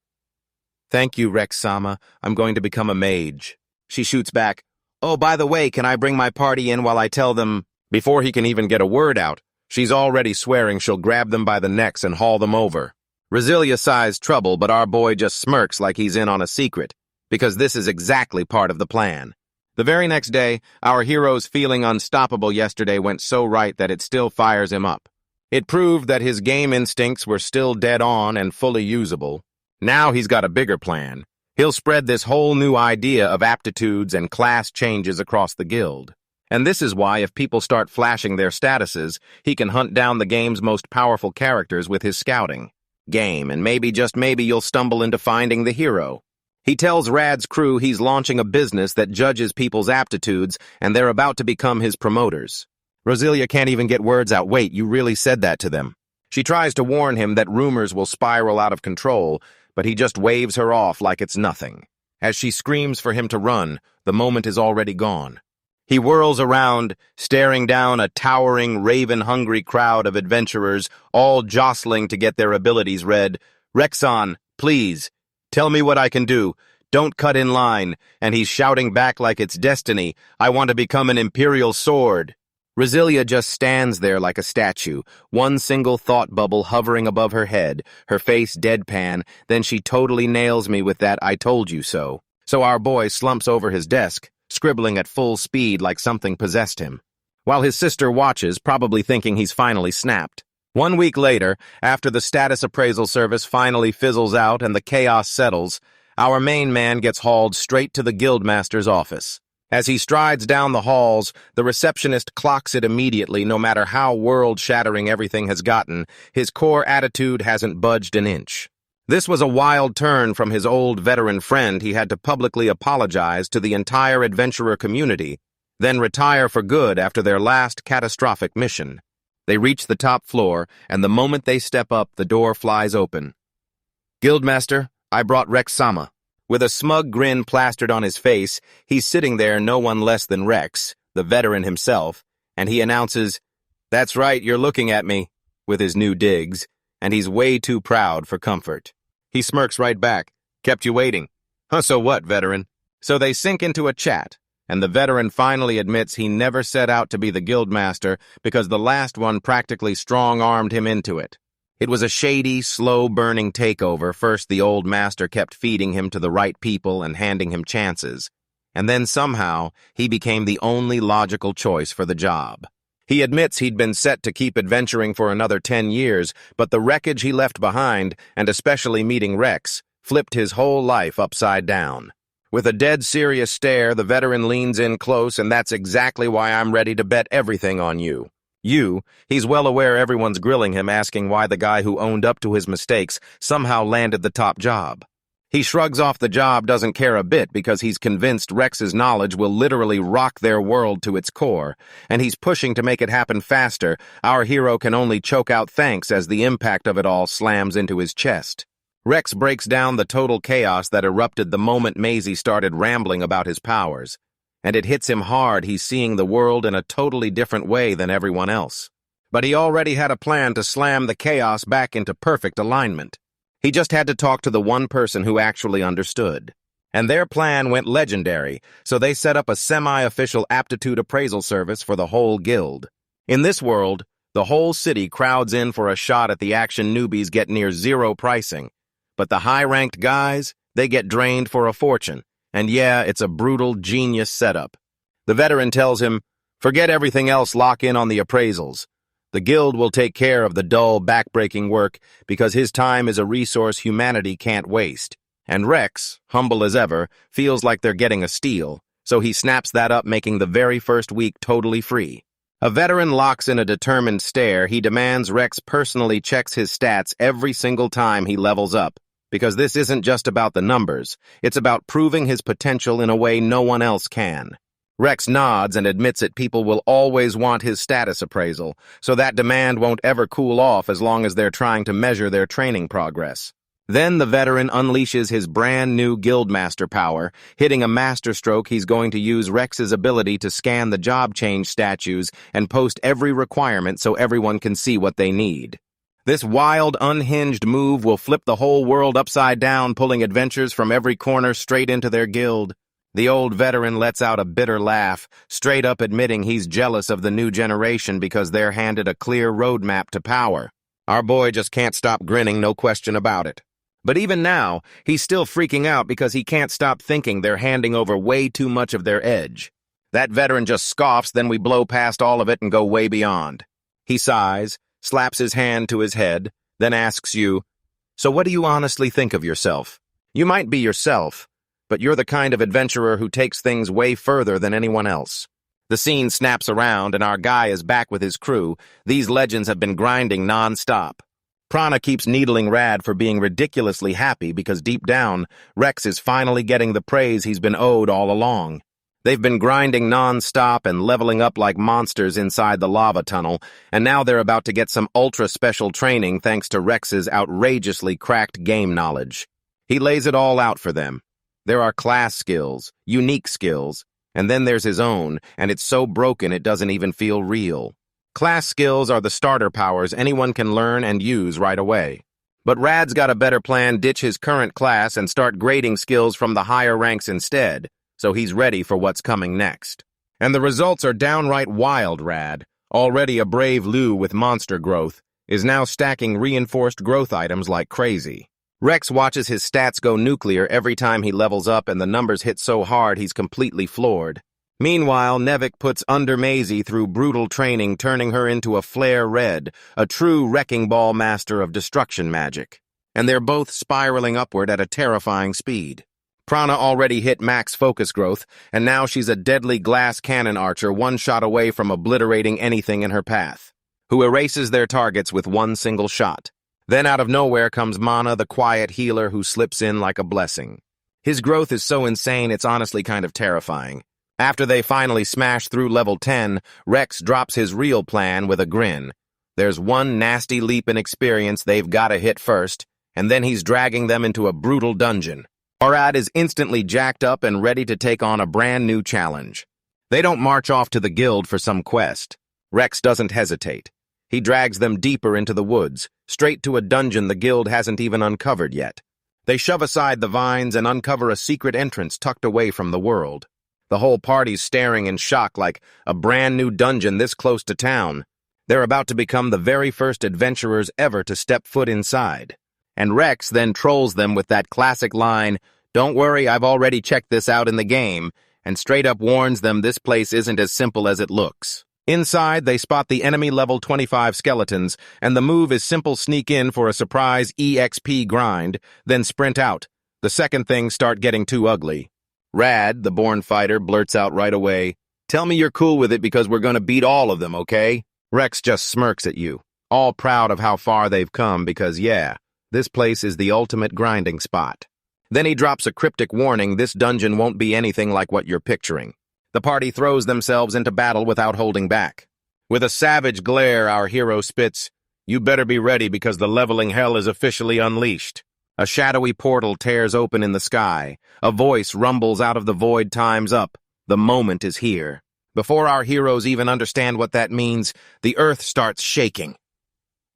Thank you, Rex-sama. I'm going to become a mage. She shoots back, oh, by the way, can I bring my party in while I tell them? Before he can even get a word out, she's already swearing she'll grab them by the necks and haul them over. Roselia sighs trouble, but our boy just smirks like he's in on a secret, because this is exactly part of the plan. The very next day, our hero's feeling unstoppable yesterday went so right that it still fires him up. It proved that his game instincts were still dead on and fully usable. Now he's got a bigger plan. He'll spread this whole new idea of aptitudes and class changes across the guild. And this is why, if people start flashing their statuses, he can hunt down the game's most powerful characters with his scouting game, and maybe, just maybe, you'll stumble into finding the hero. He tells Rad's crew he's launching a business that judges people's aptitudes, and they're about to become his promoters. Roselia can't even get words out. Wait, you really said that to them? She tries to warn him that rumors will spiral out of control, but he just waves her off like it's nothing. As she screams for him to run, the moment is already gone. He whirls around, staring down a towering, raven-hungry crowd of adventurers, all jostling to get their abilities read. Rexon, please, tell me what I can do. Don't cut in line. And he's shouting back like it's destiny. I want to become an imperial sword. Roselia just stands there like a statue, one single thought bubble hovering above her head, her face deadpan, then she totally nails me with that I told you so. So our boy slumps over his desk, scribbling at full speed like something possessed him, while his sister watches, probably thinking he's finally snapped. 1 week later, after the status appraisal service finally fizzles out and the chaos settles, our main man gets hauled straight to the guildmaster's office. As he strides down the halls, the receptionist clocks it immediately. No matter how world-shattering everything has gotten, his core attitude hasn't budged an inch. This was a wild turn from his old veteran friend. He had to publicly apologize to the entire adventurer community, then retire for good after their last catastrophic mission. They reach the top floor, and the moment they step up, the door flies open. "Guildmaster, I brought Rex-sama." With a smug grin plastered on his face, he's sitting there no one less than Rex, the veteran himself, and he announces, "That's right, you're looking at me," with his new digs, and he's way too proud for comfort. He smirks right back. "Kept you waiting." "Huh, so what, veteran?" So they sink into a chat, and the veteran finally admits he never set out to be the guildmaster because the last one practically strong-armed him into it. It was a shady, slow-burning takeover. First, the old master kept feeding him to the right people and handing him chances. And then somehow, he became the only logical choice for the job. He admits he'd been set to keep adventuring for another 10 years, but the wreckage he left behind, and especially meeting Rex, flipped his whole life upside down. With a dead serious stare, the veteran leans in close, and that's exactly why I'm ready to bet everything on you. He's well aware everyone's grilling him, asking why the guy who owned up to his mistakes somehow landed the top job. He shrugs off the job, doesn't care a bit because he's convinced Rex's knowledge will literally rock their world to its core, and he's pushing to make it happen faster. Our hero can only choke out thanks as the impact of it all slams into his chest. Rex breaks down the total chaos that erupted the moment Maisie started rambling about his powers. And it hits him hard. He's seeing the world in a totally different way than everyone else. But he already had a plan to slam the chaos back into perfect alignment. He just had to talk to the one person who actually understood. And their plan went legendary, so they set up a semi-official aptitude appraisal service for the whole guild. In this world, the whole city crowds in for a shot at the action newbies get near zero pricing. But the high-ranked guys, they get drained for a fortune. And yeah, it's a brutal, genius setup. The veteran tells him, "Forget everything else, lock in on the appraisals. The guild will take care of the dull, backbreaking work because his time is a resource humanity can't waste." And Rex, humble as ever, feels like they're getting a steal, so he snaps that up, making the very first week totally free. A veteran locks in a determined stare. He demands Rex personally checks his stats every single time he levels up. Because this isn't just about the numbers, it's about proving his potential in a way no one else can. Rex nods and admits that people will always want his status appraisal, so that demand won't ever cool off as long as they're trying to measure their training progress. Then the veteran unleashes his brand new guildmaster power, hitting a masterstroke. He's going to use Rex's ability to scan the job change statues and post every requirement so everyone can see what they need. This wild, unhinged move will flip the whole world upside down, pulling adventures from every corner straight into their guild. The old veteran lets out a bitter laugh, straight up admitting he's jealous of the new generation because they're handed a clear roadmap to power. Our boy just can't stop grinning, no question about it. But even now, he's still freaking out because he can't stop thinking they're handing over way too much of their edge. That veteran just scoffs, then we blow past all of it and go way beyond. He sighs, slaps his hand to his head, then asks you, "So what do you honestly think of yourself? You might be yourself, but you're the kind of adventurer who takes things way further than anyone else." The scene snaps around, and our guy is back with his crew. These legends have been grinding non-stop. Prana keeps needling Rad for being ridiculously happy because deep down, Rex is finally getting the praise he's been owed all along. They've been grinding non-stop and leveling up like monsters inside the lava tunnel, and now they're about to get some ultra-special training thanks to Rex's outrageously cracked game knowledge. He lays it all out for them. There are class skills, unique skills, and then there's his own, and it's so broken it doesn't even feel real. Class skills are the starter powers anyone can learn and use right away. But Rad's got a better plan: ditch his current class and start grading skills from the higher ranks instead. So he's ready for what's coming next. And the results are downright wild. Rad, already a brave Lou with monster growth, is now stacking reinforced growth items like crazy. Rex watches his stats go nuclear every time he levels up, and the numbers hit so hard he's completely floored. Meanwhile, Nevik puts under Maisie through brutal training, turning her into a flare red, a true wrecking ball master of destruction magic. And they're both spiraling upward at a terrifying speed. Prana already hit max focus growth, and now she's a deadly glass cannon archer, one shot away from obliterating anything in her path, who erases their targets with one single shot. Then out of nowhere comes Mana, the quiet healer who slips in like a blessing. His growth is so insane it's honestly kind of terrifying. After they finally smash through level 10, Rex drops his real plan with a grin. There's one nasty leap in experience they've got to hit first, and then he's dragging them into a brutal dungeon. Arad is instantly jacked up and ready to take on a brand new challenge. They don't march off to the guild for some quest. Rex doesn't hesitate. He drags them deeper into the woods, straight to a dungeon the guild hasn't even uncovered yet. They shove aside the vines and uncover a secret entrance tucked away from the world. The whole party's staring in shock like a brand new dungeon this close to town. They're about to become the very first adventurers ever to step foot inside. And Rex then trolls them with that classic line, "Don't worry, I've already checked this out in the game," and straight up warns them this place isn't as simple as it looks. Inside, they spot the enemy level 25 skeletons, and the move is simple sneak in for a surprise EXP grind, then sprint out. The second things start getting too ugly. Rad, the born fighter, blurts out right away, "Tell me you're cool with it because we're gonna beat all of them, okay?" Rex just smirks at you, all proud of how far they've come because, yeah, this place is the ultimate grinding spot. Then he drops a cryptic warning this dungeon won't be anything like what you're picturing. The party throws themselves into battle without holding back. With a savage glare, our hero spits, "You better be ready because the leveling hell is officially unleashed." A shadowy portal tears open in the sky. A voice rumbles out of the void, "Time's up. The moment is here." Before our heroes even understand what that means, the earth starts shaking.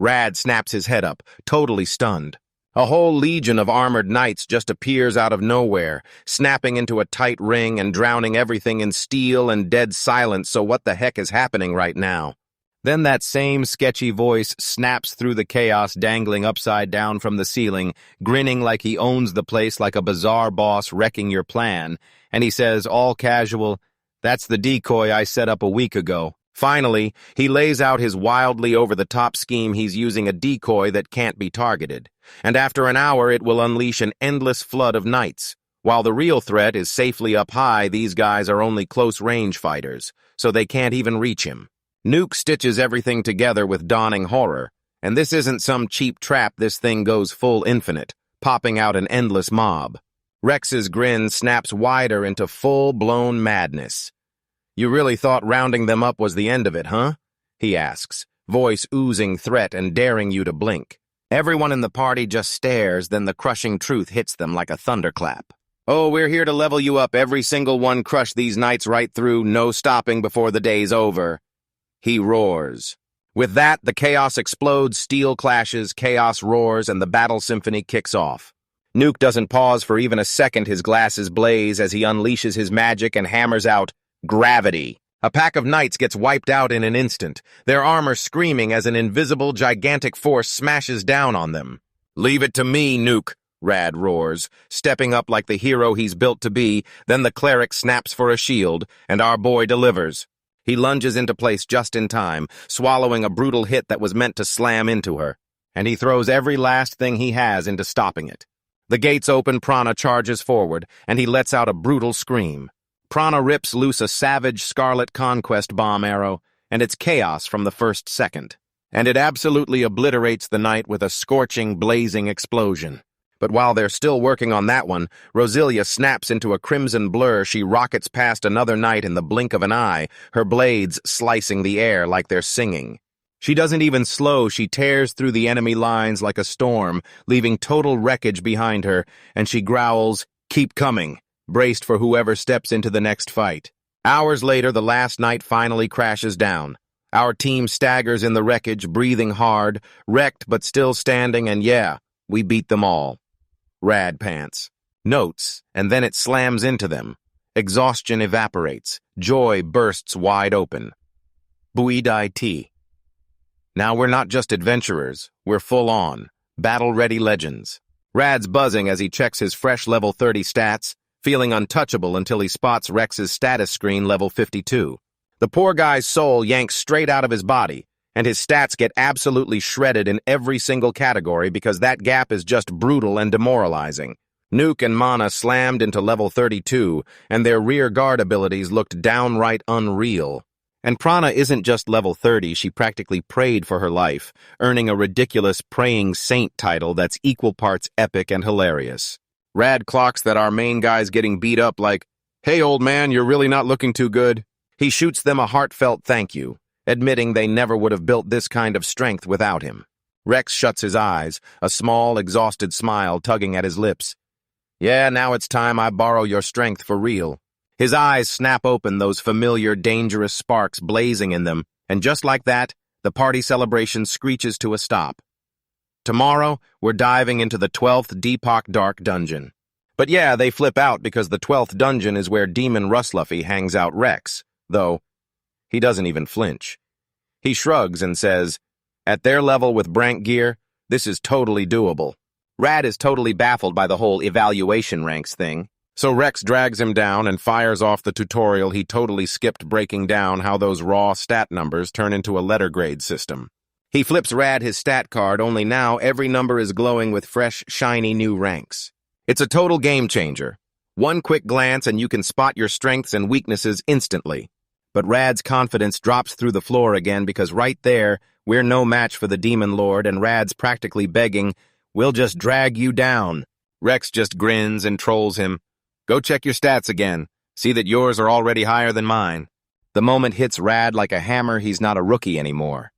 Rad snaps his head up, totally stunned. A whole legion of armored knights just appears out of nowhere, snapping into a tight ring and drowning everything in steel and dead silence, so what the heck is happening right now? Then that same sketchy voice snaps through the chaos dangling upside down from the ceiling, grinning like he owns the place like a bizarre boss wrecking your plan, and he says, all casual, "That's the decoy I set up a week ago." Finally, he lays out his wildly over-the-top scheme. He's using a decoy that can't be targeted. And after an hour, it will unleash an endless flood of knights. While the real threat is safely up high, these guys are only close-range fighters, so they can't even reach him. Nuke stitches everything together with dawning horror. And this isn't some cheap trap, this thing goes full infinite, popping out an endless mob. Rex's grin snaps wider into full-blown madness. "You really thought rounding them up was the end of it, huh?" he asks, voice oozing threat and daring you to blink. Everyone in the party just stares, then the crushing truth hits them like a thunderclap. "Oh, we're here to level you up, every single one, crush these knights right through, no stopping before the day's over." He roars. With that, the chaos explodes, steel clashes, chaos roars, and the battle symphony kicks off. Nuke doesn't pause for even a second, his glasses blaze as he unleashes his magic and hammers out, "Gravity." A pack of knights gets wiped out in an instant, their armor screaming as an invisible, gigantic force smashes down on them. "Leave it to me, Nuke," Rad roars, stepping up like the hero he's built to be. Then the cleric snaps for a shield, and our boy delivers. He lunges into place just in time, swallowing a brutal hit that was meant to slam into her, and he throws every last thing he has into stopping it. The gates open, Prana charges forward, and he lets out a brutal scream. Prana rips loose a savage scarlet conquest bomb arrow, and it's chaos from the first second. And it absolutely obliterates the night with a scorching, blazing explosion. But while they're still working on that one, Rosilia snaps into a crimson blur. She rockets past another knight in the blink of an eye, her blades slicing the air like they're singing. She doesn't even slow, she tears through the enemy lines like a storm, leaving total wreckage behind her, and she growls, "Keep coming," braced for whoever steps into the next fight. Hours later, the last knight finally crashes down. Our team staggers in the wreckage, breathing hard, wrecked but still standing, and yeah, we beat them all. Rad pants. Notes, and then it slams into them. Exhaustion evaporates. Joy bursts wide open. Buidai T. Now we're not just adventurers, we're full-on, battle-ready legends. Rad's buzzing as he checks his fresh level 30 stats, feeling untouchable until he spots Rex's status screen level 52. The poor guy's soul yanks straight out of his body, and his stats get absolutely shredded in every single category because that gap is just brutal and demoralizing. Nuke and Mana slammed into level 32, and their rear guard abilities looked downright unreal. And Prana isn't just level 30, she practically prayed for her life, earning a ridiculous praying saint title that's equal parts epic and hilarious. Rad clocks that our main guy's getting beat up like, "Hey old man, you're really not looking too good." He shoots them a heartfelt thank you, admitting they never would have built this kind of strength without him. Rex shuts his eyes, a small, exhausted smile tugging at his lips. Yeah, now it's time I borrow your strength for real. His eyes snap open, those familiar, dangerous sparks blazing in them, and just like that, the party celebration screeches to a stop. Tomorrow, we're diving into the 12th Deepak Dark Dungeon. But yeah, they flip out because the 12th dungeon is where Demon Rusluffy hangs out Rex, though he doesn't even flinch. He shrugs and says, at their level with Brank gear, this is totally doable. Rad is totally baffled by the whole evaluation ranks thing, so Rex drags him down and fires off the tutorial he totally skipped, breaking down how those raw stat numbers turn into a letter grade system. He flips Rad his stat card, only now every number is glowing with fresh, shiny new ranks. It's a total game changer. One quick glance and you can spot your strengths and weaknesses instantly. But Rad's confidence drops through the floor again because right there, we're no match for the Demon Lord, and Rad's practically begging, we'll just drag you down. Rex just grins and trolls him. Go check your stats again. See that yours are already higher than mine. The moment hits Rad like a hammer, he's not a rookie anymore.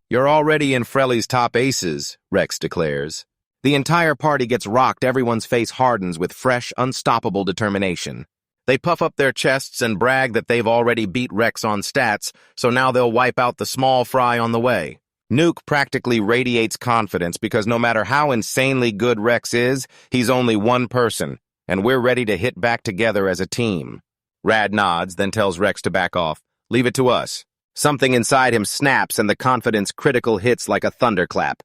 You're already in Frelly's top aces, Rex declares. The entire party gets rocked, everyone's face hardens with fresh, unstoppable determination. They puff up their chests and brag that they've already beat Rex on stats, so now they'll wipe out the small fry on the way. Nuke practically radiates confidence because no matter how insanely good Rex is, he's only one person, and we're ready to hit back together as a team. Rad nods, then tells Rex to back off. Leave it to us. Something inside him snaps and the confidence critical hits like a thunderclap.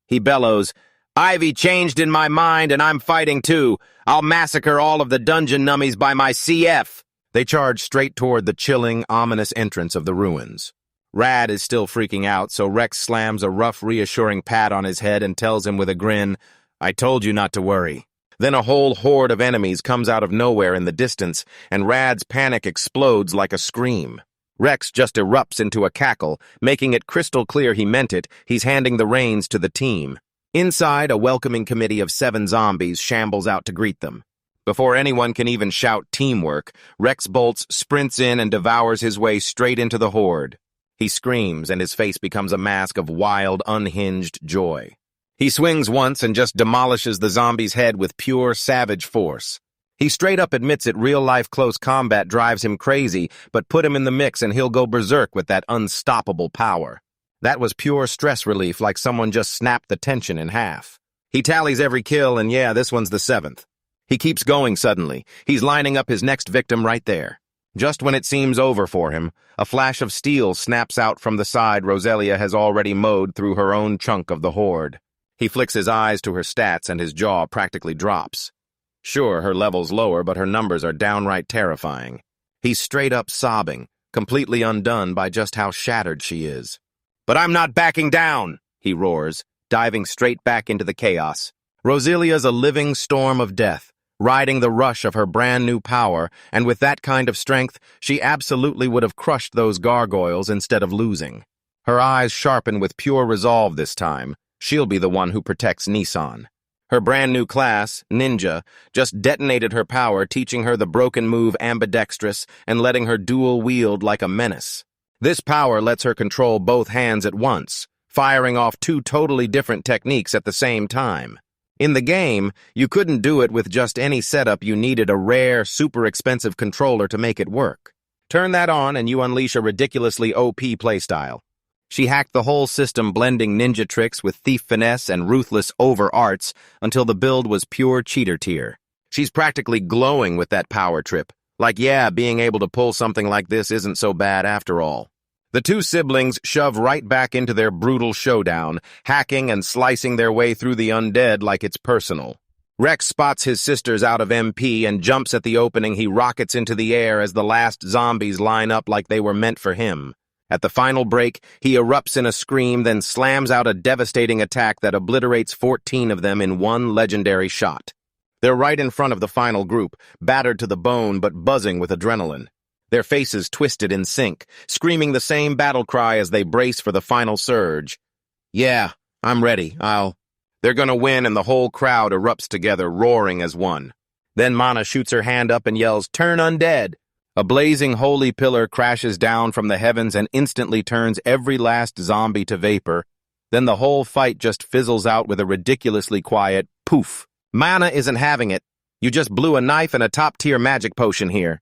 He bellows, Ivy changed in my mind and I'm fighting too. I'll massacre all of the dungeon nummies by my CF. They charge straight toward the chilling, ominous entrance of the ruins. Rad is still freaking out, so Rex slams a rough, reassuring pat on his head and tells him with a grin, I told you not to worry. Then a whole horde of enemies comes out of nowhere in the distance, and Rad's panic explodes like a scream. Rex just erupts into a cackle, making it crystal clear he meant it. He's handing the reins to the team. Inside, a welcoming committee of 7 zombies shambles out to greet them. Before anyone can even shout teamwork, Rex Bolts sprints in and devours his way straight into the horde. He screams, and his face becomes a mask of wild, unhinged joy. He swings once and just demolishes the zombie's head with pure, savage force. He straight up admits it, real-life close combat drives him crazy, but put him in the mix and he'll go berserk with that unstoppable power. That was pure stress relief, like someone just snapped the tension in half. He tallies every kill, and yeah, this one's the 7th. He keeps going suddenly. He's lining up his next victim right there. Just when it seems over for him, a flash of steel snaps out from the side Roselia has already mowed through her own chunk of the horde. He flicks his eyes to her stats and his jaw practically drops. Sure, her level's lower, but her numbers are downright terrifying. He's straight up sobbing, completely undone by just how shattered she is. But I'm not backing down, he roars, diving straight back into the chaos. Roselia's a living storm of death, riding the rush of her brand new power, and with that kind of strength, she absolutely would have crushed those gargoyles instead of losing. Her eyes sharpen with pure resolve this time. She'll be the one who protects Nissan. Her brand new class, Ninja, just detonated her power, teaching her the broken move Ambidextrous and letting her dual wield like a menace. This power lets her control both hands at once, firing off 2 totally different techniques at the same time. In the game, you couldn't do it with just any setup. You needed a rare, super expensive controller to make it work. Turn that on and you unleash a ridiculously OP playstyle. She hacked the whole system, blending ninja tricks with thief finesse and ruthless over arts until the build was pure cheater tier. She's practically glowing with that power trip. Like, yeah, being able to pull something like this isn't so bad after all. The 2 siblings shove right back into their brutal showdown, hacking and slicing their way through the undead like it's personal. Rex spots his sisters out of MP and jumps at the opening. He rockets into the air as the last zombies line up like they were meant for him. At the final break, he erupts in a scream, then slams out a devastating attack that obliterates 14 of them in one legendary shot. They're right in front of the final group, battered to the bone but buzzing with adrenaline. Their faces twisted in sync, screaming the same battle cry as they brace for the final surge. Yeah, I'm ready. They're gonna win, and the whole crowd erupts together, roaring as one. Then Mana shoots her hand up and yells, Turn undead! A blazing holy pillar crashes down from the heavens and instantly turns every last zombie to vapor. Then the whole fight just fizzles out with a ridiculously quiet poof. Mana isn't having it. You just blew a knife and a top-tier magic potion here.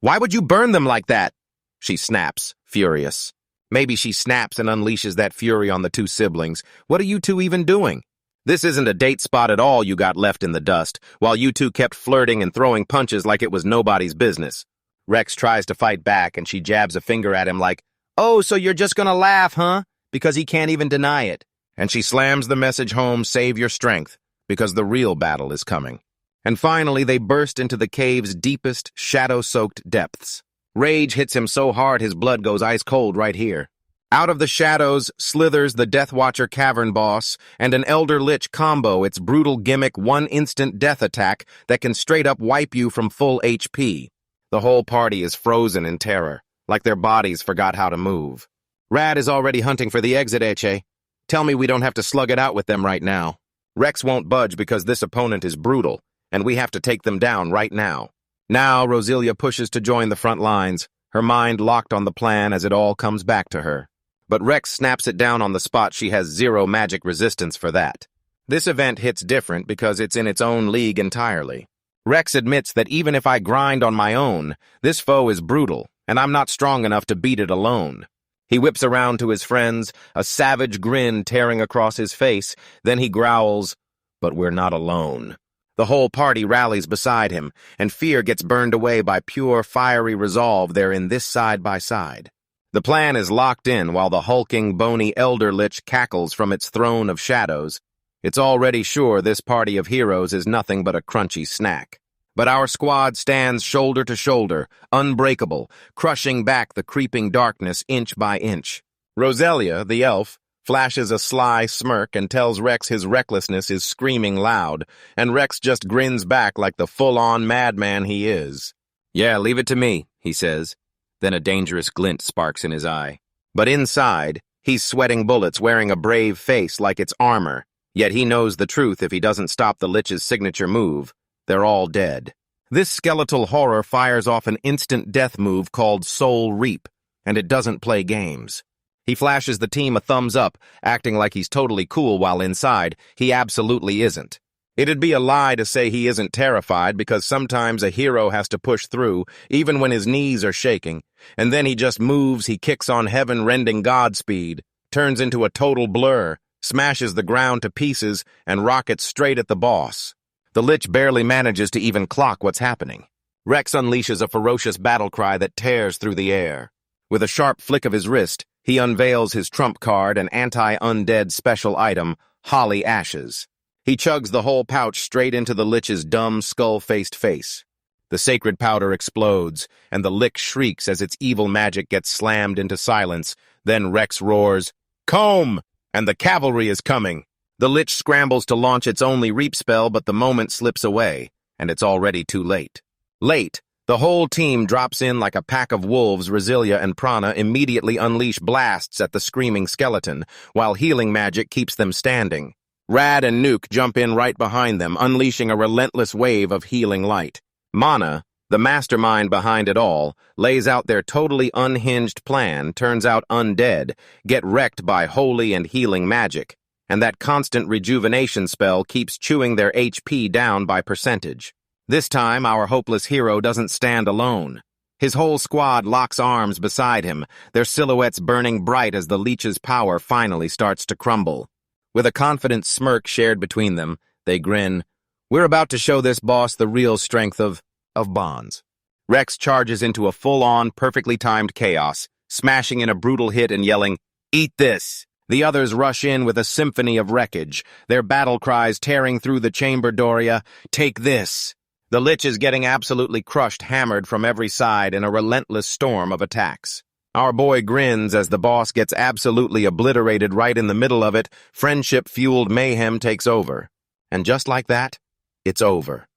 Why would you burn them like that? She snaps, furious. Maybe she snaps and unleashes that fury on the two siblings. What are you two even doing? This isn't a date spot at all you got left in the dust, while you two kept flirting and throwing punches like it was nobody's business. Rex tries to fight back and she jabs a finger at him like, "Oh, so you're just gonna laugh, huh?" Because he can't even deny it. And she slams the message home, "Save your strength," because the real battle is coming. And finally, they burst into the cave's deepest, shadow-soaked depths. Rage hits him so hard his blood goes ice cold right here. Out of the shadows slithers the Death Watcher cavern boss and an Elder Lich combo, its brutal gimmick one-instant death attack that can straight up wipe you from full HP. The whole party is frozen in terror, like their bodies forgot how to move. Rad is already hunting for the exit, Eche. Tell me we don't have to slug it out with them right now. Rex won't budge because this opponent is brutal, and we have to take them down right now. Now, Roselia pushes to join the front lines, her mind locked on the plan as it all comes back to her. But Rex snaps it down on the spot. She has zero magic resistance for that. This event hits different because it's in its own league entirely. Rex admits that even if I grind on my own, this foe is brutal, and I'm not strong enough to beat it alone. He whips around to his friends, a savage grin tearing across his face, then he growls, "But we're not alone." The whole party rallies beside him, and fear gets burned away by pure, fiery resolve they're in this side by side. The plan is locked in while the hulking, bony Elder Lich cackles from its throne of shadows. It's already sure this party of heroes is nothing but a crunchy snack. But our squad stands shoulder to shoulder, unbreakable, crushing back the creeping darkness inch by inch. Roselia, the elf, flashes a sly smirk and tells Rex his recklessness is screaming loud, and Rex just grins back like the full-on madman he is. "Yeah, leave it to me," he says. Then a dangerous glint sparks in his eye. But inside, he's sweating bullets, wearing a brave face like it's armor. Yet he knows the truth if he doesn't stop the Lich's signature move. They're all dead. This skeletal horror fires off an instant death move called Soul Reap, and it doesn't play games. He flashes the team a thumbs up, acting like he's totally cool while inside. He absolutely isn't. It'd be a lie to say he isn't terrified because sometimes a hero has to push through, even when his knees are shaking, and then he just moves, he kicks on heaven-rending Godspeed, turns into a total blur, smashes the ground to pieces, and rockets straight at the boss. The Lich barely manages to even clock what's happening. Rex unleashes a ferocious battle cry that tears through the air. With a sharp flick of his wrist, he unveils his trump card, an anti-undead special item, Holly Ashes. He chugs the whole pouch straight into the Lich's dumb, skull-faced face. The sacred powder explodes, and the Lich shrieks as its evil magic gets slammed into silence. Then Rex roars, "Comb!" And the cavalry is coming. The Lich scrambles to launch its only reap spell, but the moment slips away, and it's already too late. Late, the whole team drops in like a pack of wolves. Roselia and Prana immediately unleash blasts at the screaming skeleton, while healing magic keeps them standing. Rad and Nuke jump in right behind them, unleashing a relentless wave of healing light. Mana, the mastermind behind it all, lays out their totally unhinged plan, turns out undead, get wrecked by holy and healing magic, and that constant rejuvenation spell keeps chewing their HP down by percentage. This time, our hopeless hero doesn't stand alone. His whole squad locks arms beside him, their silhouettes burning bright as the Lich's power finally starts to crumble. With a confident smirk shared between them, they grin. "We're about to show this boss the real strength of bonds." Rex charges into a full-on, perfectly timed chaos, smashing in a brutal hit and yelling, "Eat this!" The others rush in with a symphony of wreckage, their battle cries tearing through the chamber Doria, "Take this!" The Lich is getting absolutely crushed, hammered from every side in a relentless storm of attacks. Our boy grins as the boss gets absolutely obliterated right in the middle of it. Friendship-fueled mayhem takes over. And just like that, it's over.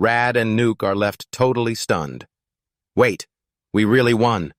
Rad and Nuke are left totally stunned. "Wait, we really won."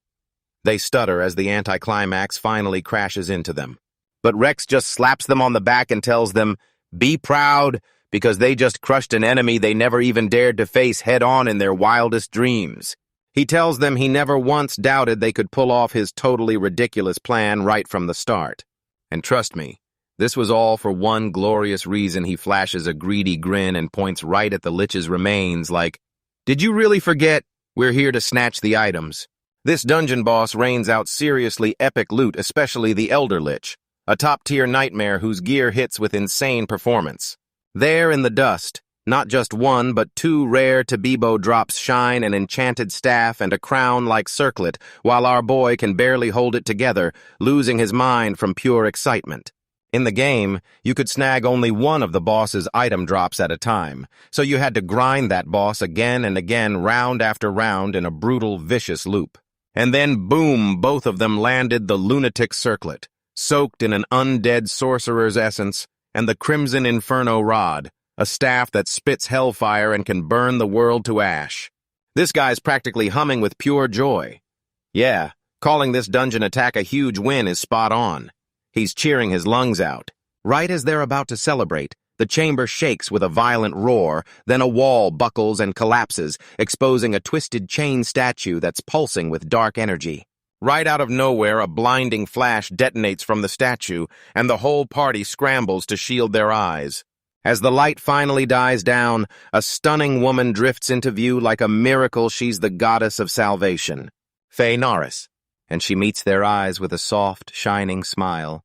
They stutter as the anticlimax finally crashes into them. But Rex just slaps them on the back and tells them, "Be proud, because they just crushed an enemy they never even dared to face head-on in their wildest dreams." He tells them he never once doubted they could pull off his totally ridiculous plan right from the start. And trust me, this was all for one glorious reason. He flashes a greedy grin and points right at the Lich's remains like, "Did you really forget? We're here to snatch the items." This dungeon boss rains out seriously epic loot, especially the Elder Lich, a top-tier nightmare whose gear hits with insane performance. There in the dust, not just one but two rare Tabibo drops shine, an enchanted staff and a crown-like circlet, while our boy can barely hold it together, losing his mind from pure excitement. In the game, you could snag only one of the boss's item drops at a time, so you had to grind that boss again and again, round after round, in a brutal, vicious loop. And then, boom, both of them landed the lunatic circlet, soaked in an undead sorcerer's essence, and the crimson inferno rod, a staff that spits hellfire and can burn the world to ash. This guy's practically humming with pure joy. Yeah, calling this dungeon attack a huge win is spot on. He's cheering his lungs out. Right as they're about to celebrate, the chamber shakes with a violent roar, then a wall buckles and collapses, exposing a twisted chain statue that's pulsing with dark energy. Right out of nowhere, a blinding flash detonates from the statue, and the whole party scrambles to shield their eyes. As the light finally dies down, a stunning woman drifts into view like a miracle. She's the goddess of salvation, Faye Norris, and she meets their eyes with a soft, shining smile.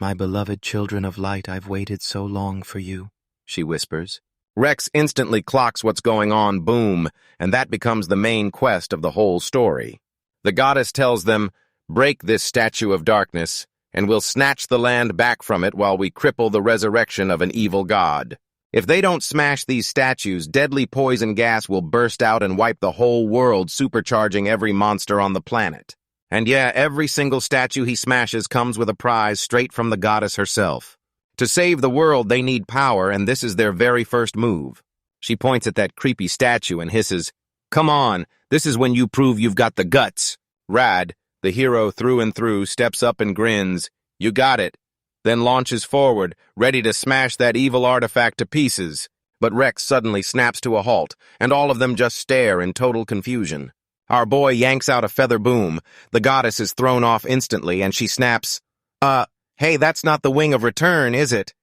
"My beloved children of light, I've waited so long for you," she whispers. Rex instantly clocks what's going on, boom, and that becomes the main quest of the whole story. The goddess tells them, "Break this statue of darkness, and we'll snatch the land back from it while we cripple the resurrection of an evil god. If they don't smash these statues, deadly poison gas will burst out and wipe the whole world, supercharging every monster on the planet." And yeah, every single statue he smashes comes with a prize straight from the goddess herself. To save the world, they need power, and this is their very first move. She points at that creepy statue and hisses, "Come on, this is when you prove you've got the guts." Rad, the hero through and through, steps up and grins, "You got it," then launches forward, ready to smash that evil artifact to pieces. But Rex suddenly snaps to a halt, and all of them just stare in total confusion. Our boy yanks out a feather boom. The goddess is thrown off instantly, and she snaps, Hey, that's not the wing of return, is it?"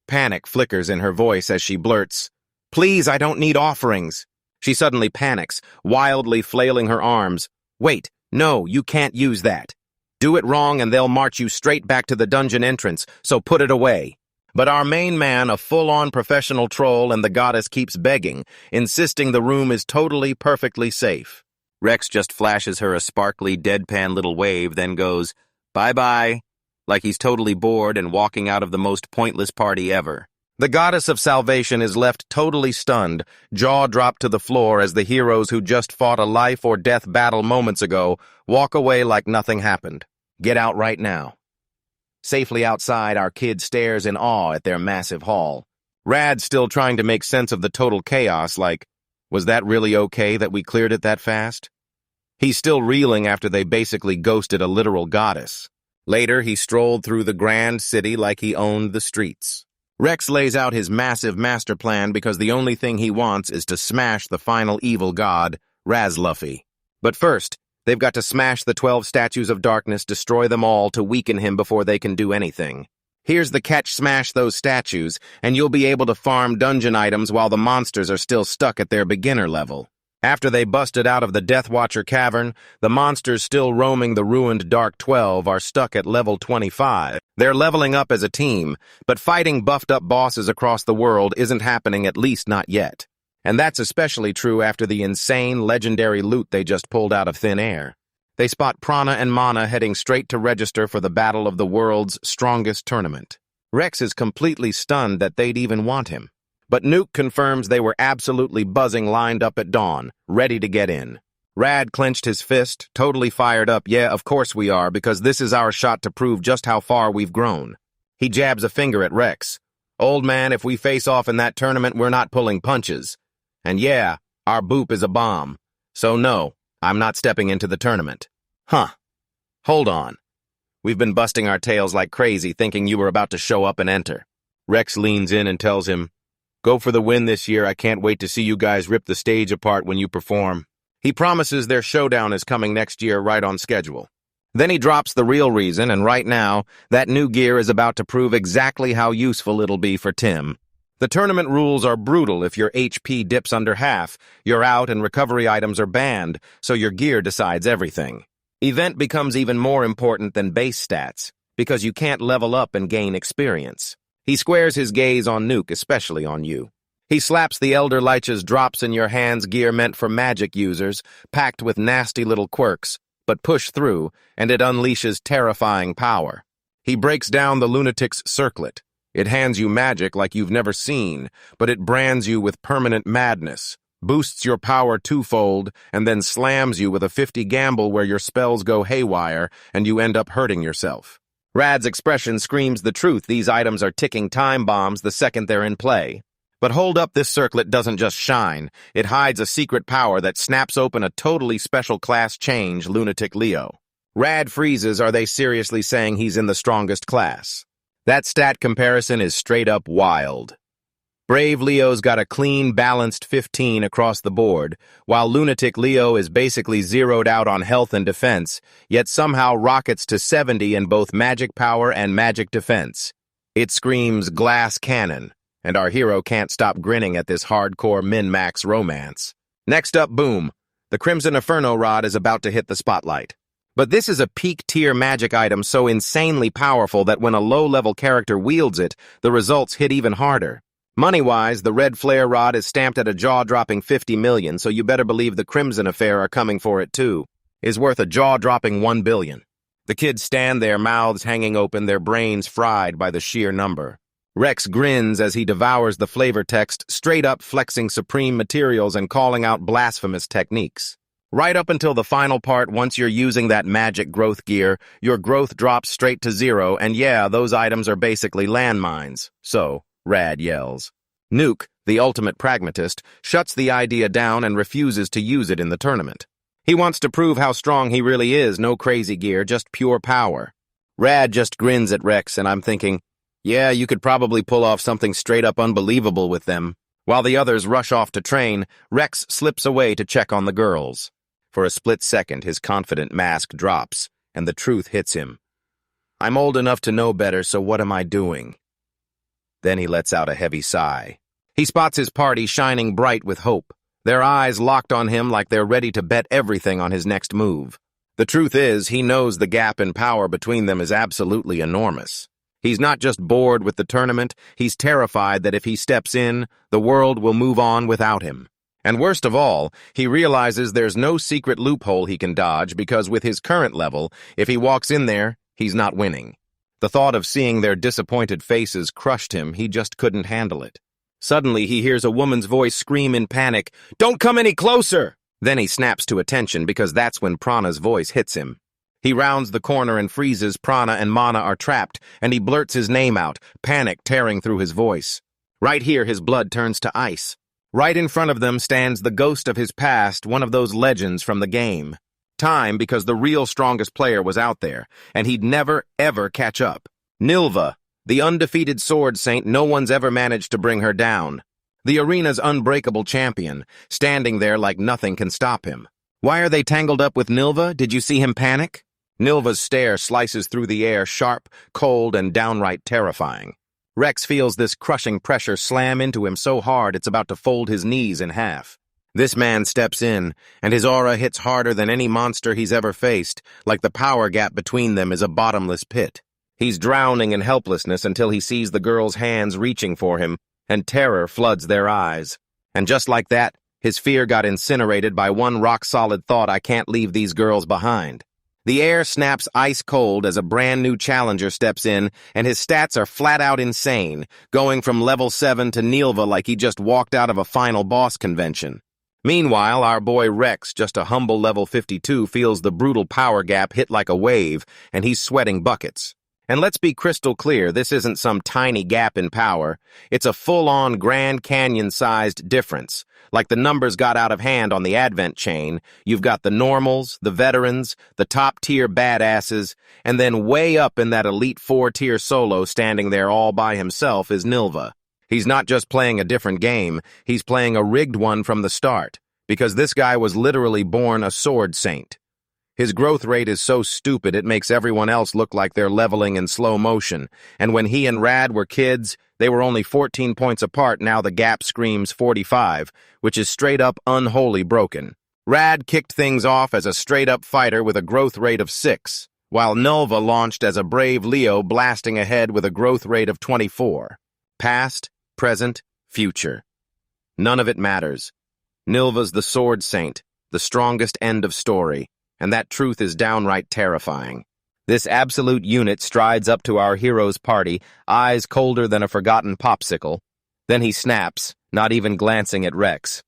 Panic flickers in her voice as she blurts, "Please, I don't need offerings." She suddenly panics, wildly flailing her arms. "Wait, no, you can't use that. Do it wrong and they'll march you straight back to the dungeon entrance, so put it away." But our main man, a full-on professional troll, and the goddess keeps begging, insisting the room is totally, perfectly safe. Rex just flashes her a sparkly, deadpan little wave, then goes, "Bye-bye," like he's totally bored and walking out of the most pointless party ever. The goddess of salvation is left totally stunned, jaw dropped to the floor as the heroes who just fought a life-or-death battle moments ago walk away like nothing happened. Get out right now. Safely outside, our kid stares in awe at their massive haul. Rad's still trying to make sense of the total chaos, like, was that really okay that we cleared it that fast? He's still reeling after they basically ghosted a literal goddess. Later, he strolled through the grand city like he owned the streets. Rex lays out his massive master plan because the only thing he wants is to smash the final evil god, Razluffy. But first, they've got to smash the 12 statues of darkness, destroy them all to weaken him before they can do anything. Here's the catch: smash those statues, and you'll be able to farm dungeon items while the monsters are still stuck at their beginner level. After they busted out of the Death Watcher cavern, the monsters still roaming the ruined Dark 12 are stuck at level 25. They're leveling up as a team, but fighting buffed-up bosses across the world isn't happening, at least not yet. And that's especially true after the insane, legendary loot they just pulled out of thin air. They spot Prana and Mana heading straight to register for the battle of the world's strongest tournament. Rex is completely stunned that they'd even want him. But Nuke confirms they were absolutely buzzing, lined up at dawn, ready to get in. Rad clenched his fist, totally fired up. "Yeah, of course we are, because this is our shot to prove just how far we've grown." He jabs a finger at Rex. "Old man, if we face off in that tournament, we're not pulling punches. And yeah, our boop is a bomb. So no, I'm not stepping into the tournament." "Huh. Hold on. We've been busting our tails like crazy, thinking you were about to show up and enter." Rex leans in and tells him, "Go for the win this year. I can't wait to see you guys rip the stage apart when you perform." He promises their showdown is coming next year right on schedule. Then he drops the real reason, and right now, that new gear is about to prove exactly how useful it'll be for Tim. The tournament rules are brutal. If your HP dips under half, you're out and recovery items are banned, so your gear decides everything. Event becomes even more important than base stats, because you can't level up and gain experience. He squares his gaze on Nuke, especially on you. He slaps the Elder Lich's drops in your hands gear meant for magic users, packed with nasty little quirks, but push through, and it unleashes terrifying power. He breaks down the lunatic's circlet. It hands you magic like you've never seen, but it brands you with permanent madness, boosts your power twofold, and then slams you with a 50 gamble where your spells go haywire and you end up hurting yourself. Rad's expression screams the truth. These items are ticking time bombs the second they're in play. But hold up, this circlet doesn't just shine. It hides a secret power that snaps open a totally special class change, Lunatic Leo. Rad freezes. Are they seriously saying he's in the strongest class? That stat comparison is straight up wild. Brave Leo's got a clean, balanced 15 across the board, while Lunatic Leo is basically zeroed out on health and defense, yet somehow rockets to 70 in both magic power and magic defense. It screams glass cannon, and our hero can't stop grinning at this hardcore min-max romance. Next up, boom. The Crimson Inferno Rod is about to hit the spotlight. But this is a peak-tier magic item so insanely powerful that when a low-level character wields it, the results hit even harder. Money-wise, the red flare rod is stamped at a jaw-dropping 50 million, so you better believe the Crimson Affair are coming for it too. Is worth a jaw-dropping 1 billion. The kids stand there, mouths hanging open, their brains fried by the sheer number. Rex grins as he devours the flavor text, straight up flexing supreme materials and calling out blasphemous techniques. Right up until the final part, once you're using that magic growth gear, your growth drops straight to 0, and yeah, those items are basically landmines. So, Rad yells. Nuke, the ultimate pragmatist, shuts the idea down and refuses to use it in the tournament. He wants to prove how strong he really is, no crazy gear, just pure power. Rad just grins at Rex, and I'm thinking, yeah, you could probably pull off something straight up unbelievable with them. While the others rush off to train, Rex slips away to check on the girls. For a split second, his confident mask drops, and the truth hits him. I'm old enough to know better, so what am I doing? Then he lets out a heavy sigh. He spots his party shining bright with hope, their eyes locked on him like they're ready to bet everything on his next move. The truth is, he knows the gap in power between them is absolutely enormous. He's not just bored with the tournament, he's terrified that if he steps in, the world will move on without him. And worst of all, he realizes there's no secret loophole he can dodge because with his current level, if he walks in there, he's not winning. The thought of seeing their disappointed faces crushed him. He just couldn't handle it. Suddenly, he hears a woman's voice scream in panic, "Don't come any closer!" Then he snaps to attention because that's when Prana's voice hits him. He rounds the corner and freezes. Prana and Mana are trapped, and he blurts his name out, panic tearing through his voice. Right here, his blood turns to ice. Right in front of them stands the ghost of his past, one of those legends from the game. Time, because the real strongest player was out there, and he'd never, ever catch up. Nilva, the undefeated sword saint, no one's ever managed to bring her down. The arena's unbreakable champion, standing there like nothing can stop him. Why are they tangled up with Nilva? Did you see him panic? Nilva's stare slices through the air, sharp, cold, and downright terrifying. Rex feels this crushing pressure slam into him so hard it's about to fold his knees in half. This man steps in, and his aura hits harder than any monster he's ever faced, like the power gap between them is a bottomless pit. He's drowning in helplessness until he sees the girl's hands reaching for him, and terror floods their eyes. And just like that, his fear got incinerated by one rock-solid thought: I can't leave these girls behind. The air snaps ice cold as a brand new challenger steps in, and his stats are flat out insane, going from level 7 to Nilva like he just walked out of a final boss convention. Meanwhile, our boy Rex, just a humble level 52, feels the brutal power gap hit like a wave, and he's sweating buckets. And let's be crystal clear, this isn't some tiny gap in power. It's a full-on Grand Canyon-sized difference. Like the numbers got out of hand on the Advent chain, you've got the normals, the veterans, the top-tier badasses, and then way up in that elite 4-tier solo standing there all by himself is Nilva. He's not just playing a different game, he's playing a rigged one from the start. because this guy was literally born a sword saint. His growth rate is so stupid it makes everyone else look like they're leveling in slow motion, and when he and Rad were kids, they were only 14 points apart. Now the gap screams 45, which is straight up unholy broken. Rad kicked things off as a straight-up fighter with a growth rate of 6, while Nulva launched as a brave Leo blasting ahead with a growth rate of 24. Past, present, future. None of it matters. Nilva's the sword saint, the strongest end of story, and that truth is downright terrifying. This absolute unit strides up to our hero's party, eyes colder than a forgotten popsicle. Then he snaps, not even glancing at Rex.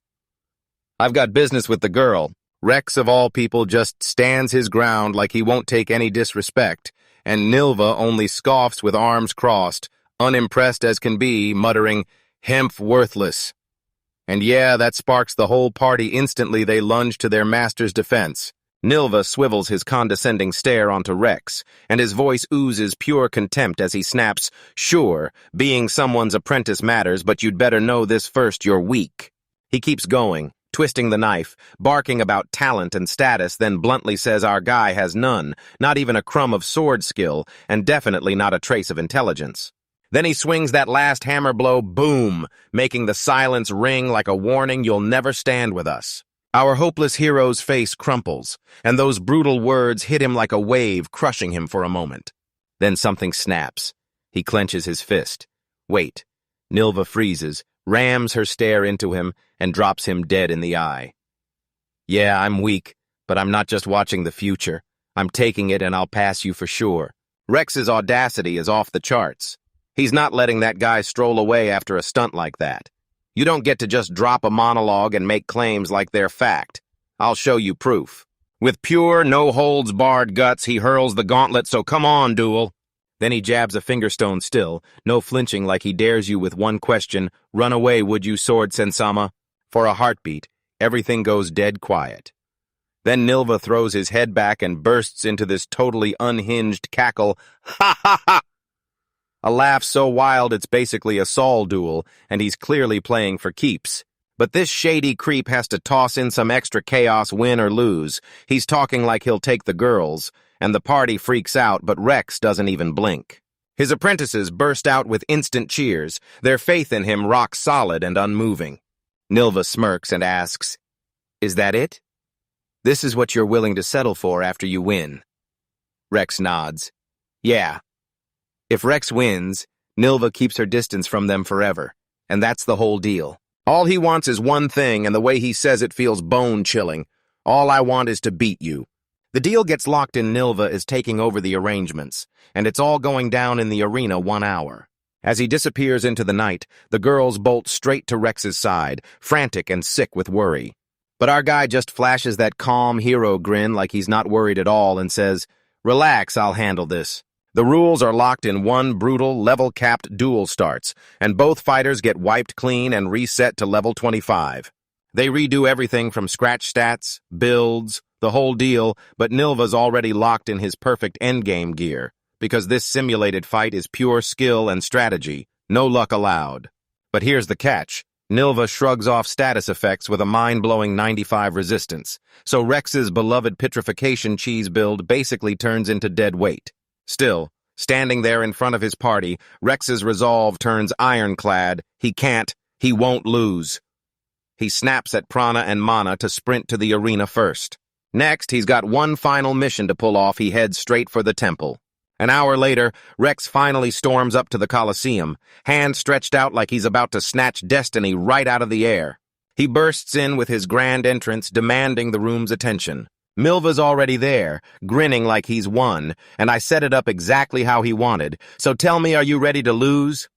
"I've got business with the girl." Rex, of all people, just stands his ground like he won't take any disrespect, and Nilva only scoffs with arms crossed, unimpressed as can be, muttering, "Hemp worthless." And yeah, that sparks the whole party. Instantly they lunge to their master's defense. Nilva swivels his condescending stare onto Rex, and his voice oozes pure contempt as he snaps, "Sure, being someone's apprentice matters, but you'd better know this first, you're weak." He keeps going, twisting the knife, barking about talent and status, then bluntly says our guy has none, not even a crumb of sword skill, and definitely not a trace of intelligence. Then he swings that last hammer blow, boom, making the silence ring like a warning you'll never stand with us. Our hopeless hero's face crumples, and those brutal words hit him like a wave, crushing him for a moment. Then something snaps. He clenches his fist. Wait. Nilva freezes, rams her stare into him, and drops him dead in the eye. "Yeah, I'm weak, but I'm not just watching the future. I'm taking it, and I'll pass you for sure." Rex's audacity is off the charts. He's not letting that guy stroll away after a stunt like that. You don't get to just drop a monologue and make claims like they're fact. I'll show you proof. With pure, no-holds-barred guts, he hurls the gauntlet, so come on, duel. Then he jabs a fingerstone still, no flinching, like he dares you with one question, "Run away, would you, sword sensama?" For a heartbeat, everything goes dead quiet. Then Nilva throws his head back and bursts into this totally unhinged cackle. "Ha ha ha!" A laugh so wild it's basically a Saul duel, and he's clearly playing for keeps. But this shady creep has to toss in some extra chaos, win or lose. He's talking like he'll take the girls, and the party freaks out, but Rex doesn't even blink. His apprentices burst out with instant cheers, their faith in him rock solid and unmoving. Nilva smirks and asks, "Is that it? This is what you're willing to settle for after you win?" Rex nods. "Yeah." If Rex wins, Nilva keeps her distance from them forever, and that's the whole deal. All he wants is one thing, and the way he says it feels bone-chilling. "All I want is to beat you." The deal gets locked in. Nilva is taking over the arrangements, and it's all going down in the arena 1 hour. As he disappears into the night, the girls bolt straight to Rex's side, frantic and sick with worry. But our guy just flashes that calm hero grin like he's not worried at all and says, "Relax, I'll handle this." The rules are locked in. One brutal, level-capped duel starts, and both fighters get wiped clean and reset to level 25. They redo everything from scratch stats, builds, the whole deal, but Nilva's already locked in his perfect endgame gear, because this simulated fight is pure skill and strategy, no luck allowed. But here's the catch. Nilva shrugs off status effects with a mind-blowing 95 resistance, so Rex's beloved petrification cheese build basically turns into dead weight. Still, standing there in front of his party, Rex's resolve turns ironclad. He won't lose. He snaps at Prana and Mana to sprint to the arena first. Next, he's got one final mission to pull off. He heads straight for the temple. An hour later, Rex finally storms up to the Colosseum, hand stretched out like he's about to snatch destiny right out of the air. He bursts in with his grand entrance, demanding the room's attention. Milva's already there, grinning like he's won, and I set it up exactly how he wanted. "So tell me, are you ready to lose?"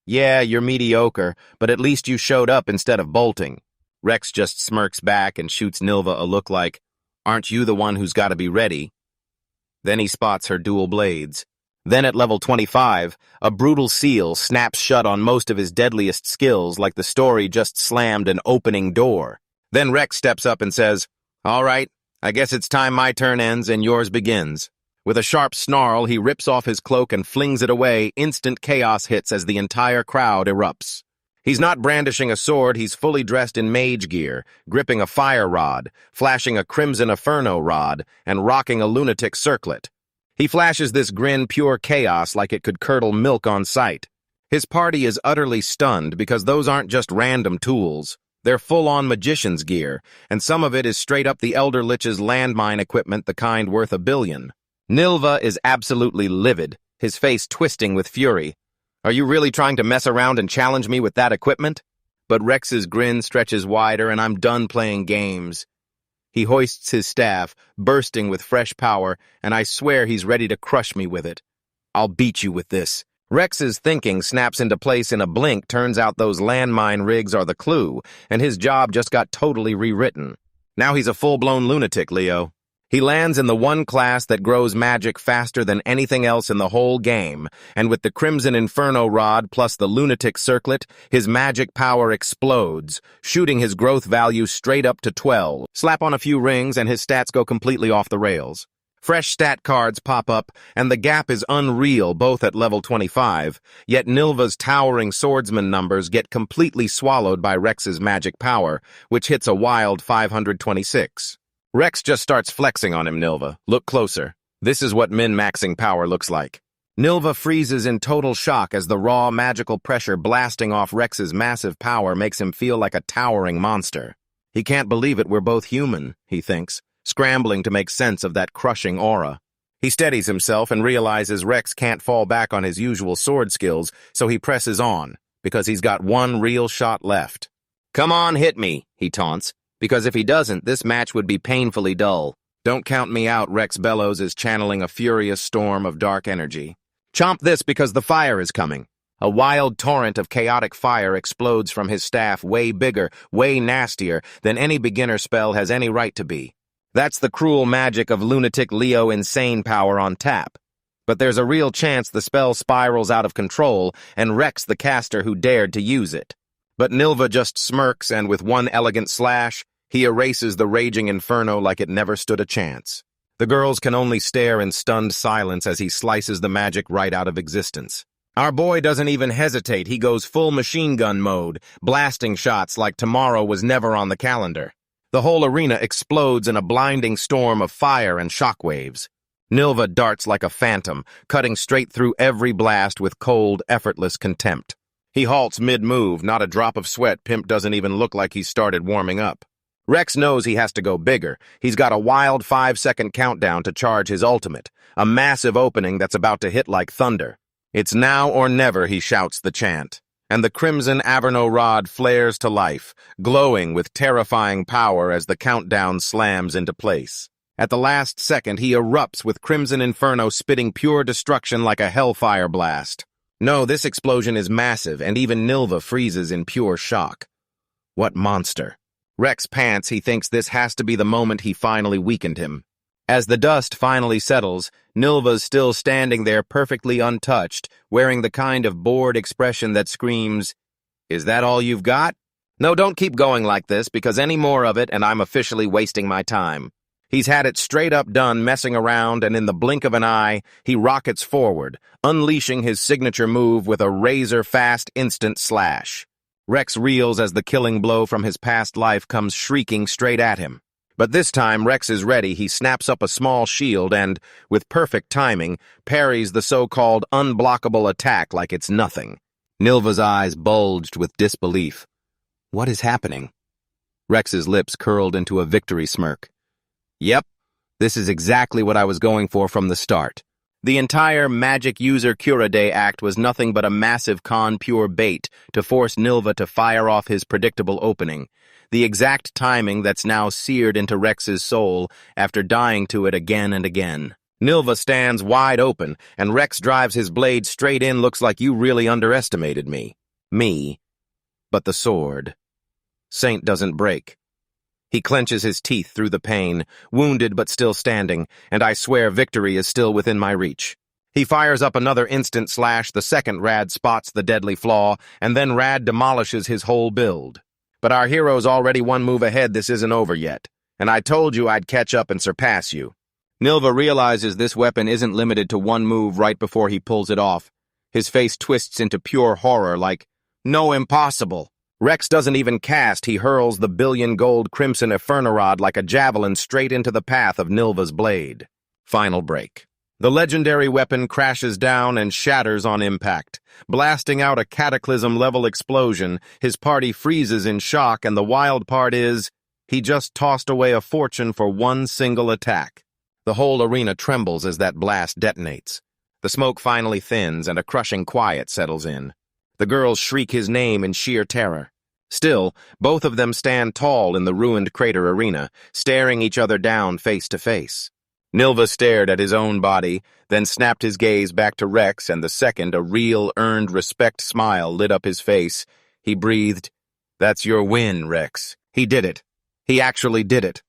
"Yeah, you're mediocre, but at least you showed up instead of bolting." Rex just smirks back and shoots Nilva a look like, "Aren't you the one who's got to be ready?" Then he spots her dual blades. Then at level 25, a brutal seal snaps shut on most of his deadliest skills like the story just slammed an opening door. Then Rex steps up and says, "All right, I guess it's time my turn ends and yours begins." With a sharp snarl, he rips off his cloak and flings it away. Instant chaos hits as the entire crowd erupts. He's not brandishing a sword, he's fully dressed in mage gear, gripping a fire rod, flashing a crimson inferno rod, and rocking a lunatic circlet. He flashes this grin pure chaos like it could curdle milk on sight. His party is utterly stunned because those aren't just random tools. They're full-on magician's gear, and some of it is straight up the Elder Lich's landmine equipment, the kind worth $1 billion. Nilva is absolutely livid, his face twisting with fury. Are you really trying to mess around and challenge me with that equipment? But Rex's grin stretches wider, and I'm done playing games. He hoists his staff, bursting with fresh power, and I swear he's ready to crush me with it. I'll beat you with this. Rex's thinking snaps into place in a blink. Turns out those landmine rigs are the clue, and his job just got totally rewritten. Now he's a full-blown lunatic, Leo. He lands in the one class that grows magic faster than anything else in the whole game, and with the Crimson Inferno Rod plus the Lunatic Circlet, his magic power explodes, shooting his growth value straight up to 12. Slap on a few rings and his stats go completely off the rails. Fresh stat cards pop up, and the gap is unreal both at level 25, yet Nilva's towering swordsman numbers get completely swallowed by Rex's magic power, which hits a wild 526. Rex just starts flexing on him. Nilva, look closer. This is what min-maxing power looks like. Nilva freezes in total shock as the raw magical pressure blasting off Rex's massive power makes him feel like a towering monster. He can't believe it, we're both human, he thinks, scrambling to make sense of that crushing aura. He steadies himself and realizes Rex can't fall back on his usual sword skills, so he presses on, because he's got one real shot left. Come on, hit me, he taunts. Because if he doesn't, this match would be painfully dull. Don't count me out, Rex bellows is channeling a furious storm of dark energy. Chomp this because the fire is coming. A wild torrent of chaotic fire explodes from his staff, way bigger, way nastier than any beginner spell has any right to be. That's the cruel magic of lunatic Leo insane power on tap. But there's a real chance the spell spirals out of control and wrecks the caster who dared to use it. But Nilva just smirks, and with one elegant slash, he erases the raging inferno like it never stood a chance. The girls can only stare in stunned silence as he slices the magic right out of existence. Our boy doesn't even hesitate. He goes full machine gun mode, blasting shots like tomorrow was never on the calendar. The whole arena explodes in a blinding storm of fire and shockwaves. Nilva darts like a phantom, cutting straight through every blast with cold, effortless contempt. He halts mid-move, not a drop of sweat. Pimp doesn't even look like he's started warming up. Rex knows he has to go bigger. He's got a wild 5-second countdown to charge his ultimate, a massive opening that's about to hit like thunder. It's now or never, he shouts the chant. And the Crimson Inferno Rod flares to life, glowing with terrifying power as the countdown slams into place. At the last second, he erupts with Crimson Inferno spitting pure destruction like a hellfire blast. No, this explosion is massive, and even Nilva freezes in pure shock. What monster. Rex pants. He thinks this has to be the moment he finally weakened him. As the dust finally settles, Nilva's still standing there perfectly untouched, wearing the kind of bored expression that screams, "Is that all you've got?" No, don't keep going like this, because any more of it and I'm officially wasting my time. He's had it straight up done messing around, and in the blink of an eye, he rockets forward, unleashing his signature move with a razor-fast instant slash. Rex reels as the killing blow from his past life comes shrieking straight at him. But this time, Rex is ready. He snaps up a small shield and, with perfect timing, parries the so-called unblockable attack like it's nothing. Nilva's eyes bulged with disbelief. What is happening? Rex's lips curled into a victory smirk. Yep, this is exactly what I was going for from the start. The entire Magic User Curaday act was nothing but a massive pure bait to force Nilva to fire off his predictable opening, the exact timing that's now seared into Rex's soul after dying to it again and again. Nilva stands wide open, and Rex drives his blade straight in. Looks like you really underestimated me. Me. But the sword. Saint doesn't break. He clenches his teeth through the pain, wounded but still standing, and I swear victory is still within my reach. He fires up another instant slash. The second Rad spots the deadly flaw, and then Rad demolishes his whole build. But our hero's already one move ahead. This isn't over yet, and I told you I'd catch up and surpass you. Nilva realizes this weapon isn't limited to one move right before he pulls it off. His face twists into pure horror like, No, impossible. Rex doesn't even cast, he hurls the billion-gold crimson Efernorod like a javelin straight into the path of Nilva's blade. Final break. The legendary weapon crashes down and shatters on impact. Blasting out a cataclysm-level explosion, his party freezes in shock, and the wild part is, he just tossed away a fortune for one single attack. The whole arena trembles as that blast detonates. The smoke finally thins and a crushing quiet settles in. The girls shriek his name in sheer terror. Still, both of them stand tall in the ruined crater arena, staring each other down face to face. Nilva stared at his own body, then snapped his gaze back to Rex, and the second a real, earned respect smile lit up his face. He breathed, "That's your win, Rex. He did it. He actually did it."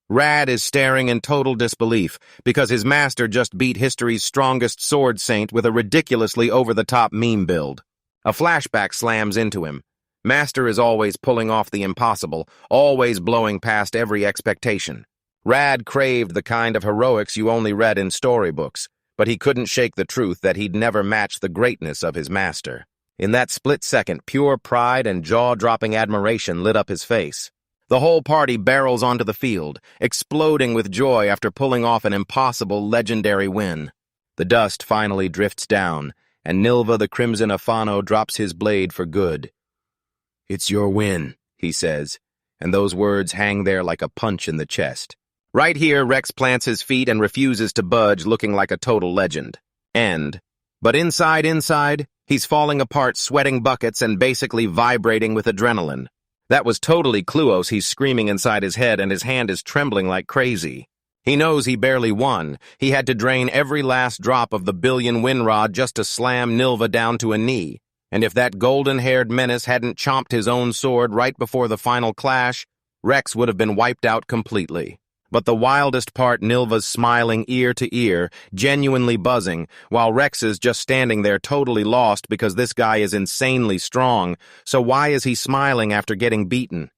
Rad is staring in total disbelief, because his master just beat history's strongest sword saint with a ridiculously over-the-top meme build. A flashback slams into him. Master is always pulling off the impossible, always blowing past every expectation. Rad craved the kind of heroics you only read in storybooks, but he couldn't shake the truth that he'd never match the greatness of his master. In that split second, pure pride and jaw-dropping admiration lit up his face. The whole party barrels onto the field, exploding with joy after pulling off an impossible legendary win. The dust finally drifts down, and Nilva the Crimson Afano drops his blade for good. "It's your win," he says, and those words hang there like a punch in the chest. Right here, Rex plants his feet and refuses to budge, looking like a total legend. But inside, he's falling apart, sweating buckets and basically vibrating with adrenaline. That was totally Cluos he's screaming inside his head, and his hand is trembling like crazy. He knows he barely won. He had to drain every last drop of the billion Winrod just to slam Nilva down to a knee. And if that golden-haired menace hadn't chomped his own sword right before the final clash, Rex would have been wiped out completely. But the wildest part, Nilva's smiling ear to ear, genuinely buzzing, while Rex is just standing there totally lost because this guy is insanely strong, so why is he smiling after getting beaten?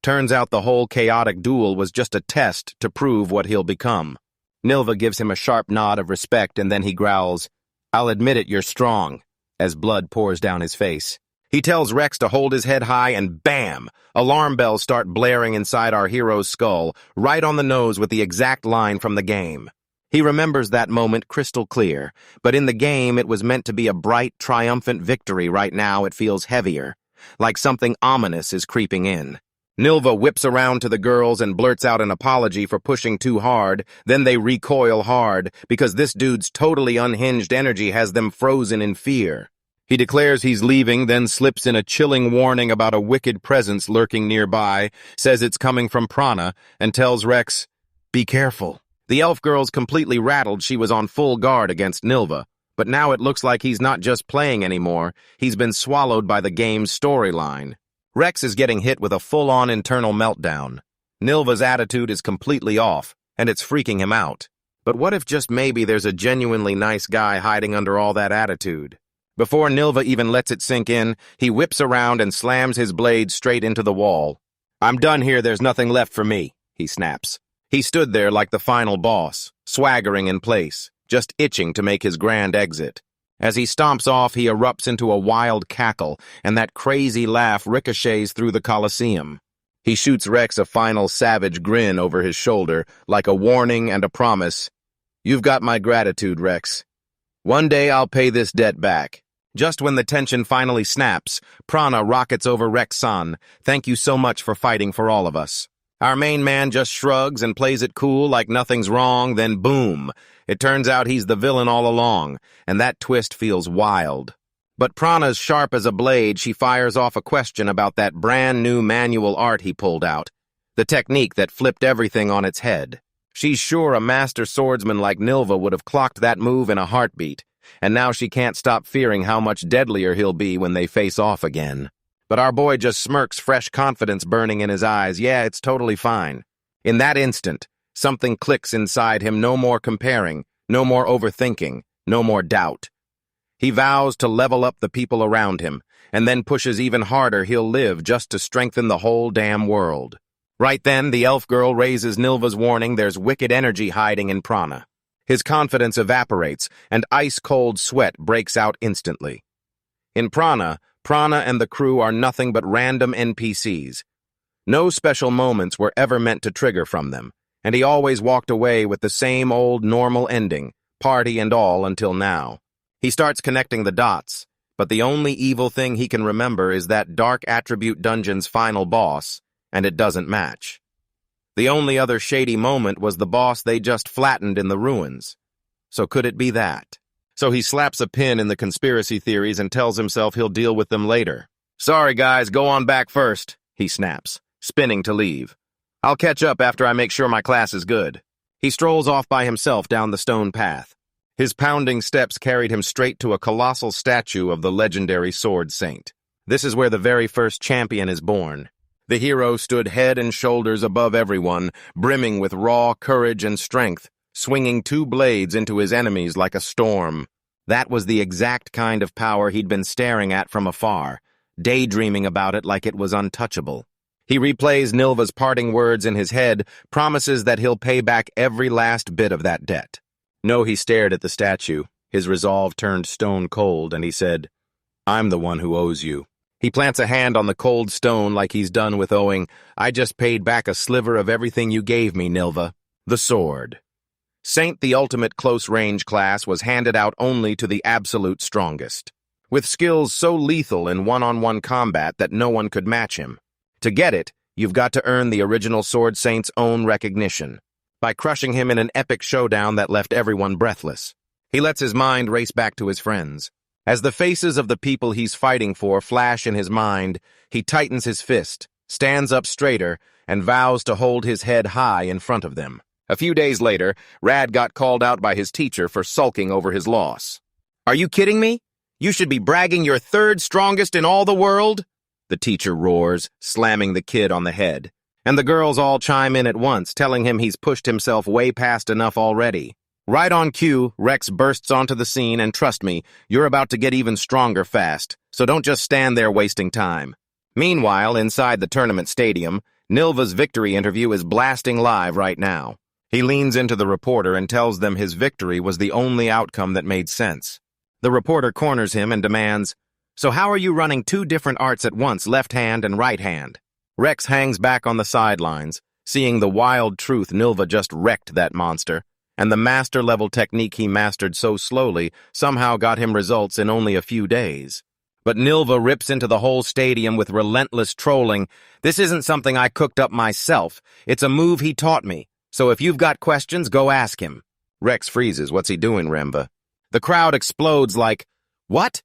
Turns out the whole chaotic duel was just a test to prove what he'll become. Nilva gives him a sharp nod of respect, and then he growls, "I'll admit it, you're strong," as blood pours down his face. He tells Rex to hold his head high, and bam! Alarm bells start blaring inside our hero's skull, right on the nose with the exact line from the game. He remembers that moment crystal clear, but in the game it was meant to be a bright, triumphant victory. Right now it feels heavier, like something ominous is creeping in. Nilva whips around to the girls and blurts out an apology for pushing too hard, then they recoil hard, because this dude's totally unhinged energy has them frozen in fear. He declares he's leaving, then slips in a chilling warning about a wicked presence lurking nearby, says it's coming from Prana, and tells Rex, "Be careful." The elf girl's completely rattled. She was on full guard against Nilva, but now it looks like he's not just playing anymore, he's been swallowed by the game's storyline. Rex is getting hit with a full-on internal meltdown. Nilva's attitude is completely off, and it's freaking him out. But what if just maybe there's a genuinely nice guy hiding under all that attitude? Before Nilva even lets it sink in, he whips around and slams his blade straight into the wall. "I'm done here, there's nothing left for me," he snaps. He stood there like the final boss, swaggering in place, just itching to make his grand exit. As he stomps off, he erupts into a wild cackle, and that crazy laugh ricochets through the Colosseum. He shoots Rex a final savage grin over his shoulder, like a warning and a promise. "You've got my gratitude, Rex. One day I'll pay this debt back." Just when the tension finally snaps, Prana rockets over Rex-san. "Thank you so much for fighting for all of us." Our main man just shrugs and plays it cool like nothing's wrong, then boom. It turns out he's the villain all along, and that twist feels wild. But Prana's sharp as a blade, she fires off a question about that brand new manual art he pulled out, the technique that flipped everything on its head. She's sure a master swordsman like Nilva would have clocked that move in a heartbeat, and now she can't stop fearing how much deadlier he'll be when they face off again. But our boy just smirks, fresh confidence burning in his eyes. Yeah, it's totally fine. In that instant, something clicks inside him. No more comparing, no more overthinking, no more doubt. He vows to level up the people around him, and then pushes even harder. He'll live just to strengthen the whole damn world. Right then, the elf girl raises Nilva's warning. There's wicked energy hiding in Prana. His confidence evaporates, and ice-cold sweat breaks out instantly. In Prana, Prana and the crew are nothing but random NPCs. No special moments were ever meant to trigger from them, and he always walked away with the same old normal ending, party and all until now. He starts connecting the dots, but the only evil thing he can remember is that Dark Attribute Dungeon's final boss, and it doesn't match. The only other shady moment was the boss they just flattened in the ruins. So could it be that? So he slaps a pin in the conspiracy theories and tells himself he'll deal with them later. "Sorry guys, go on back first," he snaps, spinning to leave. "I'll catch up after I make sure my class is good." He strolls off by himself down the stone path. His pounding steps carried him straight to a colossal statue of the legendary Sword Saint. This is where the very first champion is born. The hero stood head and shoulders above everyone, brimming with raw courage and strength, swinging two blades into his enemies like a storm. That was the exact kind of power he'd been staring at from afar, daydreaming about it like it was untouchable. He replays Nilva's parting words in his head, promises that he'll pay back every last bit of that debt. No, he stared at the statue. His resolve turned stone cold, and he said, "I'm the one who owes you." He plants a hand on the cold stone like he's done with owing. "I just paid back a sliver of everything you gave me, Nilva." The sword. Saint, the ultimate close-range class, was handed out only to the absolute strongest, with skills so lethal in one-on-one combat that no one could match him. To get it, you've got to earn the original Sword Saint's own recognition, by crushing him in an epic showdown that left everyone breathless. He lets his mind race back to his friends. As the faces of the people he's fighting for flash in his mind, he tightens his fist, stands up straighter, and vows to hold his head high in front of them. A few days later, Rad got called out by his teacher for sulking over his loss. "Are you kidding me? You should be bragging you're third strongest in all the world," the teacher roars, slamming the kid on the head. And the girls all chime in at once, telling him he's pushed himself way past enough already. Right on cue, Rex bursts onto the scene, and trust me, you're about to get even stronger fast, so don't just stand there wasting time. Meanwhile, inside the tournament stadium, Nilva's victory interview is blasting live right now. He leans into the reporter and tells them his victory was the only outcome that made sense. The reporter corners him and demands, "So how are you running two different arts at once, left hand and right hand?" Rex hangs back on the sidelines, seeing the wild truth Nilva just wrecked that monster, and the master-level technique he mastered so slowly somehow got him results in only a few days. But Nilva rips into the whole stadium with relentless trolling. "This isn't something I cooked up myself. It's a move he taught me. So if you've got questions, go ask him." Rex freezes. "What's he doing, Remba?" The crowd explodes like, "What?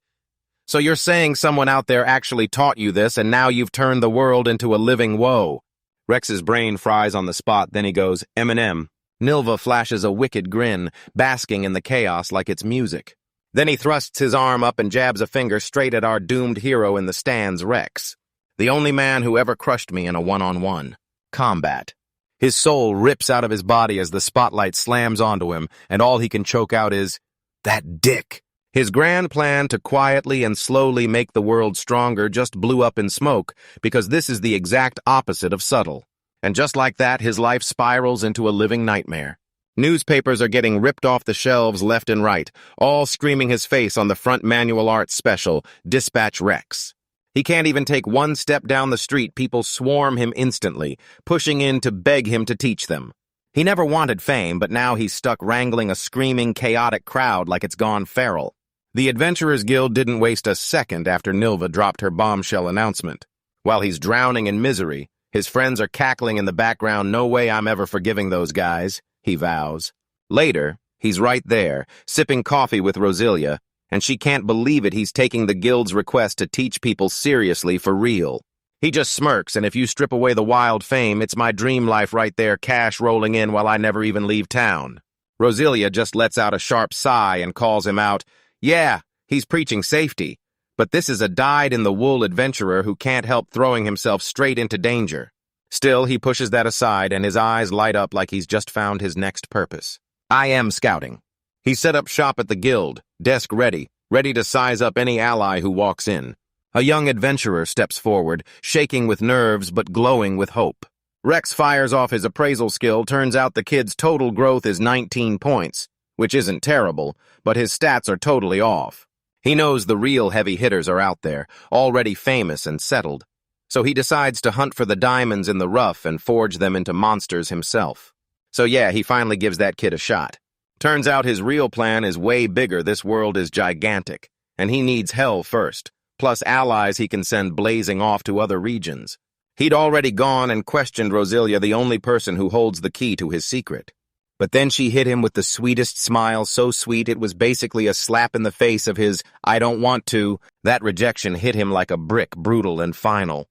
So you're saying someone out there actually taught you this, and now you've turned the world into a living woe?" Rex's brain fries on the spot, then he goes, "Eminem." Nilva flashes a wicked grin, basking in the chaos like it's music. Then he thrusts his arm up and jabs a finger straight at our doomed hero in the stands, Rex. The only man who ever crushed me in a one-on-one. Combat. His soul rips out of his body as the spotlight slams onto him, and all he can choke out is, "That dick." His grand plan to quietly and slowly make the world stronger just blew up in smoke, because this is the exact opposite of subtle. And just like that, his life spirals into a living nightmare. Newspapers are getting ripped off the shelves left and right, all screaming his face on the front manual arts special, Dispatch Rex. He can't even take one step down the street. People swarm him instantly, pushing in to beg him to teach them. He never wanted fame, but now he's stuck wrangling a screaming, chaotic crowd like it's gone feral. The Adventurers Guild didn't waste a second after Nilva dropped her bombshell announcement. While he's drowning in misery, his friends are cackling in the background. "No way I'm ever forgiving those guys," he vows. Later, he's right there, sipping coffee with Roselia, and she can't believe it. He's taking the guild's request to teach people seriously for real. He just smirks, and if you strip away the wild fame, it's my dream life right there, cash rolling in while I never even leave town. Roselia just lets out a sharp sigh and calls him out. Yeah, he's preaching safety, but this is a dyed-in-the-wool adventurer who can't help throwing himself straight into danger. Still, he pushes that aside, and his eyes light up like he's just found his next purpose. I am scouting. He set up shop at the guild, desk ready to size up any ally who walks in. A young adventurer steps forward, shaking with nerves but glowing with hope. Rex fires off his appraisal skill. Turns out the kid's total growth is 19 points, which isn't terrible, but his stats are totally off. He knows the real heavy hitters are out there, already famous and settled. So he decides to hunt for the diamonds in the rough and forge them into monsters himself. So yeah, he finally gives that kid a shot. Turns out his real plan is way bigger. This world is gigantic, and he needs hell first, plus allies he can send blazing off to other regions. He'd already gone and questioned Roselia, the only person who holds the key to his secret. But then she hit him with the sweetest smile, so sweet it was basically a slap in the face of his, "I don't want to." That rejection hit him like a brick, brutal and final.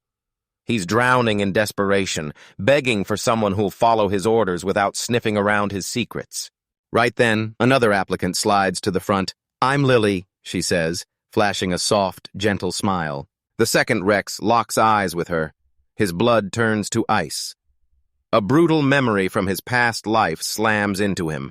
He's drowning in desperation, begging for someone who'll follow his orders without sniffing around his secrets. Right then, another applicant slides to the front. "I'm Lily," she says, flashing a soft, gentle smile. The second Rex locks eyes with her. His blood turns to ice. A brutal memory from his past life slams into him.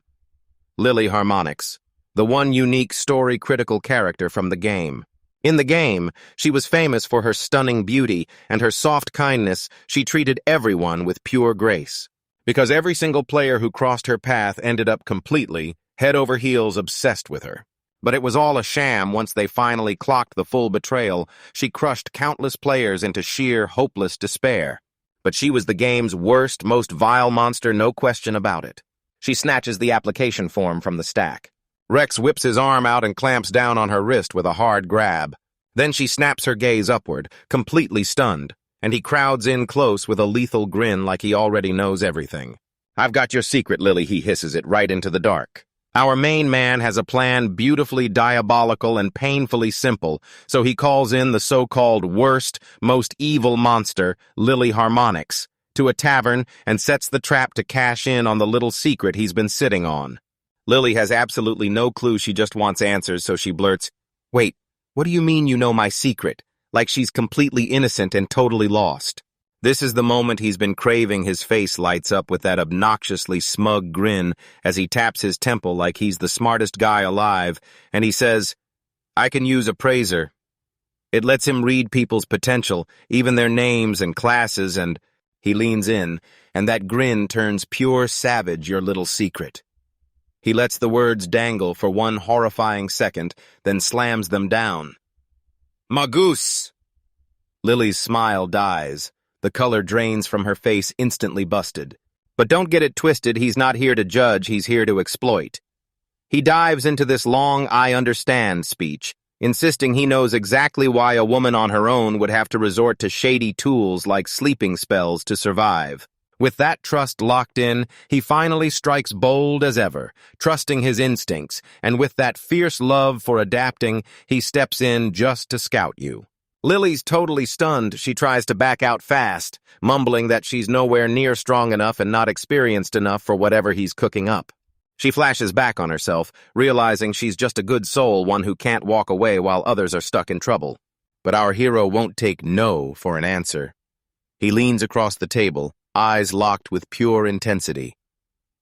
Lily Harmonix, the one unique story-critical character from the game. In the game, she was famous for her stunning beauty and her soft kindness. She treated everyone with pure grace. Because every single player who crossed her path ended up completely, head over heels obsessed with her. But it was all a sham once they finally clocked the full betrayal. She crushed countless players into sheer, hopeless despair. But she was the game's worst, most vile monster, no question about it. She snatches the application form from the stack. Rex whips his arm out and clamps down on her wrist with a hard grab. Then she snaps her gaze upward, completely stunned, and he crowds in close with a lethal grin like he already knows everything. "I've got your secret, Lily," he hisses it right into the dark. Our main man has a plan beautifully diabolical and painfully simple, so he calls in the so-called worst, most evil monster, Lily Harmonix, to a tavern and sets the trap to cash in on the little secret he's been sitting on. Lily has absolutely no clue, she just wants answers, so she blurts, "Wait, what do you mean you know my secret?" Like she's completely innocent and totally lost. This is the moment he's been craving. His face lights up with that obnoxiously smug grin as he taps his temple like he's the smartest guy alive, and he says, "I can use Appraiser." It lets him read people's potential, even their names and classes, and he leans in, and that grin turns pure savage. "Your little secret." He lets the words dangle for one horrifying second, then slams them down. "Magoose!" Lily's smile dies. The color drains from her face, instantly busted. But don't get it twisted, he's not here to judge, he's here to exploit. He dives into this long "I understand" speech, insisting he knows exactly why a woman on her own would have to resort to shady tools like sleeping spells to survive. With that trust locked in, he finally strikes bold as ever, trusting his instincts, and with that fierce love for adapting, he steps in just to scout you. Lily's totally stunned. She tries to back out fast, mumbling that she's nowhere near strong enough and not experienced enough for whatever he's cooking up. She flashes back on herself, realizing she's just a good soul, one who can't walk away while others are stuck in trouble. But our hero won't take no for an answer. He leans across the table, eyes locked with pure intensity.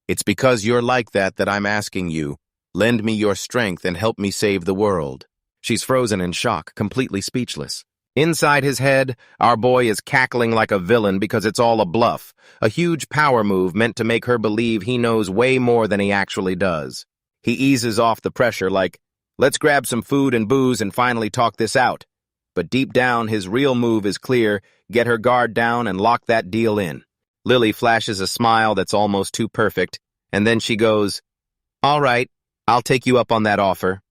"It's because you're like that I'm asking you. Lend me your strength and help me save the world." She's frozen in shock, completely speechless. Inside his head, our boy is cackling like a villain because it's all a bluff, a huge power move meant to make her believe he knows way more than he actually does. He eases off the pressure like, "Let's grab some food and booze and finally talk this out." But deep down, his real move is clear: get her guard down and lock that deal in. Lily flashes a smile that's almost too perfect, and then she goes, "All right, I'll take you up on that offer."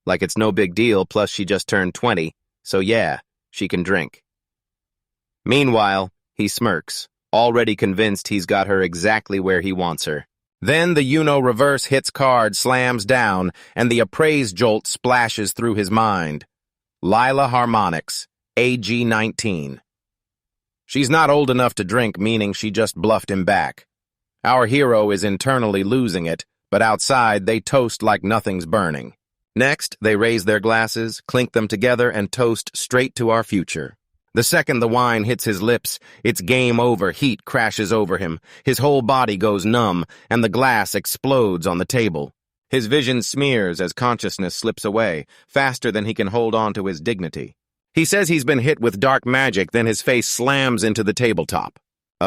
Like it's no big deal, plus she just turned 20, so yeah, she can drink. Meanwhile, he smirks, already convinced he's got her exactly where he wants her. Then the reverse hits card slams down, and the appraise jolt splashes through his mind. Lila Harmonix, AG 19. She's not old enough to drink, meaning she just bluffed him back. Our hero is internally losing it, but outside they toast like nothing's burning. Next, they raise their glasses, clink them together, and toast straight to our future. The second the wine hits his lips, it's game over. Heat crashes over him. His whole body goes numb, and the glass explodes on the table. His vision smears as consciousness slips away, faster than he can hold on to his dignity. He says he's been hit with dark magic, then his face slams into the tabletop.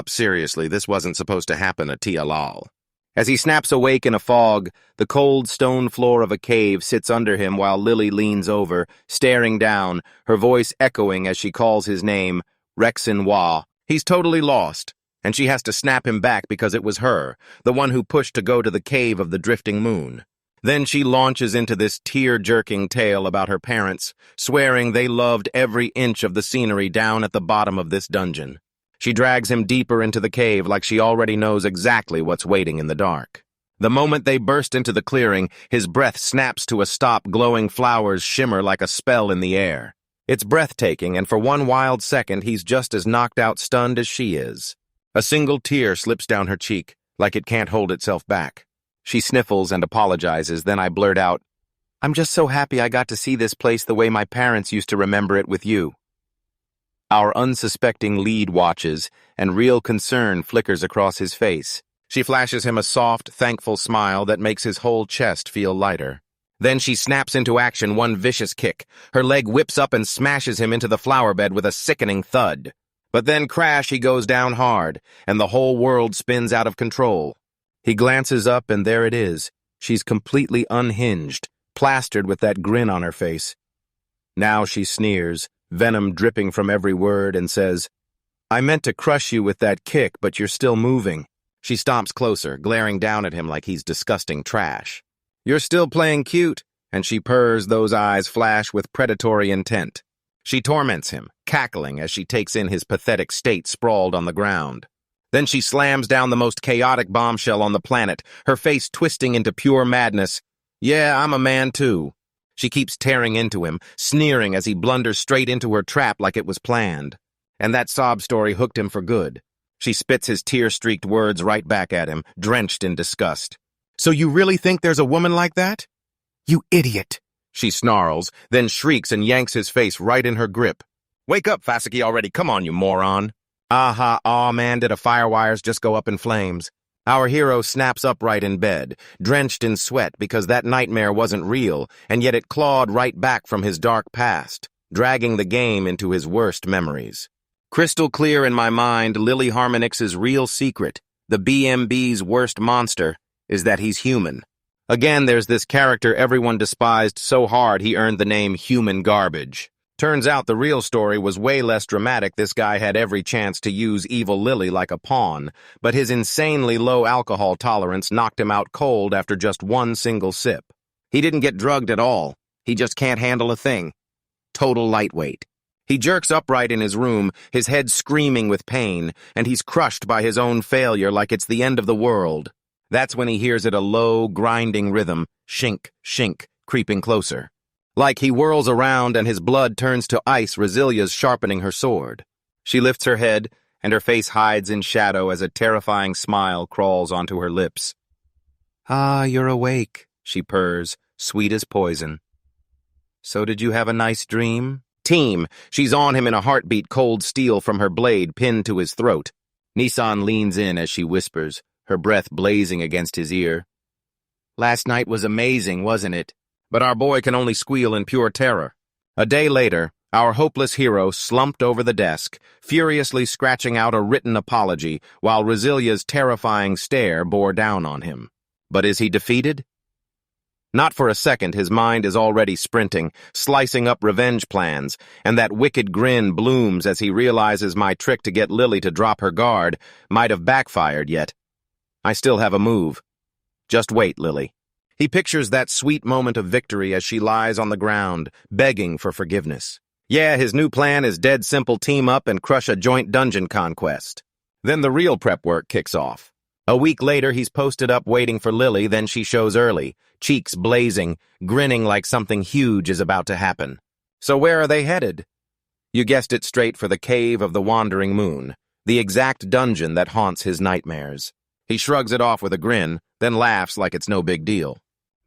Seriously, this wasn't supposed to happen, Atia lol. As he snaps awake in a fog, the cold stone floor of a cave sits under him while Lily leans over, staring down, her voice echoing as she calls his name, Rexin-Wa. He's totally lost, and she has to snap him back because it was her, the one who pushed to go to the cave of the drifting moon. Then she launches into this tear-jerking tale about her parents, swearing they loved every inch of the scenery down at the bottom of this dungeon. She drags him deeper into the cave like she already knows exactly what's waiting in the dark. The moment they burst into the clearing, his breath snaps to a stop, glowing flowers shimmer like a spell in the air. It's breathtaking, and for one wild second, he's just as knocked out stunned as she is. A single tear slips down her cheek, like it can't hold itself back. She sniffles and apologizes, then I blurt out, "I'm just so happy I got to see this place the way my parents used to remember it with you." Our unsuspecting lead watches, and real concern flickers across his face. She flashes him a soft, thankful smile that makes his whole chest feel lighter. Then she snaps into action one vicious kick. Her leg whips up and smashes him into the flower bed with a sickening thud. But then crash, he goes down hard, and the whole world spins out of control. He glances up, and there it is. She's completely unhinged, plastered with that grin on her face. Now she sneers, venom dripping from every word, and says, "I meant to crush you with that kick, but you're still moving." She stomps closer, glaring down at him like he's disgusting trash. "You're still playing cute," and she purrs, those eyes flash with predatory intent. She torments him, cackling as she takes in his pathetic state sprawled on the ground. Then she slams down the most chaotic bombshell on the planet, her face twisting into pure madness. "Yeah, I'm a man too." She keeps tearing into him, sneering as he blunders straight into her trap like it was planned. And that sob story hooked him for good. She spits his tear-streaked words right back at him, drenched in disgust. "So you really think there's a woman like that?" "You idiot!" she snarls, then shrieks and yanks his face right in her grip. "Wake up, Fasaki, already. Come on, you moron." Aw, man, did a firewires just go up in flames. Our hero snaps upright in bed, drenched in sweat because that nightmare wasn't real, and yet it clawed right back from his dark past, dragging the game into his worst memories. Crystal clear in my mind, Lily Harmonix's real secret, the BMB's worst monster, is that he's human. Again, there's this character everyone despised so hard he earned the name Human Garbage. Turns out the real story was way less dramatic. This guy had every chance to use evil Lily like a pawn, but his insanely low alcohol tolerance knocked him out cold after just one single sip. He didn't get drugged at all. He just can't handle a thing. Total lightweight. He jerks upright in his room, his head screaming with pain, and he's crushed by his own failure like it's the end of the world. That's when he hears it, a low, grinding rhythm, shink, shink, creeping closer. Like he whirls around and his blood turns to ice, Resilia's sharpening her sword. She lifts her head, and her face hides in shadow as a terrifying smile crawls onto her lips. "Ah, you're awake," she purrs, sweet as poison. "So did you have a nice dream?" "Team!" She's on him in a heartbeat, cold steel from her blade pinned to his throat. Nissan leans in as she whispers, her breath blazing against his ear. "Last night was amazing, wasn't it?" But our boy can only squeal in pure terror. A day later, our hopeless hero slumped over the desk, furiously scratching out a written apology, while Resilia's terrifying stare bore down on him. But is he defeated? Not for a second. His mind is already sprinting, slicing up revenge plans, and that wicked grin blooms as he realizes my trick to get Lily to drop her guard might have backfired yet. I still have a move. Just wait, Lily. He pictures that sweet moment of victory as she lies on the ground, begging for forgiveness. Yeah, his new plan is dead simple: team up and crush a joint dungeon conquest. Then the real prep work kicks off. A week later, he's posted up waiting for Lily, then she shows early, cheeks blazing, grinning like something huge is about to happen. So where are they headed? You guessed it, straight for the Cave of the Wandering Moon, the exact dungeon that haunts his nightmares. He shrugs it off with a grin, then laughs like it's no big deal.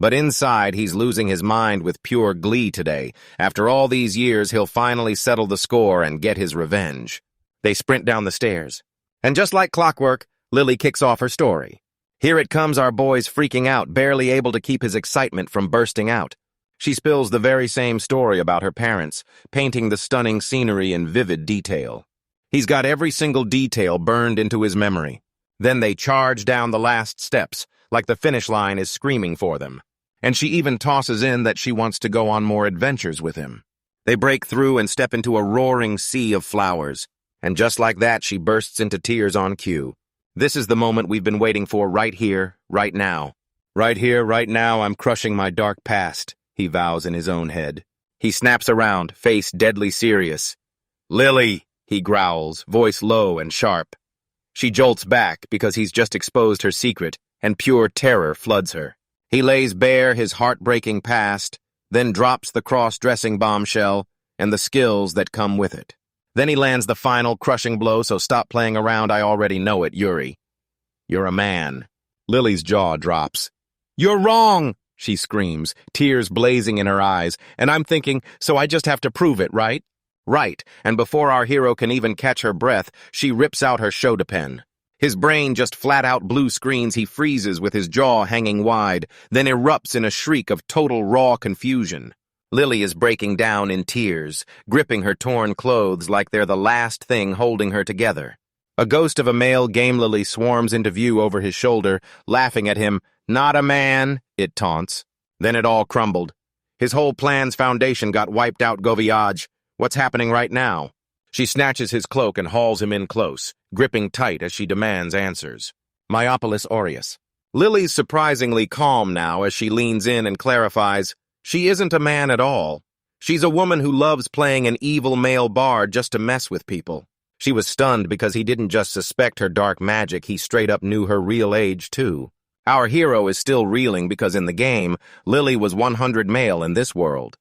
But inside, he's losing his mind with pure glee today. After all these years, he'll finally settle the score and get his revenge. They sprint down the stairs. And just like clockwork, Lily kicks off her story. Here it comes, our boy's freaking out, barely able to keep his excitement from bursting out. She spills the very same story about her parents, painting the stunning scenery in vivid detail. He's got every single detail burned into his memory. Then they charge down the last steps, like the finish line is screaming for them. And she even tosses in that she wants to go on more adventures with him. They break through and step into a roaring sea of flowers, and just like that, she bursts into tears on cue. This is the moment we've been waiting for right here, right now. Right here, right now, I'm crushing my dark past, he vows in his own head. He snaps around, face deadly serious. Lily, he growls, voice low and sharp. She jolts back because he's just exposed her secret, and pure terror floods her. He lays bare his heartbreaking past, then drops the cross-dressing bombshell and the skills that come with it. Then he lands the final crushing blow, so stop playing around, I already know it, Yuri. You're a man. Lily's jaw drops. You're wrong, she screams, tears blazing in her eyes, and I'm thinking, so I just have to prove it, right? Right, and before our hero can even catch her breath, she rips out her shoulder pen. His brain just flat-out blue screens. He freezes with his jaw hanging wide, then erupts in a shriek of total raw confusion. Lily is breaking down in tears, gripping her torn clothes like they're the last thing holding her together. A ghost of a male game lily swarms into view over his shoulder, laughing at him. Not a man, it taunts. Then it all crumbled. His whole plan's foundation got wiped out, Goviage. What's happening right now? She snatches his cloak and hauls him in close, gripping tight as she demands answers. Myopolis aureus. Lily's surprisingly calm now as she leans in and clarifies, she isn't a man at all. She's a woman who loves playing an evil male bard just to mess with people. She was stunned because he didn't just suspect her dark magic, he straight up knew her real age too. Our hero is still reeling because in the game, Lily was 100 male in this world.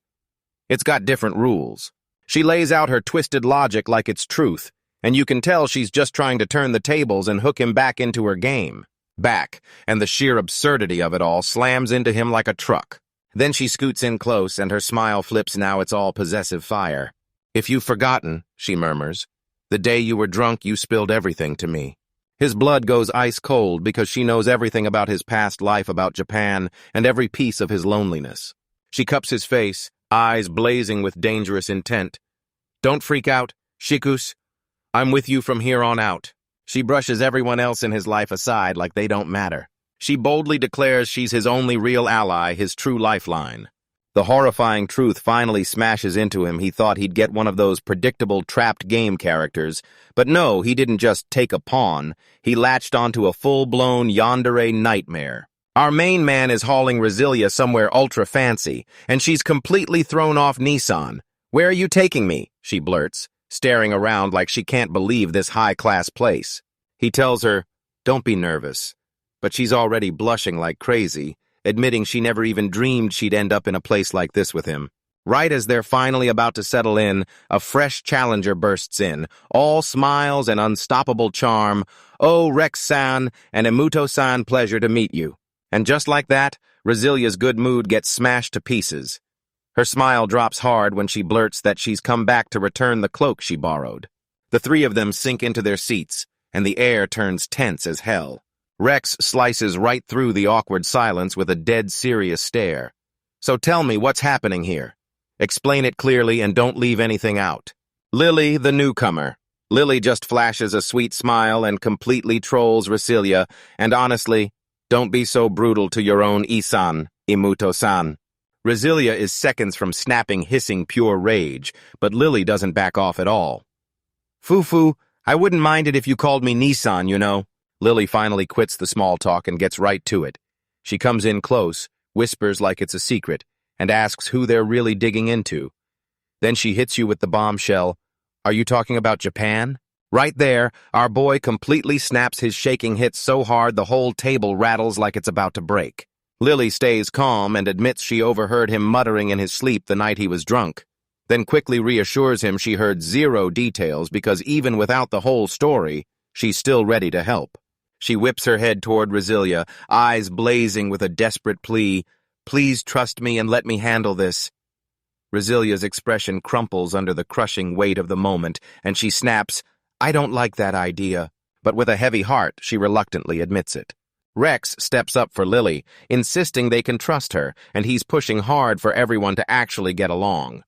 It's got different rules. She lays out her twisted logic like it's truth, and you can tell she's just trying to turn the tables and hook him back into her game. Back, and the sheer absurdity of it all slams into him like a truck. Then she scoots in close, and her smile flips. Now it's all possessive fire. If you've forgotten, she murmurs, the day you were drunk you spilled everything to me. His blood goes ice cold because she knows everything about his past life, about Japan, and every piece of his loneliness. She cups his face, eyes blazing with dangerous intent. Don't freak out, Shikus. I'm with you from here on out. She brushes everyone else in his life aside like they don't matter. She boldly declares she's his only real ally, his true lifeline. The horrifying truth finally smashes into him. He thought he'd get one of those predictable trapped game characters, but no, he didn't just take a pawn. He latched onto a full-blown yandere nightmare. Our main man is hauling Resilia somewhere ultra-fancy, and she's completely thrown off Nissan. Where are you taking me? She blurts, staring around like she can't believe this high-class place. He tells her, don't be nervous. But she's already blushing like crazy, admitting she never even dreamed she'd end up in a place like this with him. Right as they're finally about to settle in, a fresh challenger bursts in, all smiles and unstoppable charm. Oh, Rex-san and Emuto-san, pleasure to meet you. And just like that, Resilia's good mood gets smashed to pieces. Her smile drops hard when she blurts that she's come back to return the cloak she borrowed. The three of them sink into their seats, and the air turns tense as hell. Rex slices right through the awkward silence with a dead serious stare. So tell me, what's happening here? Explain it clearly and don't leave anything out. Lily, the newcomer. Lily just flashes a sweet smile and completely trolls Resilia, and honestly, don't be so brutal to your own Isan, Emuto-san. Resilia is seconds from snapping, hissing pure rage, but Lily doesn't back off at all. Fufu, I wouldn't mind it if you called me Nissan, you know. Lily finally quits the small talk and gets right to it. She comes in close, whispers like it's a secret, and asks who they're really digging into. Then she hits you with the bombshell. Are you talking about Japan? Right there, our boy completely snaps his shaking hits so hard the whole table rattles like it's about to break. Lily stays calm and admits she overheard him muttering in his sleep the night he was drunk, then quickly reassures him she heard zero details because even without the whole story, she's still ready to help. She whips her head toward Resilia, eyes blazing with a desperate plea. Please trust me and let me handle this. Resilia's expression crumples under the crushing weight of the moment, and she snaps, I don't like that idea. But with a heavy heart, she reluctantly admits it. Rex steps up for Lily, insisting they can trust her, and he's pushing hard for everyone to actually get along.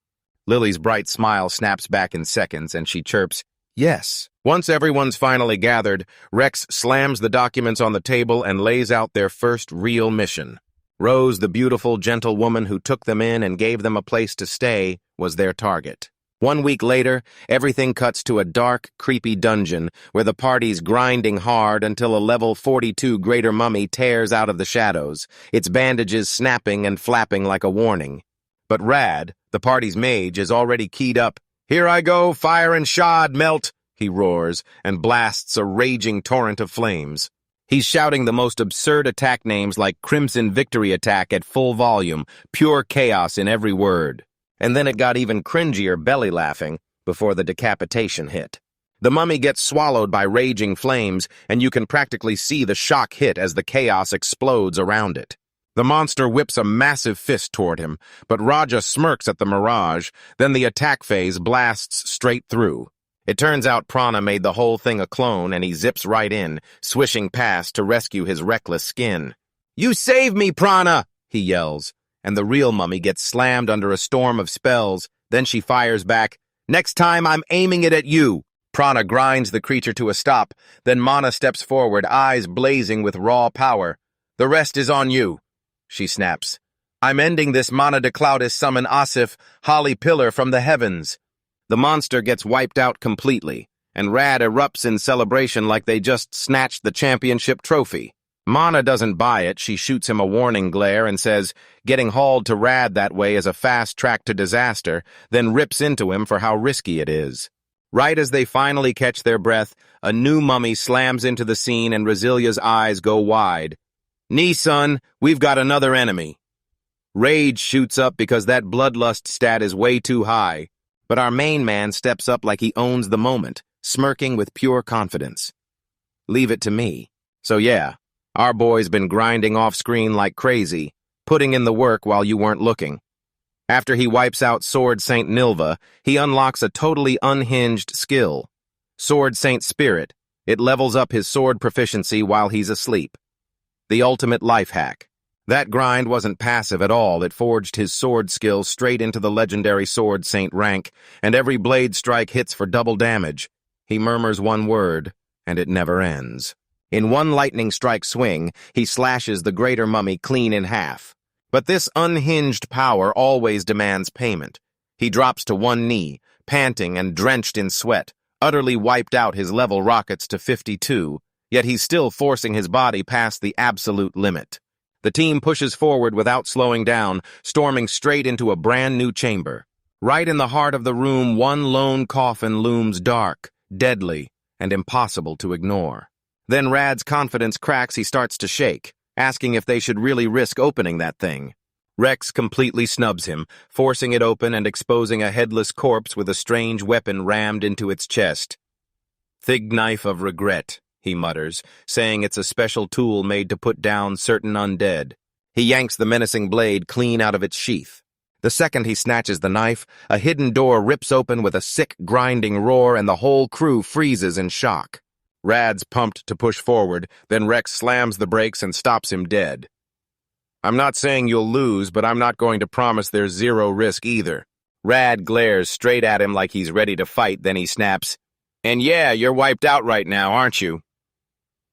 Lily's bright smile snaps back in seconds, and she chirps, yes. Once everyone's finally gathered, Rex slams the documents on the table and lays out their first real mission. Rose, the beautiful, gentle woman who took them in and gave them a place to stay, was their target. 1 week later, everything cuts to a dark, creepy dungeon where the party's grinding hard until a level 42 greater mummy tears out of the shadows, its bandages snapping and flapping like a warning. But Rad, the party's mage, is already keyed up. "Here I go, fire and shod, melt!" he roars, and blasts a raging torrent of flames. He's shouting the most absurd attack names like Crimson Victory Attack at full volume, pure chaos in every word. And then it got even cringier belly laughing before the decapitation hit. The mummy gets swallowed by raging flames, and you can practically see the shock hit as the chaos explodes around it. The monster whips a massive fist toward him, but Raja smirks at the mirage, then the attack phase blasts straight through. It turns out Prana made the whole thing a clone, and he zips right in, swishing past to rescue his reckless skin. "You saved me, Prana!" he yells, and the real mummy gets slammed under a storm of spells. Then she fires back, "Next time I'm aiming it at you." Prana grinds the creature to a stop, then Mana steps forward, eyes blazing with raw power. "The rest is on you," she snaps. "I'm ending this Mana de Cloudis summon Asif, Holly Pillar from the heavens." The monster gets wiped out completely, and Rad erupts in celebration like they just snatched the championship trophy. Mana doesn't buy it. She shoots him a warning glare and says getting hauled to Rad that way is a fast track to disaster, then rips into him for how risky it is. Right as they finally catch their breath, a new mummy slams into the scene and Rosilia's eyes go wide. "Nee, son, we've got another enemy." Rage shoots up because that bloodlust stat is way too high. But our main man steps up like he owns the moment, smirking with pure confidence. "Leave it to me." So yeah, our boy's been grinding off-screen like crazy, putting in the work while you weren't looking. After he wipes out Sword Saint Nilva, he unlocks a totally unhinged skill. Sword Saint Spirit. It levels up his sword proficiency while he's asleep. The ultimate life hack. That grind wasn't passive at all. It forged his sword skill straight into the legendary Sword Saint rank, and every blade strike hits for double damage. He murmurs one word, and it never ends. In one lightning strike swing, he slashes the greater mummy clean in half. But this unhinged power always demands payment. He drops to one knee, panting and drenched in sweat, utterly wiped out his level rockets to 52, yet he's still forcing his body past the absolute limit. The team pushes forward without slowing down, storming straight into a brand new chamber. Right in the heart of the room, one lone coffin looms dark, deadly, and impossible to ignore. Then Rad's confidence cracks. He starts to shake, asking if they should really risk opening that thing. Rex completely snubs him, forcing it open and exposing a headless corpse with a strange weapon rammed into its chest. "Thig knife of regret," he mutters, saying it's a special tool made to put down certain undead. He yanks the menacing blade clean out of its sheath. The second he snatches the knife, a hidden door rips open with a sick, grinding roar, and the whole crew freezes in shock. Rad's pumped to push forward, then Rex slams the brakes and stops him dead. "I'm not saying you'll lose, but I'm not going to promise there's zero risk either." Rad glares straight at him like he's ready to fight, then he snaps, "And yeah, you're wiped out right now, aren't you?"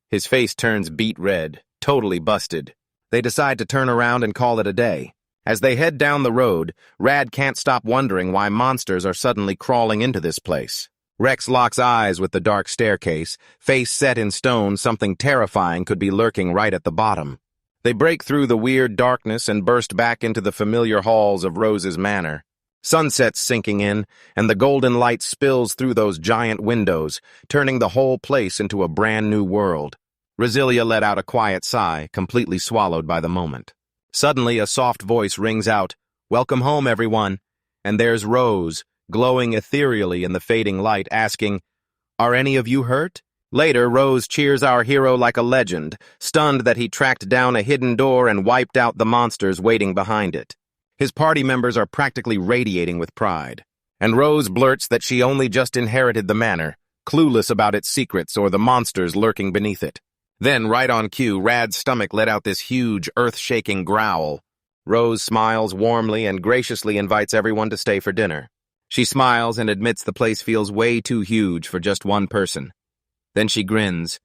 His face turns beet red, totally busted. They decide to turn around and call it a day. As they head down the road, Rad can't stop wondering why monsters are suddenly crawling into this place. Rex locks eyes with the dark staircase, face set in stone. Something terrifying could be lurking right at the bottom. They break through the weird darkness and burst back into the familiar halls of Rose's manor. Sunset's sinking in, and the golden light spills through those giant windows, turning the whole place into a brand new world. Rosilia let out a quiet sigh, completely swallowed by the moment. Suddenly, a soft voice rings out, "Welcome home, everyone." And there's Rose, glowing ethereally in the fading light, asking, "Are any of you hurt?" Later, Rose cheers our hero like a legend, stunned that he tracked down a hidden door and wiped out the monsters waiting behind it. His party members are practically radiating with pride. And Rose blurts that she only just inherited the manor, clueless about its secrets or the monsters lurking beneath it. Then, right on cue, Rad's stomach let out this huge, earth-shaking growl. Rose smiles warmly and graciously invites everyone to stay for dinner. She smiles and admits the place feels way too huge for just one person. Then she grins.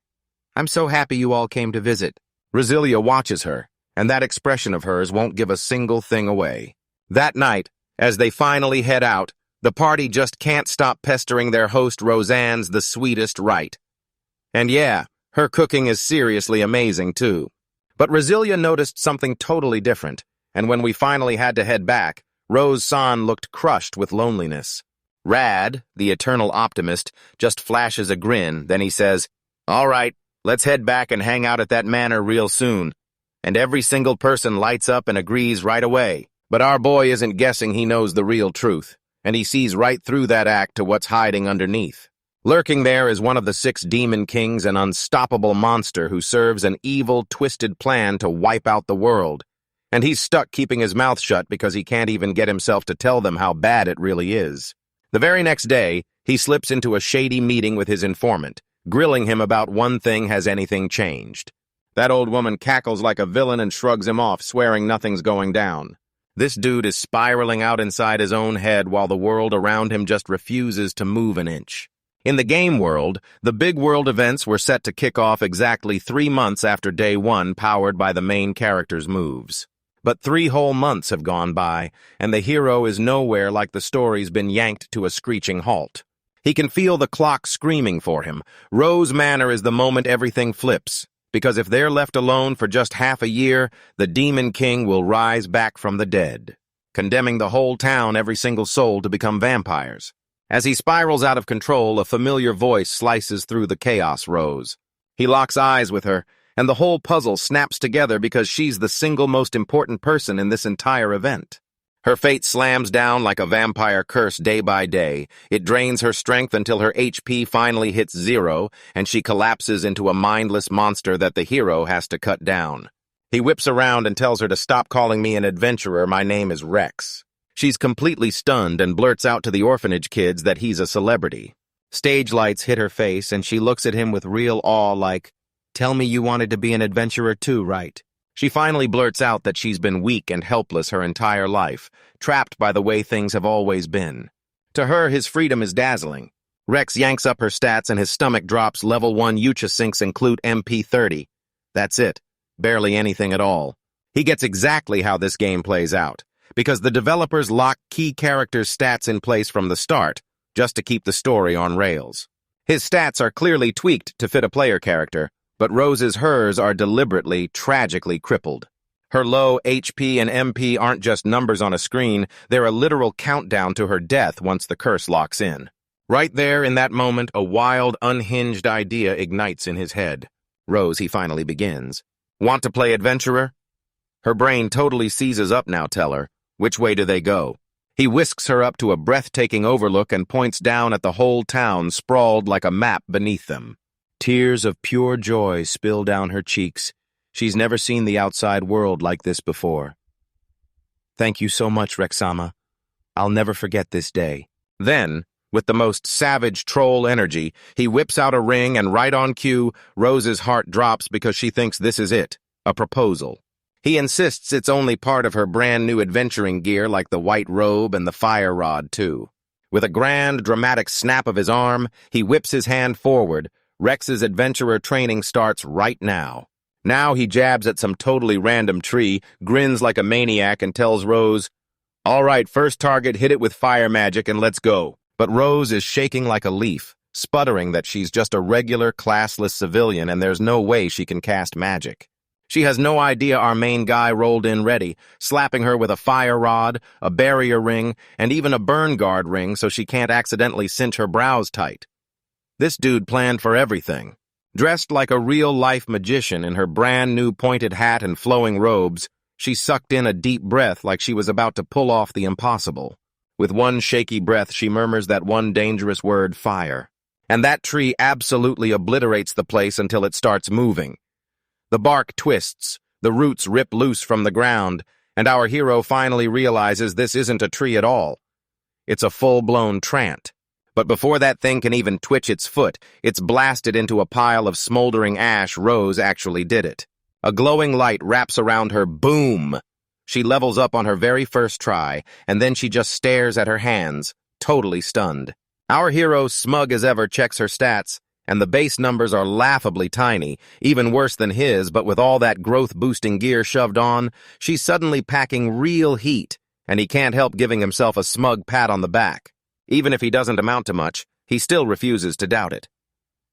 I'm so happy you all came to visit. Rosilia watches her, and that expression of hers won't give a single thing away. That night, as they finally head out, the party just can't stop pestering their host Roseanne's the sweetest right. And yeah, her cooking is seriously amazing too. But Rosilia noticed something totally different, and when we finally had to head back, Rose-san looked crushed with loneliness. Rad, the eternal optimist, just flashes a grin, then he says, All right, let's head back and hang out at that manor real soon. And every single person lights up and agrees right away. But our boy isn't guessing he knows the real truth, and he sees right through that act to what's hiding underneath. Lurking there is one of the 6 demon kings, an unstoppable monster who serves an evil, twisted plan to wipe out the world. And he's stuck keeping his mouth shut because he can't even get himself to tell them how bad it really is. The very next day, he slips into a shady meeting with his informant, grilling him about one thing: has anything changed? That old woman cackles like a villain and shrugs him off, swearing nothing's going down. This dude is spiraling out inside his own head while the world around him just refuses to move an inch. In the game world, the big world events were set to kick off exactly 3 months after day 1, powered by the main character's moves. But 3 whole months have gone by, and the hero is nowhere like the story's been yanked to a screeching halt. He can feel the clock screaming for him. Rose Manor is the moment everything flips, because if they're left alone for just half a year, the Demon King will rise back from the dead, condemning the whole town, every single soul, to become vampires. As he spirals out of control, a familiar voice slices through the chaos. Rose. He locks eyes with her, and the whole puzzle snaps together because she's the single most important person in this entire event. Her fate slams down like a vampire curse day by day. It drains her strength until her HP finally hits 0, and she collapses into a mindless monster that the hero has to cut down. He whips around and tells her to stop calling me an adventurer. My name is Rex. She's completely stunned and blurts out to the orphanage kids that he's a celebrity. Stage lights hit her face, and she looks at him with real awe like, Tell me you wanted to be an adventurer too, right? She finally blurts out that she's been weak and helpless her entire life, trapped by the way things have always been. To her, his freedom is dazzling. Rex yanks up her stats and his stomach drops. Level 1 Yucha sinks include MP 30. That's it. Barely anything at all. He gets exactly how this game plays out, because the developers lock key characters' stats in place from the start, just to keep the story on rails. His stats are clearly tweaked to fit a player character, but Rose's hers are deliberately, tragically crippled. Her low HP and MP aren't just numbers on a screen, they're a literal countdown to her death once the curse locks in. Right there in that moment, a wild, unhinged idea ignites in his head. Rose, he finally begins. Want to play adventurer? Her brain totally seizes up now. Tell her. Which way do they go? He whisks her up to a breathtaking overlook and points down at the whole town sprawled like a map beneath them. Tears of pure joy spill down her cheeks. She's never seen the outside world like this before. Thank you so much, Rexama. I'll never forget this day. Then, with the most savage troll energy, he whips out a ring, and right on cue, Rose's heart drops because she thinks this is it, a proposal. He insists it's only part of her brand-new adventuring gear, like the white robe and the fire rod, too. With a grand, dramatic snap of his arm, he whips his hand forward. Rex's adventurer training starts right now. Now he jabs at some totally random tree, grins like a maniac, and tells Rose, All right, first target, hit it with fire magic and let's go. But Rose is shaking like a leaf, sputtering that she's just a regular, classless civilian and there's no way she can cast magic. She has no idea our main guy rolled in ready, slapping her with a fire rod, a barrier ring, and even a burn guard ring so she can't accidentally cinch her brows tight. This dude planned for everything. Dressed like a real-life magician in her brand-new pointed hat and flowing robes, she sucked in a deep breath like she was about to pull off the impossible. With one shaky breath, she murmurs that one dangerous word, fire. And that tree absolutely obliterates the place until it starts moving. The bark twists, the roots rip loose from the ground, and our hero finally realizes this isn't a tree at all. It's a full-blown trant. But before that thing can even twitch its foot, it's blasted into a pile of smoldering ash. Rose actually did it. A glowing light wraps around her. Boom! She levels up on her very first try, and then she just stares at her hands, totally stunned. Our hero, smug as ever, checks her stats, and the base numbers are laughably tiny, even worse than his, but with all that growth-boosting gear shoved on, she's suddenly packing real heat, and he can't help giving himself a smug pat on the back. Even if he doesn't amount to much, he still refuses to doubt it.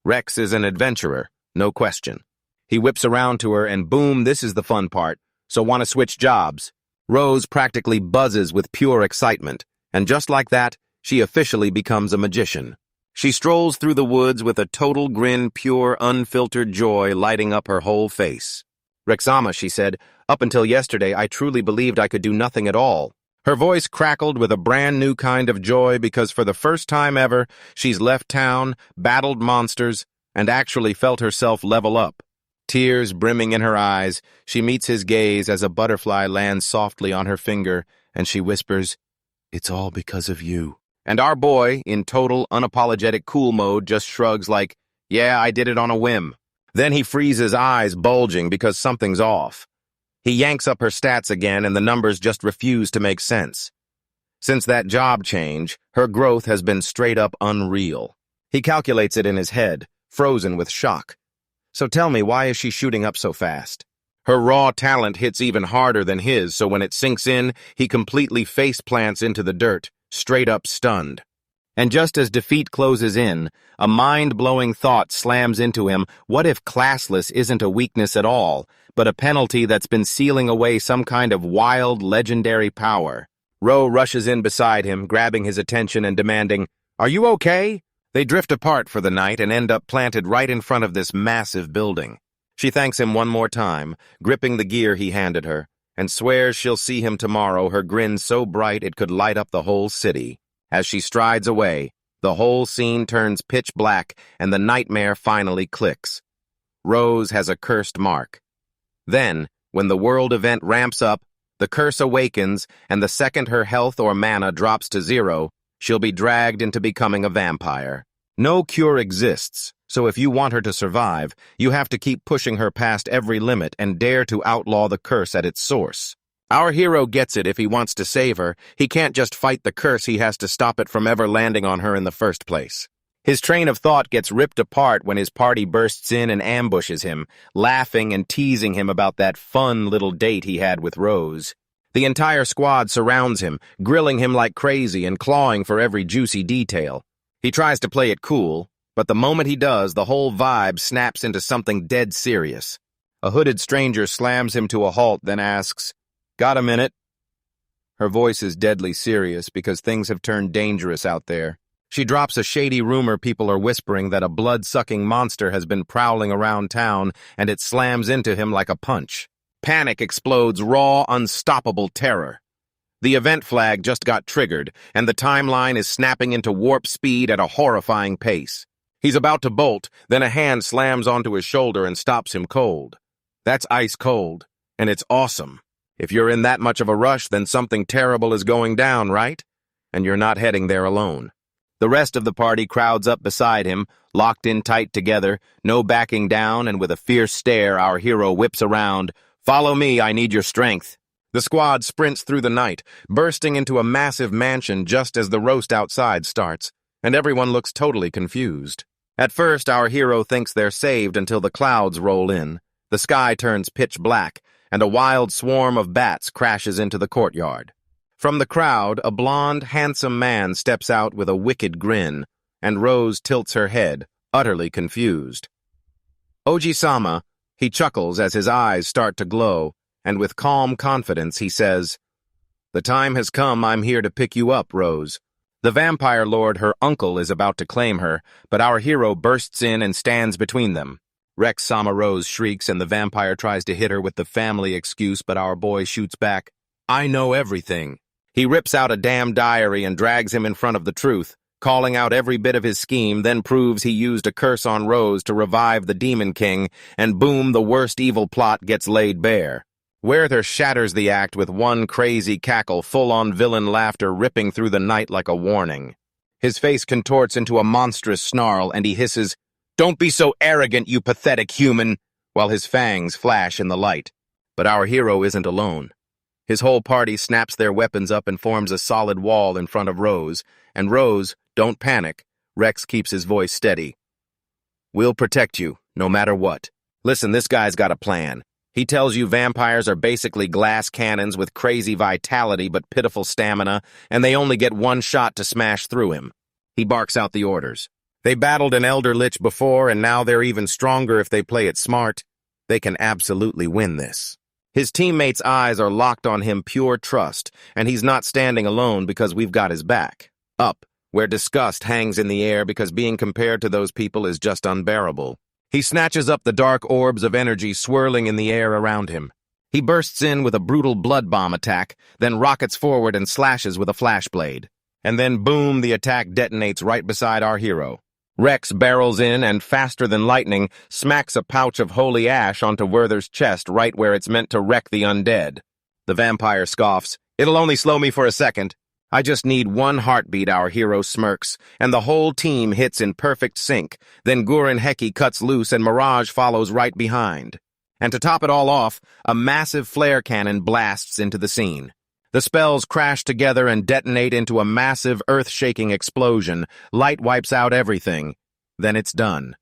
Rex is an adventurer, no question. He whips around to her, and boom, this is the fun part. So want to switch jobs? Rose practically buzzes with pure excitement, and just like that, she officially becomes a magician. She strolls through the woods with a total grin, pure, unfiltered joy lighting up her whole face. "Rexama," she said, "up until yesterday I truly believed I could do nothing at all." Her voice crackled with a brand new kind of joy because for the first time ever, she's left town, battled monsters, and actually felt herself level up. Tears brimming in her eyes, she meets his gaze as a butterfly lands softly on her finger, and she whispers, "It's all because of you." And our boy, in total, unapologetic cool mode, just shrugs like, "Yeah, I did it on a whim." Then he freezes eyes bulging because something's off. He yanks up her stats again, and the numbers just refuse to make sense. Since that job change, her growth has been straight up unreal. He calculates it in his head, frozen with shock. So tell me, why is she shooting up so fast? Her raw talent hits even harder than his, so when it sinks in, he completely face plants into the dirt, straight up stunned. And just as defeat closes in, a mind-blowing thought slams into him. What if classless isn't a weakness at all, but a penalty that's been sealing away some kind of wild, legendary power? Ro rushes in beside him, grabbing his attention and demanding, "Are you okay?" They drift apart for the night and end up planted right in front of this massive building. She thanks him one more time, gripping the gear he handed her, and swears she'll see him tomorrow, her grin so bright it could light up the whole city. As she strides away, the whole scene turns pitch black and the nightmare finally clicks. Rose has a cursed mark. Then, when the world event ramps up, the curse awakens, and the second her health or mana drops to 0, she'll be dragged into becoming a vampire. No cure exists, so if you want her to survive, you have to keep pushing her past every limit and dare to outlaw the curse at its source. Our hero gets it. If he wants to save her, he can't just fight the curse, he has to stop it from ever landing on her in the first place. His train of thought gets ripped apart when his party bursts in and ambushes him, laughing and teasing him about that fun little date he had with Rose. The entire squad surrounds him, grilling him like crazy and clawing for every juicy detail. He tries to play it cool, but the moment he does, the whole vibe snaps into something dead serious. A hooded stranger slams him to a halt, then asks, "Got a minute?" Her voice is deadly serious because things have turned dangerous out there. She drops a shady rumor people are whispering that a blood-sucking monster has been prowling around town, and it slams into him like a punch. Panic explodes, raw, unstoppable terror. The event flag just got triggered, and the timeline is snapping into warp speed at a horrifying pace. He's about to bolt, then a hand slams onto his shoulder and stops him cold. That's ice cold, and it's awesome. If you're in that much of a rush, then something terrible is going down, right? And you're not heading there alone. The rest of the party crowds up beside him, locked in tight together, no backing down, and with a fierce stare, our hero whips around. "Follow me, I need your strength." The squad sprints through the night, bursting into a massive mansion just as the roast outside starts, and everyone looks totally confused. At first, our hero thinks they're saved until the clouds roll in. The sky turns pitch black, and a wild swarm of bats crashes into the courtyard. From the crowd, a blond, handsome man steps out with a wicked grin, and Rose tilts her head, utterly confused. "Oji-sama," he chuckles as his eyes start to glow, and with calm confidence he says, "The time has come, I'm here to pick you up, Rose." The vampire lord, her uncle, is about to claim her, but our hero bursts in and stands between them. Rex-sama Rose shrieks, and the vampire tries to hit her with the family excuse, but our boy shoots back, "I know everything." He rips out a damn diary and drags him in front of the truth, calling out every bit of his scheme, then proves he used a curse on Rose to revive the Demon King, and boom, the worst evil plot gets laid bare. Werther shatters the act with one crazy cackle, full-on villain laughter ripping through the night like a warning. His face contorts into a monstrous snarl, and he hisses, "Don't be so arrogant, you pathetic human," while his fangs flash in the light. But our hero isn't alone. His whole party snaps their weapons up and forms a solid wall in front of Rose. And Rose, don't panic. Rex keeps his voice steady. We'll protect you, no matter what. Listen, this guy's got a plan. He tells you vampires are basically glass cannons with crazy vitality but pitiful stamina, and they only get one shot to smash through him. He barks out the orders. They battled an Elder Lich before, and now they're even stronger if they play it smart. They can absolutely win this. His teammates' eyes are locked on him, pure trust, and he's not standing alone because we've got his back. Up, where disgust hangs in the air because being compared to those people is just unbearable. He snatches up the dark orbs of energy swirling in the air around him. He bursts in with a brutal blood bomb attack, then rockets forward and slashes with a flashblade. And then boom, the attack detonates right beside our hero. Rex barrels in and, faster than lightning, smacks a pouch of holy ash onto Werther's chest right where it's meant to wreck the undead. The vampire scoffs. It'll only slow me for a second. I just need one heartbeat, our hero smirks, and the whole team hits in perfect sync. Then Gurren Heki cuts loose and Mirage follows right behind. And to top it all off, a massive flare cannon blasts into the scene. The spells crash together and detonate into a massive, earth-shaking explosion. Light wipes out everything. Then it's done.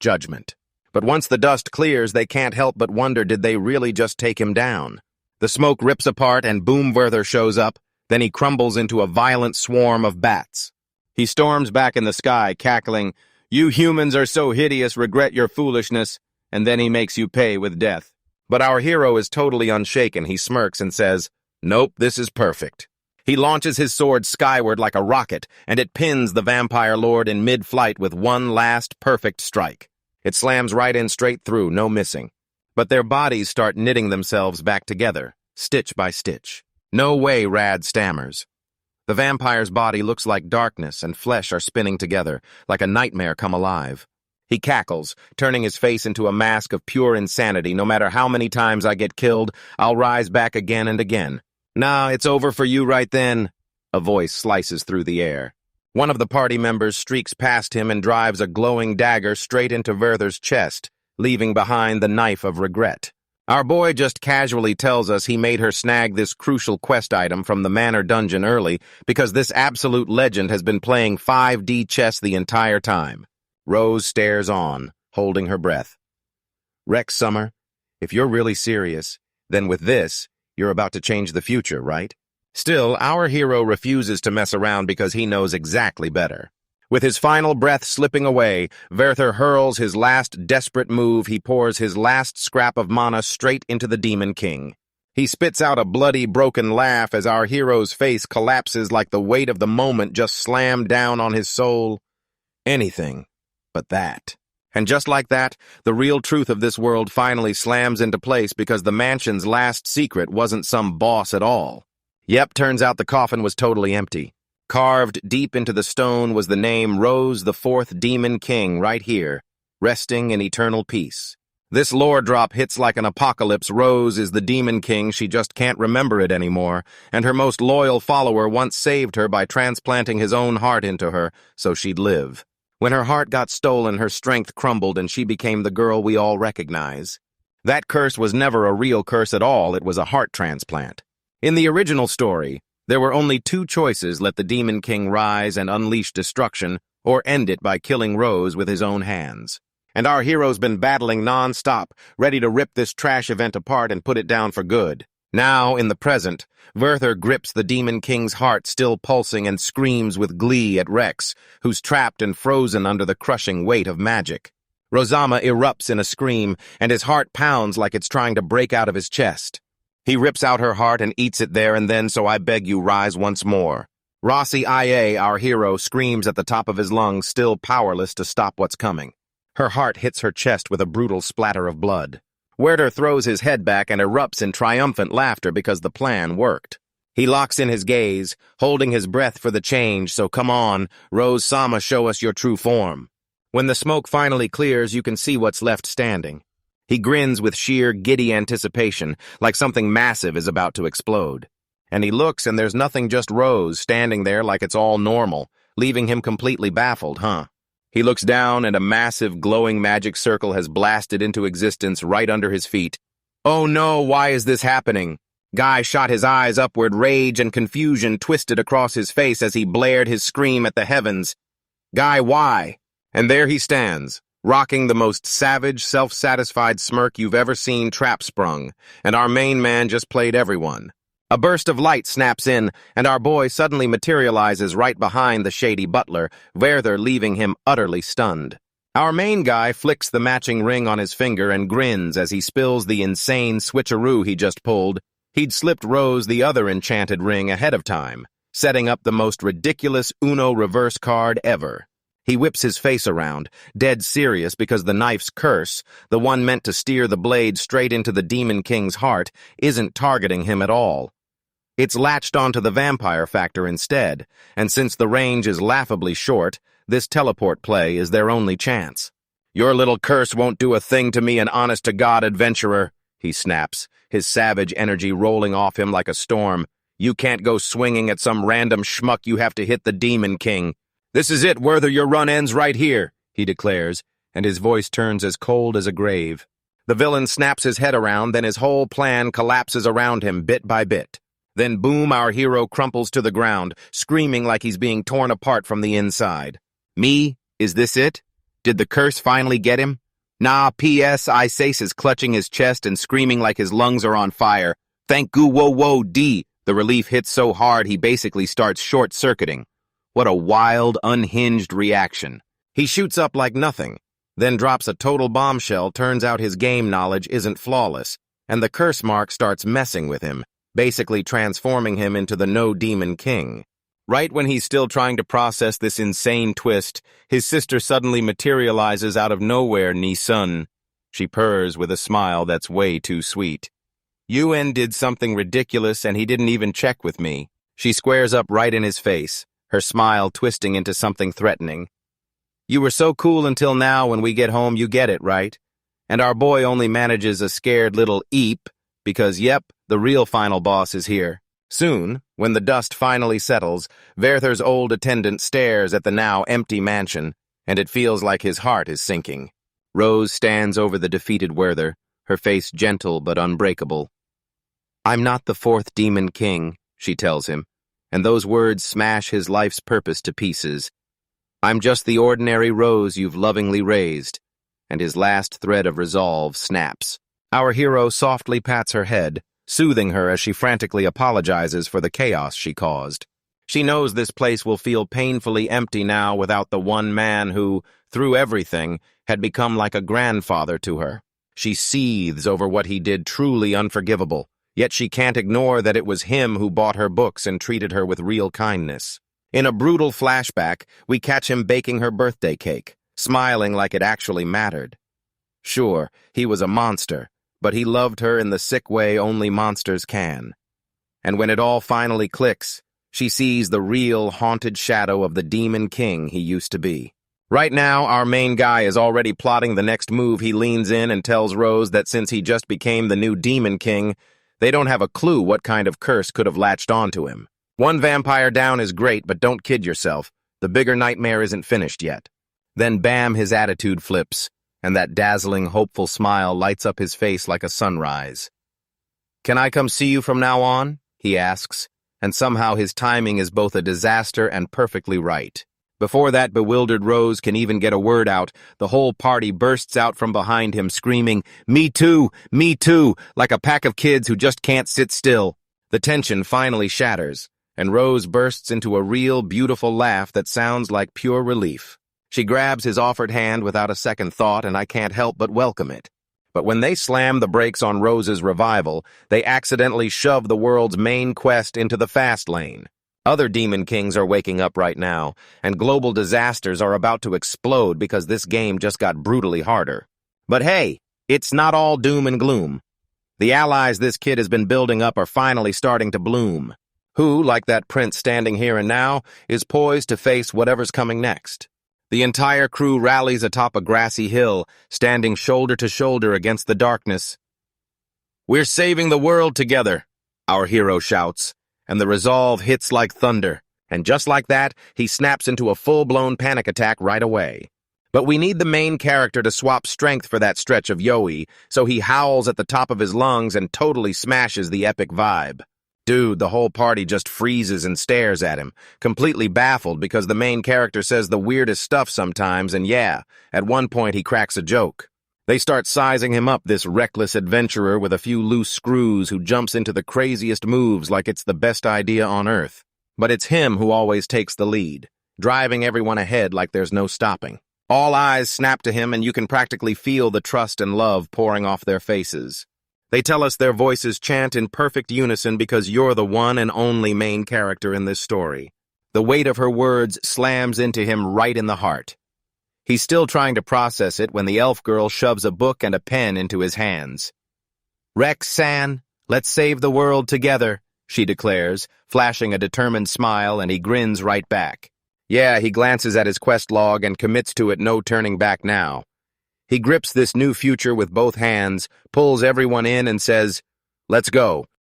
Judgment. But once the dust clears, they can't help but wonder, did they really just take him down? The smoke rips apart and boom, Werther shows up. Then he crumbles into a violent swarm of bats. He storms back in the sky, cackling, "You humans are so hideous, regret your foolishness," and then he makes you pay with death. But our hero is totally unshaken. He smirks and says, "Nope, this is perfect." He launches his sword skyward like a rocket, and it pins the vampire lord in mid-flight with one last perfect strike. It slams right in straight through, no missing. But their bodies start knitting themselves back together, stitch by stitch. "No way," Rad stammers. The vampire's body looks like darkness and flesh are spinning together, like a nightmare come alive. He cackles, turning his face into a mask of pure insanity. "No matter how many times I get killed, I'll rise back again and again." "Nah, it's over for you right then." A voice slices through the air. One of the party members streaks past him and drives a glowing dagger straight into Werther's chest, leaving behind the knife of regret. Our boy just casually tells us he made her snag this crucial quest item from the Manor dungeon early because this absolute legend has been playing 5D chess the entire time. Rose stares on, holding her breath. "Rex Summer, if you're really serious, then with this, you're about to change the future, right?" Still, our hero refuses to mess around because he knows exactly better. With his final breath slipping away, Werther hurls his last desperate move. He pours his last scrap of mana straight into the Demon King. He spits out a bloody, broken laugh as our hero's face collapses like the weight of the moment just slammed down on his soul. Anything but that. And just like that, the real truth of this world finally slams into place because the mansion's last secret wasn't some boss at all. Yep, turns out the coffin was totally empty. Carved deep into the stone was the name Rose the Fourth Demon King right here, resting in eternal peace. This lore drop hits like an apocalypse. Rose is the Demon King, she just can't remember it anymore, and her most loyal follower once saved her by transplanting his own heart into her so she'd live. When her heart got stolen, her strength crumbled and she became the girl we all recognize. That curse was never a real curse at all, it was a heart transplant. In the original story, there were only two choices: let the Demon King rise and unleash destruction, or end it by killing Rose with his own hands. And our hero's been battling non-stop, ready to rip this trash event apart and put it down for good. Now, in the present, Werther grips the Demon King's heart still pulsing and screams with glee at Rex, who's trapped and frozen under the crushing weight of magic. Rosama erupts in a scream, and his heart pounds like it's trying to break out of his chest. He rips out her heart and eats it there and then, so I beg you, rise once more. Rossi IA, our hero, screams at the top of his lungs, still powerless to stop what's coming. Her heart hits her chest with a brutal splatter of blood. Werther throws his head back and erupts in triumphant laughter because the plan worked. He locks in his gaze, holding his breath for the change, so come on, Rose Sama, show us your true form. When the smoke finally clears, you can see what's left standing. He grins with sheer, giddy anticipation, like something massive is about to explode. And he looks, and there's nothing, just Rose, standing there like it's all normal, leaving him completely baffled, huh? He looks down, and a massive, glowing magic circle has blasted into existence right under his feet. Oh no, why is this happening? Guy shot his eyes upward, rage and confusion twisted across his face as he blared his scream at the heavens. Guy, why? And there he stands, rocking the most savage, self-satisfied smirk you've ever seen trap-sprung, and our main man just played everyone. A burst of light snaps in, and our boy suddenly materializes right behind the shady butler, Werther leaving him utterly stunned. Our main guy flicks the matching ring on his finger and grins as he spills the insane switcheroo he just pulled. He'd slipped Rose the other enchanted ring ahead of time, setting up the most ridiculous Uno reverse card ever. He whips his face around, dead serious because the knife's curse, the one meant to steer the blade straight into the Demon King's heart, isn't targeting him at all. It's latched onto the vampire factor instead, and since the range is laughably short, this teleport play is their only chance. Your little curse won't do a thing to me, an honest-to-God adventurer, he snaps, his savage energy rolling off him like a storm. You can't go swinging at some random schmuck, you have to hit the Demon King. This is it, Werther, your run ends right here, he declares, and his voice turns as cold as a grave. The villain snaps his head around, then his whole plan collapses around him bit by bit. Then boom, our hero crumples to the ground, screaming like he's being torn apart from the inside. Me? Is this it? Did the curse finally get him? Nah, P.S. Isis is clutching his chest and screaming like his lungs are on fire. Thank goo whoa whoa D. The relief hits so hard he basically starts short-circuiting. What a wild, unhinged reaction. He shoots up like nothing, then drops a total bombshell. Turns out his game knowledge isn't flawless, and the curse mark starts messing with him, basically transforming him into the No Demon King. Right when he's still trying to process this insane twist, his sister suddenly materializes out of nowhere. Ni-sun. She purrs with a smile that's way too sweet. UN did something ridiculous and he didn't even check with me. She squares up right in his face, her smile twisting into something threatening. You were so cool until now. When we get home, you get it, right? And our boy only manages a scared little eep because, yep, the real final boss is here. Soon, when the dust finally settles, Werther's old attendant stares at the now empty mansion, and it feels like his heart is sinking. Rose stands over the defeated Werther, her face gentle but unbreakable. I'm not the fourth Demon King, she tells him, and those words smash his life's purpose to pieces. I'm just the ordinary Rose you've lovingly raised, and his last thread of resolve snaps. Our hero softly pats her head, soothing her as she frantically apologizes for the chaos she caused. She knows this place will feel painfully empty now without the one man who, through everything, had become like a grandfather to her. She seethes over what he did, truly unforgivable, yet she can't ignore that it was him who bought her books and treated her with real kindness. In a brutal flashback, we catch him baking her birthday cake, smiling like it actually mattered. Sure, he was a monster, but he loved her in the sick way only monsters can. And when it all finally clicks, she sees the real haunted shadow of the Demon King he used to be. Right now, our main guy is already plotting the next move. He leans in and tells Rose that since he just became the new Demon King, they don't have a clue what kind of curse could have latched onto him. One vampire down is great, but don't kid yourself. The bigger nightmare isn't finished yet. Then bam, his attitude flips, and that dazzling, hopeful smile lights up his face like a sunrise. Can I come see you from now on? He asks, and somehow his timing is both a disaster and perfectly right. Before that bewildered Rose can even get a word out, the whole party bursts out from behind him screaming, me too, like a pack of kids who just can't sit still. The tension finally shatters, and Rose bursts into a real, beautiful laugh that sounds like pure relief. She grabs his offered hand without a second thought, and I can't help but welcome it. But when they slam the brakes on Rose's revival, they accidentally shove the world's main quest into the fast lane. Other Demon Kings are waking up right now, and global disasters are about to explode because this game just got brutally harder. But hey, it's not all doom and gloom. The allies this kid has been building up are finally starting to bloom. Who, like that prince standing here and now, is poised to face whatever's coming next. The entire crew rallies atop a grassy hill, standing shoulder to shoulder against the darkness. We're saving the world together, our hero shouts, and the resolve hits like thunder, and just like that, he snaps into a full-blown panic attack right away. But we need the main character to swap strength for that stretch of yoi, so he howls at the top of his lungs and totally smashes the epic vibe. Dude, the whole party just freezes and stares at him, completely baffled because the main character says the weirdest stuff sometimes, and yeah, at one point he cracks a joke. They start sizing him up, this reckless adventurer with a few loose screws who jumps into the craziest moves like it's the best idea on earth. But it's him who always takes the lead, driving everyone ahead like there's no stopping. All eyes snap to him and you can practically feel the trust and love pouring off their faces. They tell us their voices chant in perfect unison because you're the one and only main character in this story. The weight of her words slams into him right in the heart. He's still trying to process it when the elf girl shoves a book and a pen into his hands. "Rex-san, let's save the world together," she declares, flashing a determined smile, and he grins right back. Yeah, he glances at his quest log and commits to it, no turning back now. He grips this new future with both hands, pulls everyone in and says, "Let's go.